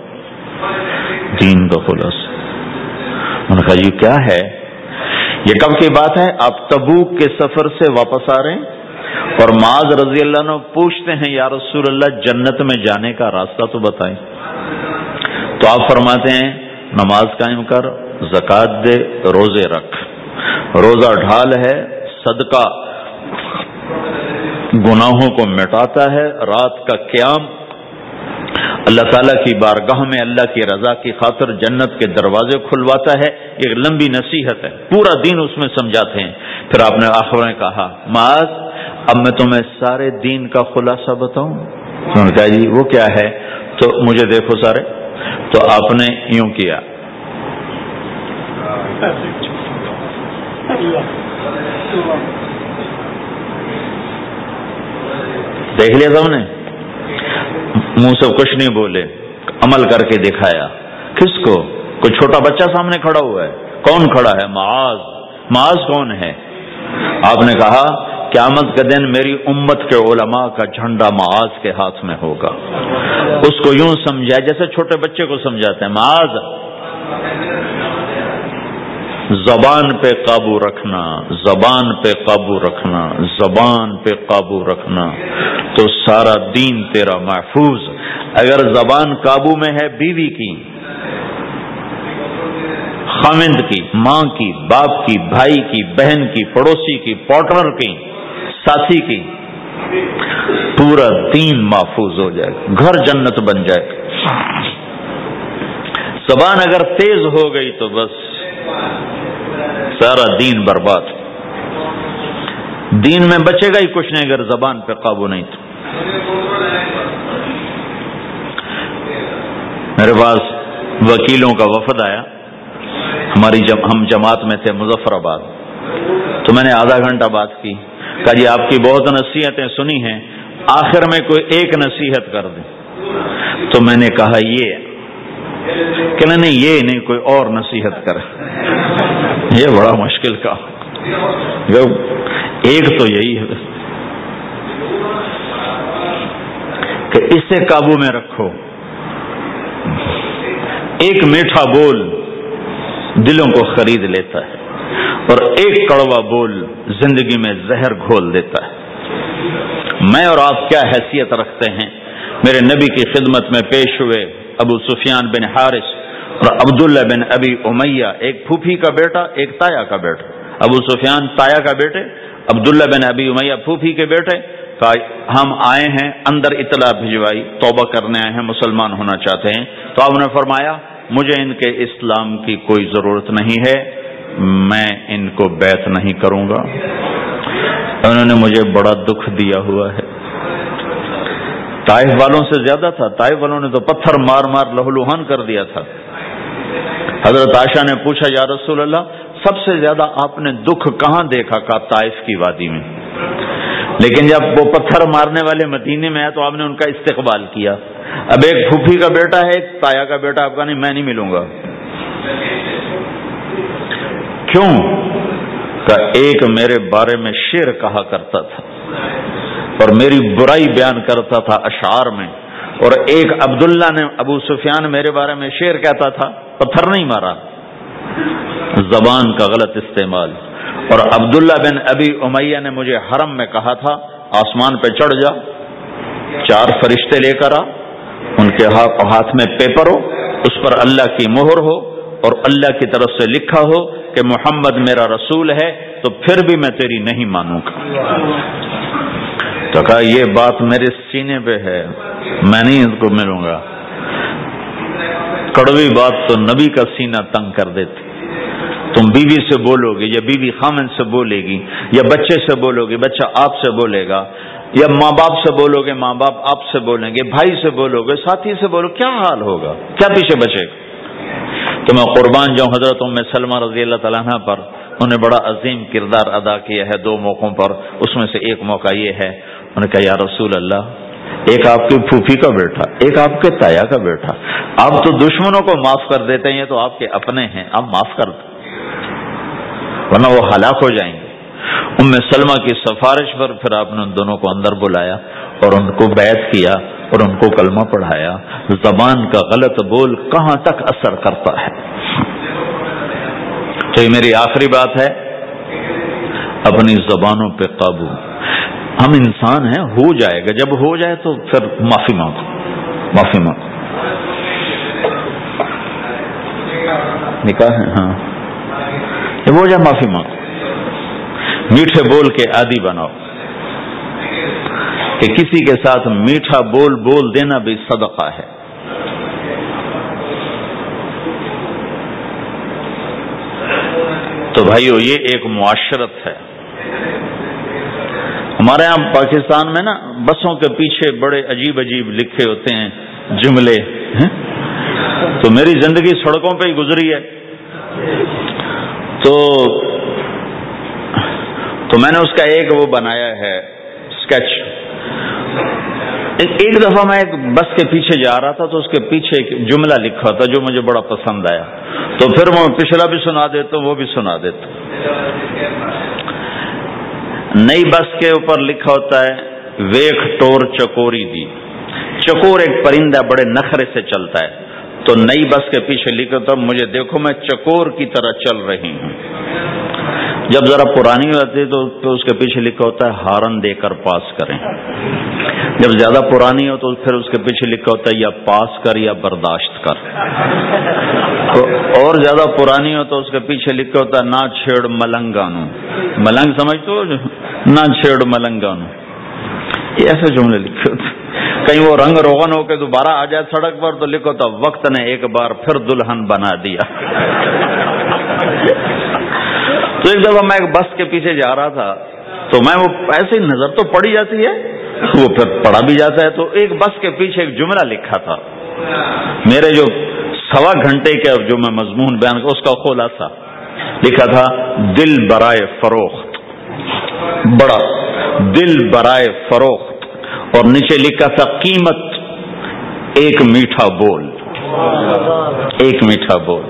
دین کا خلاصہ. انہوں نے کہا یہ کیا ہے؟ یہ کب کی بات ہے؟ آپ تبوک کے سفر سے واپس آ رہے ہیں اور معاذ رضی اللہ عنہ پوچھتے ہیں یا رسول اللہ جنت میں جانے کا راستہ تو بتائیں. تو آپ فرماتے ہیں نماز قائم کر، زکوٰۃ دے، روزے رکھ. روزہ ڈھال ہے، صدقہ گناہوں کو مٹاتا ہے، رات کا قیام اللہ تعالیٰ کی بارگاہ میں اللہ کی رضا کی خاطر جنت کے دروازے کھلواتا ہے. ایک لمبی نصیحت ہے، پورا دین اس میں سمجھاتے ہیں. پھر آپ نے آخر میں کہا معاذ اب میں تمہیں سارے دین کا خلاصہ بتاؤں؟ انہوں نے کہا جی وہ کیا ہے؟ تو مجھے دیکھو سارے. تو آپ نے یوں کیا، دیکھ لیا سب نے، منہ سے کچھ نہیں بولے، عمل کر کے دکھایا. کس کو؟ کوئی چھوٹا بچہ سامنے کھڑا ہوا ہے. کون کھڑا ہے؟ معاذ کون ہے؟ آپ نے کہا قیامت کے دن میری امت کے علماء کا جھنڈا معاذ کے ہاتھ میں ہوگا. اس کو یوں سمجھا جیسے چھوٹے بچے کو سمجھاتے ہیں. معاذ زبان پہ قابو رکھنا، زبان پہ قابو رکھنا، زبان پہ قابو رکھنا تو سارا دین تیرا محفوظ. اگر زبان قابو میں ہے بیوی کی، خامند کی، ماں کی، باپ کی، بھائی کی، بہن کی، پڑوسی کی، پارٹنر کی، ساتھی کی، پورا دین محفوظ ہو جائے گا، گھر جنت بن جائے گا. زبان اگر تیز ہو گئی تو بس سارا دین برباد. دین میں بچے گا ہی کچھ نہیں اگر زبان پہ قابو نہیں تو. میرے پاس وکیلوں کا وفد آیا، ہم جماعت میں تھے مظفر آباد، تو میں نے آدھا گھنٹہ بات کی. کہا جی آپ کی بہت نصیحتیں سنی ہیں، آخر میں کوئی ایک نصیحت کر دیں. تو میں نے کہا یہ کہ نہیں یہ نہیں کوئی اور نصیحت کرے. یہ بڑا مشکل کا، ایک تو یہی ہے کہ اسے قابو میں رکھو. ایک میٹھا بول دلوں کو خرید لیتا ہے اور ایک کڑوا بول زندگی میں زہر گھول دیتا ہے. میں اور آپ کیا حیثیت رکھتے ہیں؟ میرے نبی کی خدمت میں پیش ہوئے ابو سفیان بن حارث اور عبداللہ بن ابی امیہ، ایک پھوپھی کا بیٹا ایک تایا کا بیٹا. ابو سفیان تایا کا بیٹے، عبداللہ بن ابی امیہ پھوپھی کے بیٹے. ہم آئے ہیں، اندر اطلاع بھجوائی، توبہ کرنے آئے ہیں، مسلمان ہونا چاہتے ہیں. تو آپ نے فرمایا مجھے ان کے اسلام کی کوئی ضرورت نہیں ہے، میں ان کو بیعت نہیں کروں گا. انہوں نے مجھے بڑا دکھ دیا ہوا ہے. طائف والوں سے زیادہ تھا، طائف والوں نے تو پتھر مار مار لہولوہان کر دیا تھا. حضرت عائشہ نے پوچھا یا رسول اللہ سب سے زیادہ آپ نے دکھ کہاں دیکھا؟ کہا طائف کی وادی میں. لیکن جب وہ پتھر مارنے والے مدینے میں آئے تو آپ نے ان کا استقبال کیا. اب ایک پھوپھی کا بیٹا ہے، ایک تایا کا بیٹا، آپ کا نہیں، میں نہیں ملوں گا. کیوں؟ کہ ایک میرے بارے میں شعر کہا کرتا تھا اور میری برائی بیان کرتا تھا اشعار میں، اور ایک عبداللہ نے ابو سفیان میرے بارے میں شعر کہتا تھا. پتھر نہیں مارا، زبان کا غلط استعمال. اور عبداللہ بن ابی امیہ نے مجھے حرم میں کہا تھا آسمان پہ چڑھ جا، 4 فرشتے لے کر آ، ان کے ہاتھ میں پیپر ہو، اس پر اللہ کی مہر ہو اور اللہ کی طرف سے لکھا ہو کہ محمد میرا رسول ہے، تو پھر بھی میں تیری نہیں مانوں گا. تو کہا یہ بات میرے سینے پہ ہے، میں نہیں اس کو ملوں گا. کڑوی بات تو نبی کا سینہ تنگ کر دیتی. تم بیوی سے بولو گے یا بیوی خامن سے بولے گی، یا بچے سے بولو گے بچہ آپ سے بولے گا، یا ماں باپ سے بولو گے ماں باپ آپ سے بولیں گے، بھائی سے بولو گے، ساتھی سے بولو، کیا حال ہوگا؟ کیا پیچھے بچے گا؟ تو میں قربان جاؤں حضرت ام سلمہ رضی اللہ تعالیٰ عنہ پر. انہوں نے بڑا عظیم کردار ادا کیا ہے 2 موقعوں پر. اس میں سے ایک موقع یہ ہے، انہوں نے کہا یا رسول اللہ ایک آپ کی پھوپھی کا بیٹا، ایک آپ کے تایا کا بیٹا، آپ تو دشمنوں کو معاف کر دیتے ہیں، یہ تو آپ کے اپنے ہیں، آپ معاف کر دیں ورنہ وہ ہلاک ہو جائیں گے. ام سلمہ کی سفارش پر پھر آپ نے ان دونوں کو اندر بلایا اور ان کو بیعت کیا اور ان کو کلمہ پڑھایا. زبان کا غلط بول کہاں تک اثر کرتا ہے. تو یہ میری آخری بات ہے، اپنی زبانوں پہ قابو. ہم انسان ہیں، ہو جائے گا، جب ہو جائے تو پھر معافی مانگو، معافی مانگو. نکاح ہے ہاں، جب ہو جائے معافی مانگو. میٹھے بول کے عادی بناؤ کہ کسی کے ساتھ میٹھا بول دینا بھی صدقہ ہے. تو بھائیو یہ ایک معاشرت ہے. ہمارے یہاں پاکستان میں نا بسوں کے پیچھے بڑے عجیب عجیب لکھے ہوتے ہیں جملے. تو میری زندگی سڑکوں پہ ہی گزری ہے، تو میں نے اس کا ایک وہ بنایا ہے اسکیچ. ایک دفعہ میں ایک بس کے پیچھے جا رہا تھا تو اس کے پیچھے ایک جملہ لکھا تھا جو مجھے بڑا پسند آیا، تو پھر میں پچھلا بھی سنا دیتا ہوں، وہ بھی سنا دیتا ہوں. نئی بس کے اوپر لکھا ہوتا ہے ویکھ ٹور چکوری دی. چکور ایک پرندہ بڑے نخرے سے چلتا ہے، تو نئی بس کے پیچھے لکھا تھا مجھے دیکھو میں چکور کی طرح چل رہی ہوں. جب ذرا پرانی ہوتی ہے تو اس کے پیچھے لکھا ہوتا ہے ہارن دے کر پاس کریں. جب زیادہ پرانی ہو تو پھر اس کے پیچھے لکھا ہوتا ہے یا پاس کر یا برداشت کر. اور زیادہ پرانی ہو تو اس کے پیچھے لکھا ہوتا ہے نہ چھیڑ ملنگانو. ملنگ سمجھتے ہو؟ نہ چھیڑ ملنگانو. یہ ایسے جملے لکھے ہوتے. کہیں وہ رنگ روغن ہو کے دوبارہ آ جائے سڑک پر تو لکھو تو وقت نے ایک بار پھر دلہن بنا دیا. تو ایک دفعہ میں ایک بس کے پیچھے جا رہا تھا تو میں وہ ایسے ہی نظر تو پڑی جاتی ہے، وہ پھر پڑھا بھی جاتا ہے. تو ایک بس کے پیچھے ایک جملہ لکھا تھا، میرے جو 1.25 گھنٹے کا جو میں مضمون بیان کر اس کا خلاصہ لکھا تھا، دل برائے فروخت، بڑا دل برائے فروخت، اور نیچے لکھا تھا قیمت ایک میٹھا بول. ایک میٹھا بول.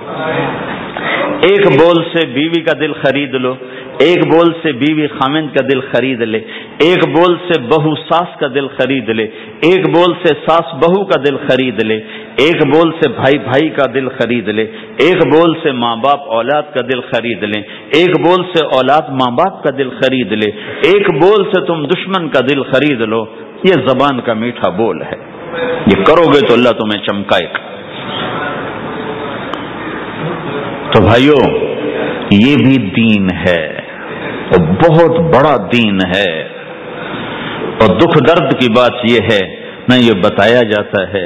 ایک بول سے بیوی کا دل خرید لو، ایک بول سے بیوی خامند کا دل خرید لے، ایک بول سے بہو ساس کا دل خرید لے، ایک بول سے ساس بہو کا دل خرید لے، ایک بول سے بھائی بھائی کا دل خرید لے، ایک بول سے ماں باپ اولاد کا دل خرید لے، ایک بول سے اولاد ماں باپ کا دل خرید لے، ایک بول سے تم دشمن کا دل خرید لو. یہ زبان کا میٹھا بول ہے، یہ کرو گے تو اللہ تمہیں چمکائے گا. تو بھائیو یہ بھی دین ہے، اور بہت بڑا دین ہے. اور دکھ درد کی بات یہ ہے، نہ یہ بتایا جاتا ہے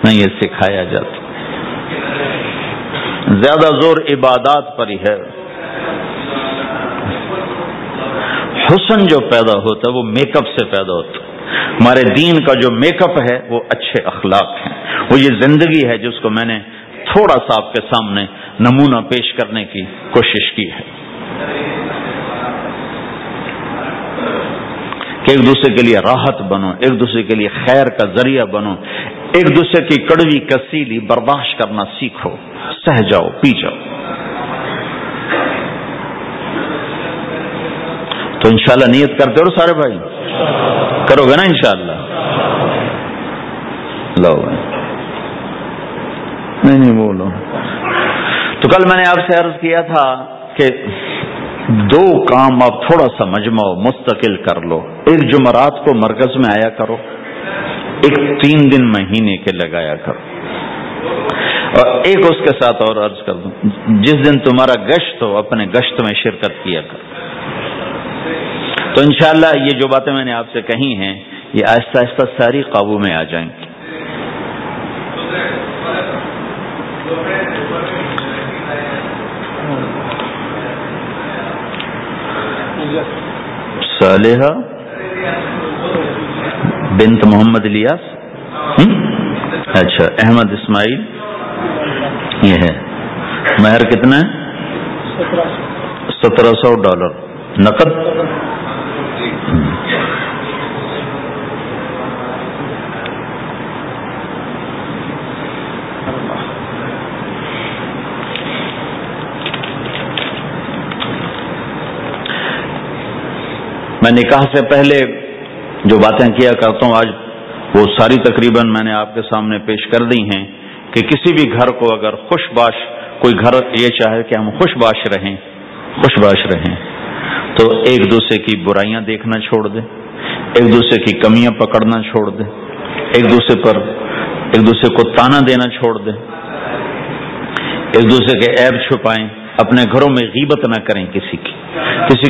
نہ یہ سکھایا جاتا. زیادہ زور عبادات پر ہی ہے. حسن جو پیدا ہوتا ہے وہ میک اپ سے پیدا ہوتا ہے. ہمارے دین کا جو میک اپ ہے وہ اچھے اخلاق ہیں، وہ یہ زندگی ہے جس کو میں نے تھوڑا سا آپ کے سامنے نمونہ پیش کرنے کی کوشش کی ہے کہ ایک دوسرے کے لیے راحت بنو، ایک دوسرے کے لیے خیر کا ذریعہ بنو، ایک دوسرے کی کڑوی کسیلی برداشت کرنا سیکھو، سہ جاؤ، پی جاؤ. تو انشاءاللہ نیت کرتے ہو سارے بھائی؟ کرو گے نا انشاءاللہ؟ لو نہیں بولو. تو کل میں نے آپ سے عرض کیا تھا کہ 2 کام آپ تھوڑا سا مجمع مستقل کر لو. ایک جمعرات کو مرکز میں آیا کرو، ایک 3 دن مہینے کے لگایا کرو، اور ایک اس کے ساتھ اور عرض کر دوں، جس دن تمہارا گشت ہو اپنے گشت میں شرکت کیا کرو. تو انشاءاللہ یہ جو باتیں میں نے آپ سے کہی ہیں یہ آہستہ آہستہ ساری قابو میں آ جائیں گی. صالحہ بنت محمد الیاس، اچھا احمد اسماعیل، یہ ہے. مہر کتنا ہے؟ $1700 نقد. میں نکاح سے پہلے جو باتیں کیا کرتا ہوں آج وہ ساری تقریباً میں نے آپ کے سامنے پیش کر دی ہیں کہ کسی بھی گھر کو اگر خوش باش، کوئی گھر یہ چاہے کہ ہم خوش باش رہیں تو ایک دوسرے کی برائیاں دیکھنا چھوڑ دے، ایک دوسرے کی کمیاں پکڑنا چھوڑ دے، ایک دوسرے کو تانا دینا چھوڑ دے، ایک دوسرے کے عیب چھپائیں، اپنے گھروں میں غیبت نہ کریں، کسی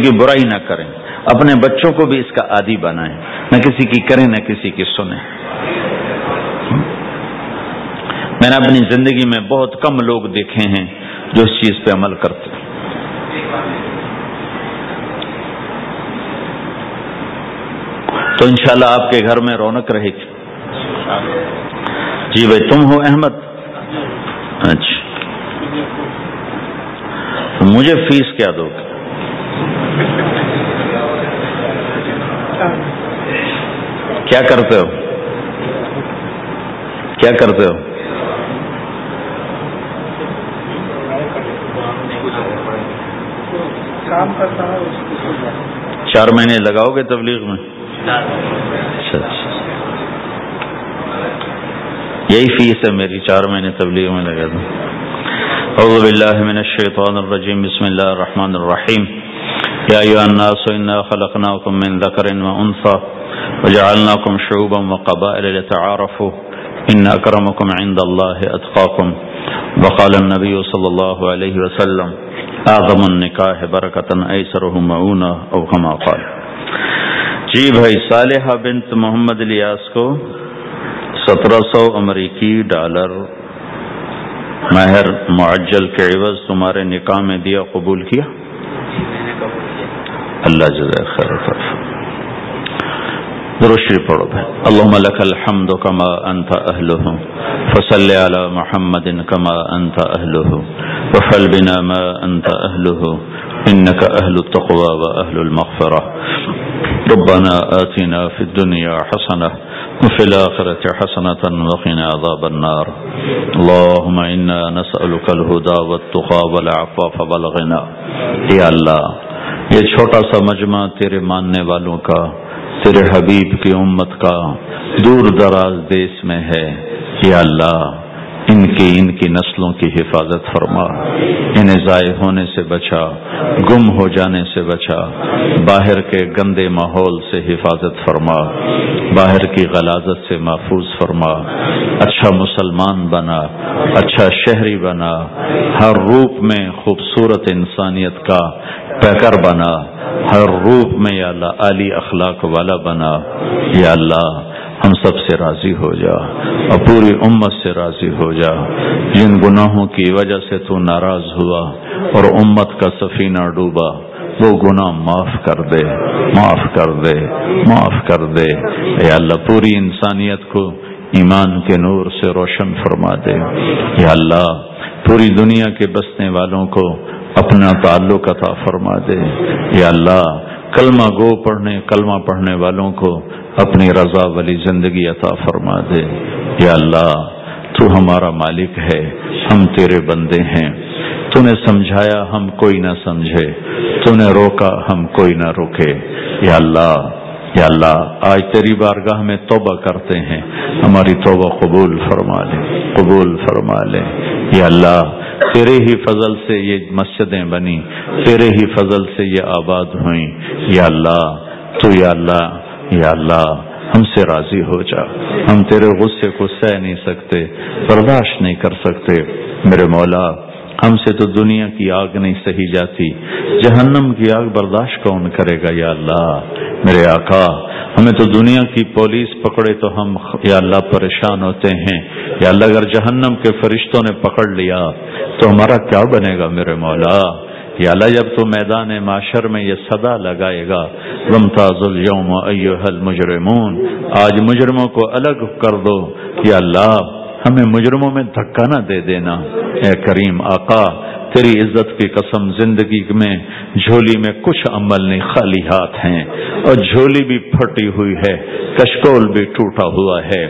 کی برائی نہ کریں، اپنے بچوں کو بھی اس کا عادی بنائیں، نہ کسی کی کریں نہ کسی کی سنیں. میں نے اپنی زندگی میں بہت کم لوگ دیکھے ہیں جو اس چیز پہ عمل کرتے ہیں. تو انشاءاللہ آپ کے گھر میں رونق رہے گی. جی بھائی تم ہو احمد؟ اچھا مجھے فیس کیا دو گے؟ کیا کرتے ہو؟ کام کرتا ہے. 4 مہینے لگاؤ گے تبلیغ میں؟ اچھا یہی فیس ہے میری، 4 مہینے تبلیغ میں لگا دوں. اعوذ باللہ من الشیطان الرجیم، بسم اللہ الرحمن الرحیم. یا ایھا الناس انا خلقناکم من ذکر وانثی وجعلناکم شعوبا وقبائل لتعارفوا ان اکرمکم عند اللہ اتقاکم. وقال النبی صلی اللہ علیہ وسلم اعظم النکاح برکۃ ایسرہ معونہ او کما قال. جی بھائی صالحہ بنت محمد الیاس کو 1700 امریکی ڈالر مہر معجل کے عوض تمہارے نکاح میں دیا، قبول کیا؟ اللہ جزائے خیر عطا فرمائے۔ درود شریف پڑھو بھائی۔ اللهم لك الحمد كما انت اهله فصل على محمد كما انت اهله وفعل بنا ما انت اهله انك اهل التقوى واهل المغفرة ربنا آتنا في الدنيا حسنة وفي الآخرة حسنة وقنا عذاب النار اللهم إنا نسألك الهدى والتقى والعفاف والغنى۔ یا اللہ یہ چھوٹا سا مجمع تیرے ماننے والوں کا، تیرے حبیب کی امت کا دور دراز دیش میں ہے، یا اللہ ان کی نسلوں کی حفاظت فرما، انہیں ضائع ہونے سے بچا، گم ہو جانے سے بچا، باہر کے گندے ماحول سے حفاظت فرما، باہر کی غلاظت سے محفوظ فرما، اچھا مسلمان بنا، اچھا شہری بنا، ہر روپ میں خوبصورت انسانیت کا پیکر بنا، ہر روپ میں یا اللہ عالی اخلاق والا بنا۔ یا اللہ ہم سب سے راضی ہو جا اور پوری امت سے راضی ہو جا۔ جن گناہوں کی وجہ سے تو ناراض ہوا اور امت کا سفینہ ڈوبا، وہ گناہ معاف کر دے، معاف کر دے، معاف کر دے۔ اے اللہ پوری انسانیت کو ایمان کے نور سے روشن فرما دے۔ یا اللہ پوری دنیا کے بسنے والوں کو اپنا تعلق عطا فرما دے۔ یا اللہ کلمہ گو کلمہ پڑھنے والوں کو اپنی رضا والی زندگی عطا فرما دے۔ یا اللہ تو ہمارا مالک ہے، ہم تیرے بندے ہیں، تو نے سمجھایا ہم کوئی نہ سمجھے، تو نے روکا ہم کوئی نہ روکے۔ یا اللہ یا اللہ آج تیری بارگاہ میں توبہ کرتے ہیں، ہماری توبہ قبول فرما لے، قبول فرما لے۔ یا اللہ تیرے ہی فضل سے یہ مسجدیں بنی، تیرے ہی فضل سے یہ آباد ہوئیں۔ یا اللہ تو یا اللہ ہم سے راضی ہو جا، ہم تیرے غصے کو سہ نہیں سکتے، برداشت نہیں کر سکتے۔ میرے مولا ہم سے تو دنیا کی آگ نہیں سہی جاتی، جہنم کی آگ برداشت کون کرے گا؟ یا اللہ میرے آقا ہمیں تو دنیا کی پولیس پکڑے تو ہم یا اللہ پریشان ہوتے ہیں، یا اللہ اگر جہنم کے فرشتوں نے پکڑ لیا تو ہمارا کیا بنے گا میرے مولا؟ یا اللہ جب تو میدان معاشر میں یہ صدا لگائے گا وَامْتَازُوا الْيَوْمَ أَيُّهَا الْمُجْرِمُونَ، آج مجرموں کو الگ کر دو۔ یا اللہ ہمیں مجرموں میں دھکا نہ دے دینا۔ اے کریم آقا تیری عزت کی قسم زندگی میں جھولی میں کچھ عمل نہیں، خالی ہاتھ ہیں اور جھولی بھی پھٹی ہوئی ہے، کشکول بھی ٹوٹا ہوا ہے۔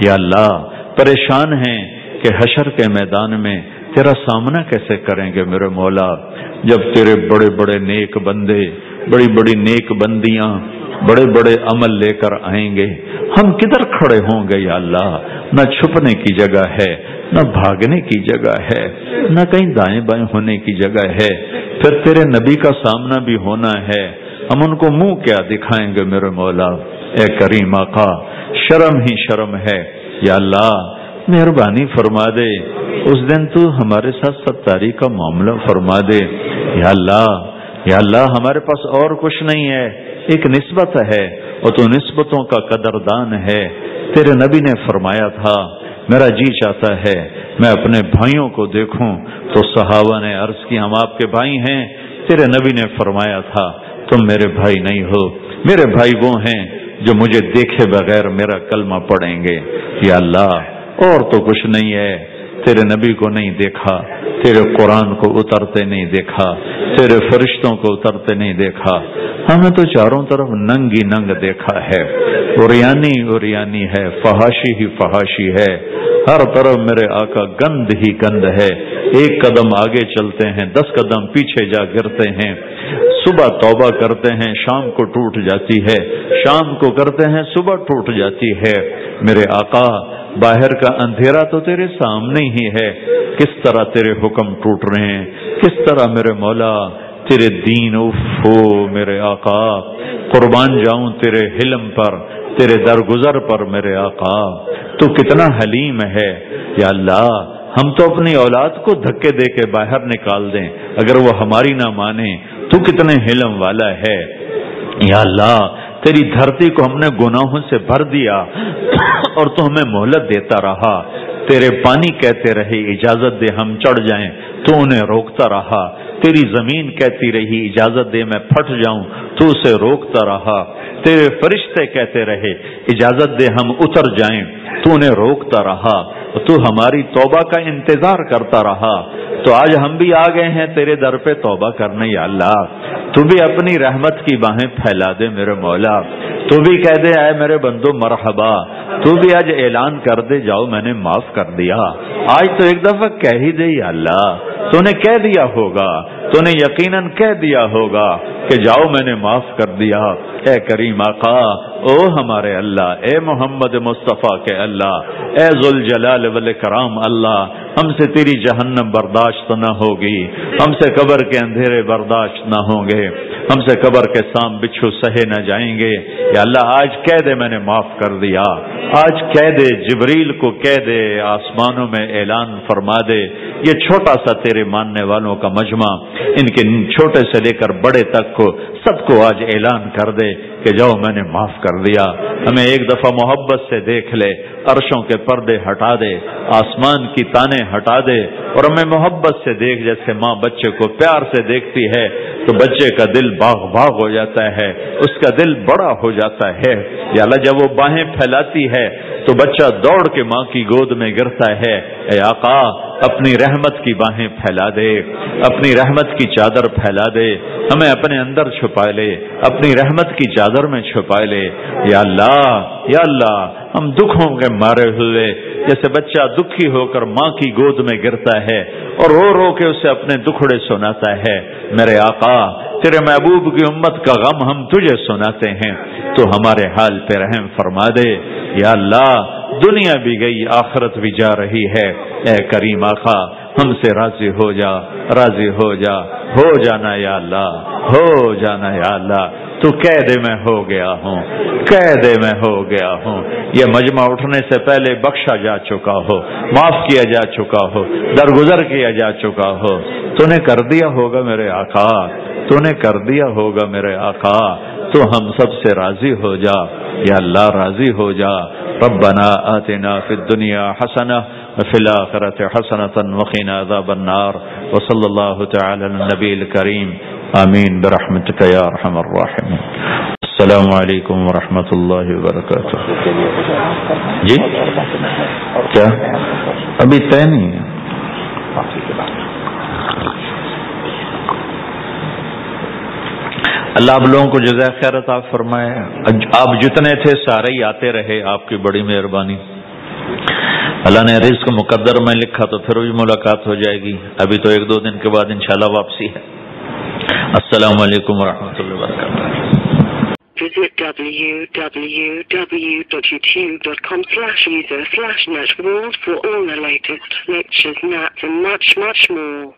یا اللہ پریشان ہیں کہ حشر کے میدان میں تیرا سامنا کیسے کریں گے میرے مولا، جب تیرے بڑے بڑے نیک بندے، بڑی بڑی نیک بندیاں، بڑے بڑے عمل لے کر آئیں گے، ہم کدھر کھڑے ہوں گے؟ یا اللہ نہ چھپنے کی جگہ ہے، نہ بھاگنے کی جگہ ہے، نہ کہیں دائیں بائیں ہونے کی جگہ ہے، پھر تیرے نبی کا سامنا بھی ہونا ہے، ہم ان کو منہ کیا دکھائیں گے میرے مولا؟ اے کریم آقا شرم ہی شرم ہے۔ یا اللہ مہربانی فرما دے، اس دن تو ہمارے ساتھ ستاری کا معاملہ فرما دے۔ یا اللہ ہمارے پاس اور کچھ نہیں ہے، ایک نسبت ہے اور تو نسبتوں کا قدردان ہے۔ تیرے نبی نے فرمایا تھا میرا جی چاہتا ہے میں اپنے بھائیوں کو دیکھوں، تو صحابہ نے عرض کی ہم آپ کے بھائی ہیں۔ تیرے نبی نے فرمایا تھا تم میرے بھائی نہیں ہو، میرے بھائی وہ ہیں جو مجھے دیکھے بغیر میرا کلمہ پڑھیں گے۔ یا اللہ اور تو کچھ نہیں ہے، تیرے نبی کو نہیں دیکھا، تیرے قرآن کو اترتے نہیں دیکھا، تیرے فرشتوں کو اترتے نہیں دیکھا، ہمیں تو چاروں طرف ننگی ننگ دیکھا ہے، اوریانی ہے، فحاشی ہی فحاشی ہے، ہر طرف میرے آقا گند ہی گند ہے۔ ایک قدم آگے چلتے ہیں 10 قدم پیچھے جا گرتے ہیں، صبح توبہ کرتے ہیں شام کو ٹوٹ جاتی ہے، شام کو کرتے ہیں صبح ٹوٹ جاتی ہے۔ میرے آقا باہر کا اندھیرا تو تیرے سامنے ہی ہے، کس طرح تیرے حکم ٹوٹ رہے ہیں، کس طرح میرے مولا تیرے دین میرے آقا قربان جاؤں تیرے حلم پر، تیرے درگزر پر میرے آقا، تو کتنا حلیم ہے۔ یا اللہ ہم تو اپنی اولاد کو دھکے دے کے باہر نکال دیں اگر وہ ہماری نہ مانے، تو کتنے حلم والا ہے۔ یا اللہ تیری دھرتی کو ہم نے گناہوں سے بھر دیا اور تو ہمیں مہلت دیتا رہا، تیرے پانی کہتے رہے اجازت دے ہم چڑھ جائیں، تو انہیں روکتا رہا۔ تیری زمین کہتی رہی اجازت دے میں پھٹ جاؤں، تو اسے روکتا رہا۔ تیرے فرشتے کہتے رہے اجازت دے ہم اتر جائیں، تو انہیں روکتا رہا۔ تو ہماری توبہ کا انتظار کرتا رہا۔ تو آج ہم بھی آ گئے ہیں تیرے در پہ توبہ کرنے، یا اللہ تو بھی اپنی رحمت کی باہیں پھیلا دے میرے مولا، تو بھی کہہ دے اے میرے بندو مرحبا، تو بھی آج اعلان کر دے جاؤ میں نے معاف کر دیا۔ آج تو ایک دفعہ کہہ ہی دے یا اللہ، تو نے کہہ دیا ہوگا، تو نے یقیناً کہہ دیا ہوگا کہ جاؤ میں نے معاف کر دیا۔ اے کریم آقا، او ہمارے اللہ، اے محمد مصطفیٰ کے اللہ، اے ذوالجلال والاکرام اللہ، ہم سے تیری جہنم برداشت نہ ہوگی، ہم سے قبر کے اندھیرے برداشت نہ ہوں گے، ہم سے قبر کے سام بچھو سہے نہ جائیں گے۔ یا اللہ آج کہہ دے میں نے معاف کر دیا، آج کہہ دے، جبریل کو کہہ دے، آسمانوں میں اعلان فرما دے، یہ چھوٹا سا تیرے ماننے والوں کا مجمع، ان کے چھوٹے سے لے کر بڑے تک کو سب کو آج اعلان کر دے کہ جاؤ میں نے معاف کر دیا۔ ہمیں ایک دفعہ محبت سے دیکھ لے، عرشوں کے پردے ہٹا دے، آسمان کی تانے ہٹا دے، اور ہمیں محبت سے دیکھ، جیسے ماں بچے کو پیار سے دیکھتی ہے تو بچے کا دل باغ باغ ہو جاتا ہے، اس کا دل بڑا ہو جاتا ہے۔ یا اللہ جب وہ باہیں پھیلاتی ہے تو بچہ دوڑ کے ماں کی گود میں گرتا ہے۔ اے آقا اپنی رحمت کی باہیں پھیلا دے، اپنی رحمت کی چادر پھیلا دے، ہمیں اپنے اندر چھپا لے، اپنی رحمت کی چادر میں چھپا لے۔ یا اللہ ہم دکھوں کے مارے ہوئے، جیسے بچہ دکھی ہو کر ماں کی گود میں گرتا ہے اور رو رو کے اسے اپنے دکھڑے سناتا ہے، میرے آقا تیرے محبوب کی امت کا غم ہم تجھے سناتے ہیں، تو ہمارے حال پہ رحم فرما دے۔ یا اللہ دنیا بھی گئی، آخرت بھی جا رہی ہے، اے کریم آقا ہم سے راضی ہو جا، راضی ہو جا، ہو جانا یا اللہ، ہو جانا یا اللہ۔ تو کہہ دے میں ہو گیا ہوں، کہہ دے میں ہو گیا ہوں، یہ مجمع اٹھنے سے پہلے بخشا جا چکا ہو، معاف کیا جا چکا ہو، درگزر کیا جا چکا ہو، تو نے کر دیا ہوگا میرے آقا، تو نے کر دیا ہوگا میرے آقا، تو ہم سب سے راضی ہو جا یا اللہ، راضی ہو جا۔ ربنا آتنا فی الدنیا حسنہ وفی الآخرۃ حسنۃ وقنا عذاب النار، وصلی اللہ تعالی علی النبی الکریم، آمین برحمتک یا ارحم الراحمین۔ السلام علیکم ورحمۃ اللہ وبرکاتہ۔ جی کیا ابھی طے نہیں ہے؟ اللہ آپ لوگوں کو جزائے خیر عطا فرمائے۔ آپ جتنے تھے سارے ہی آتے رہے، آپ کی بڑی مہربانی۔ اللہ نے رزق مقدر میں لکھا تو پھر بھی ملاقات ہو جائے گی، ابھی تو ایک دو دن کے بعد انشاءاللہ واپسی ہے۔ السلام علیکم ورحمۃ اللہ وبرکاتہ۔ Visit www.youtube.com/user/networld for all the latest lectures, nats and much more.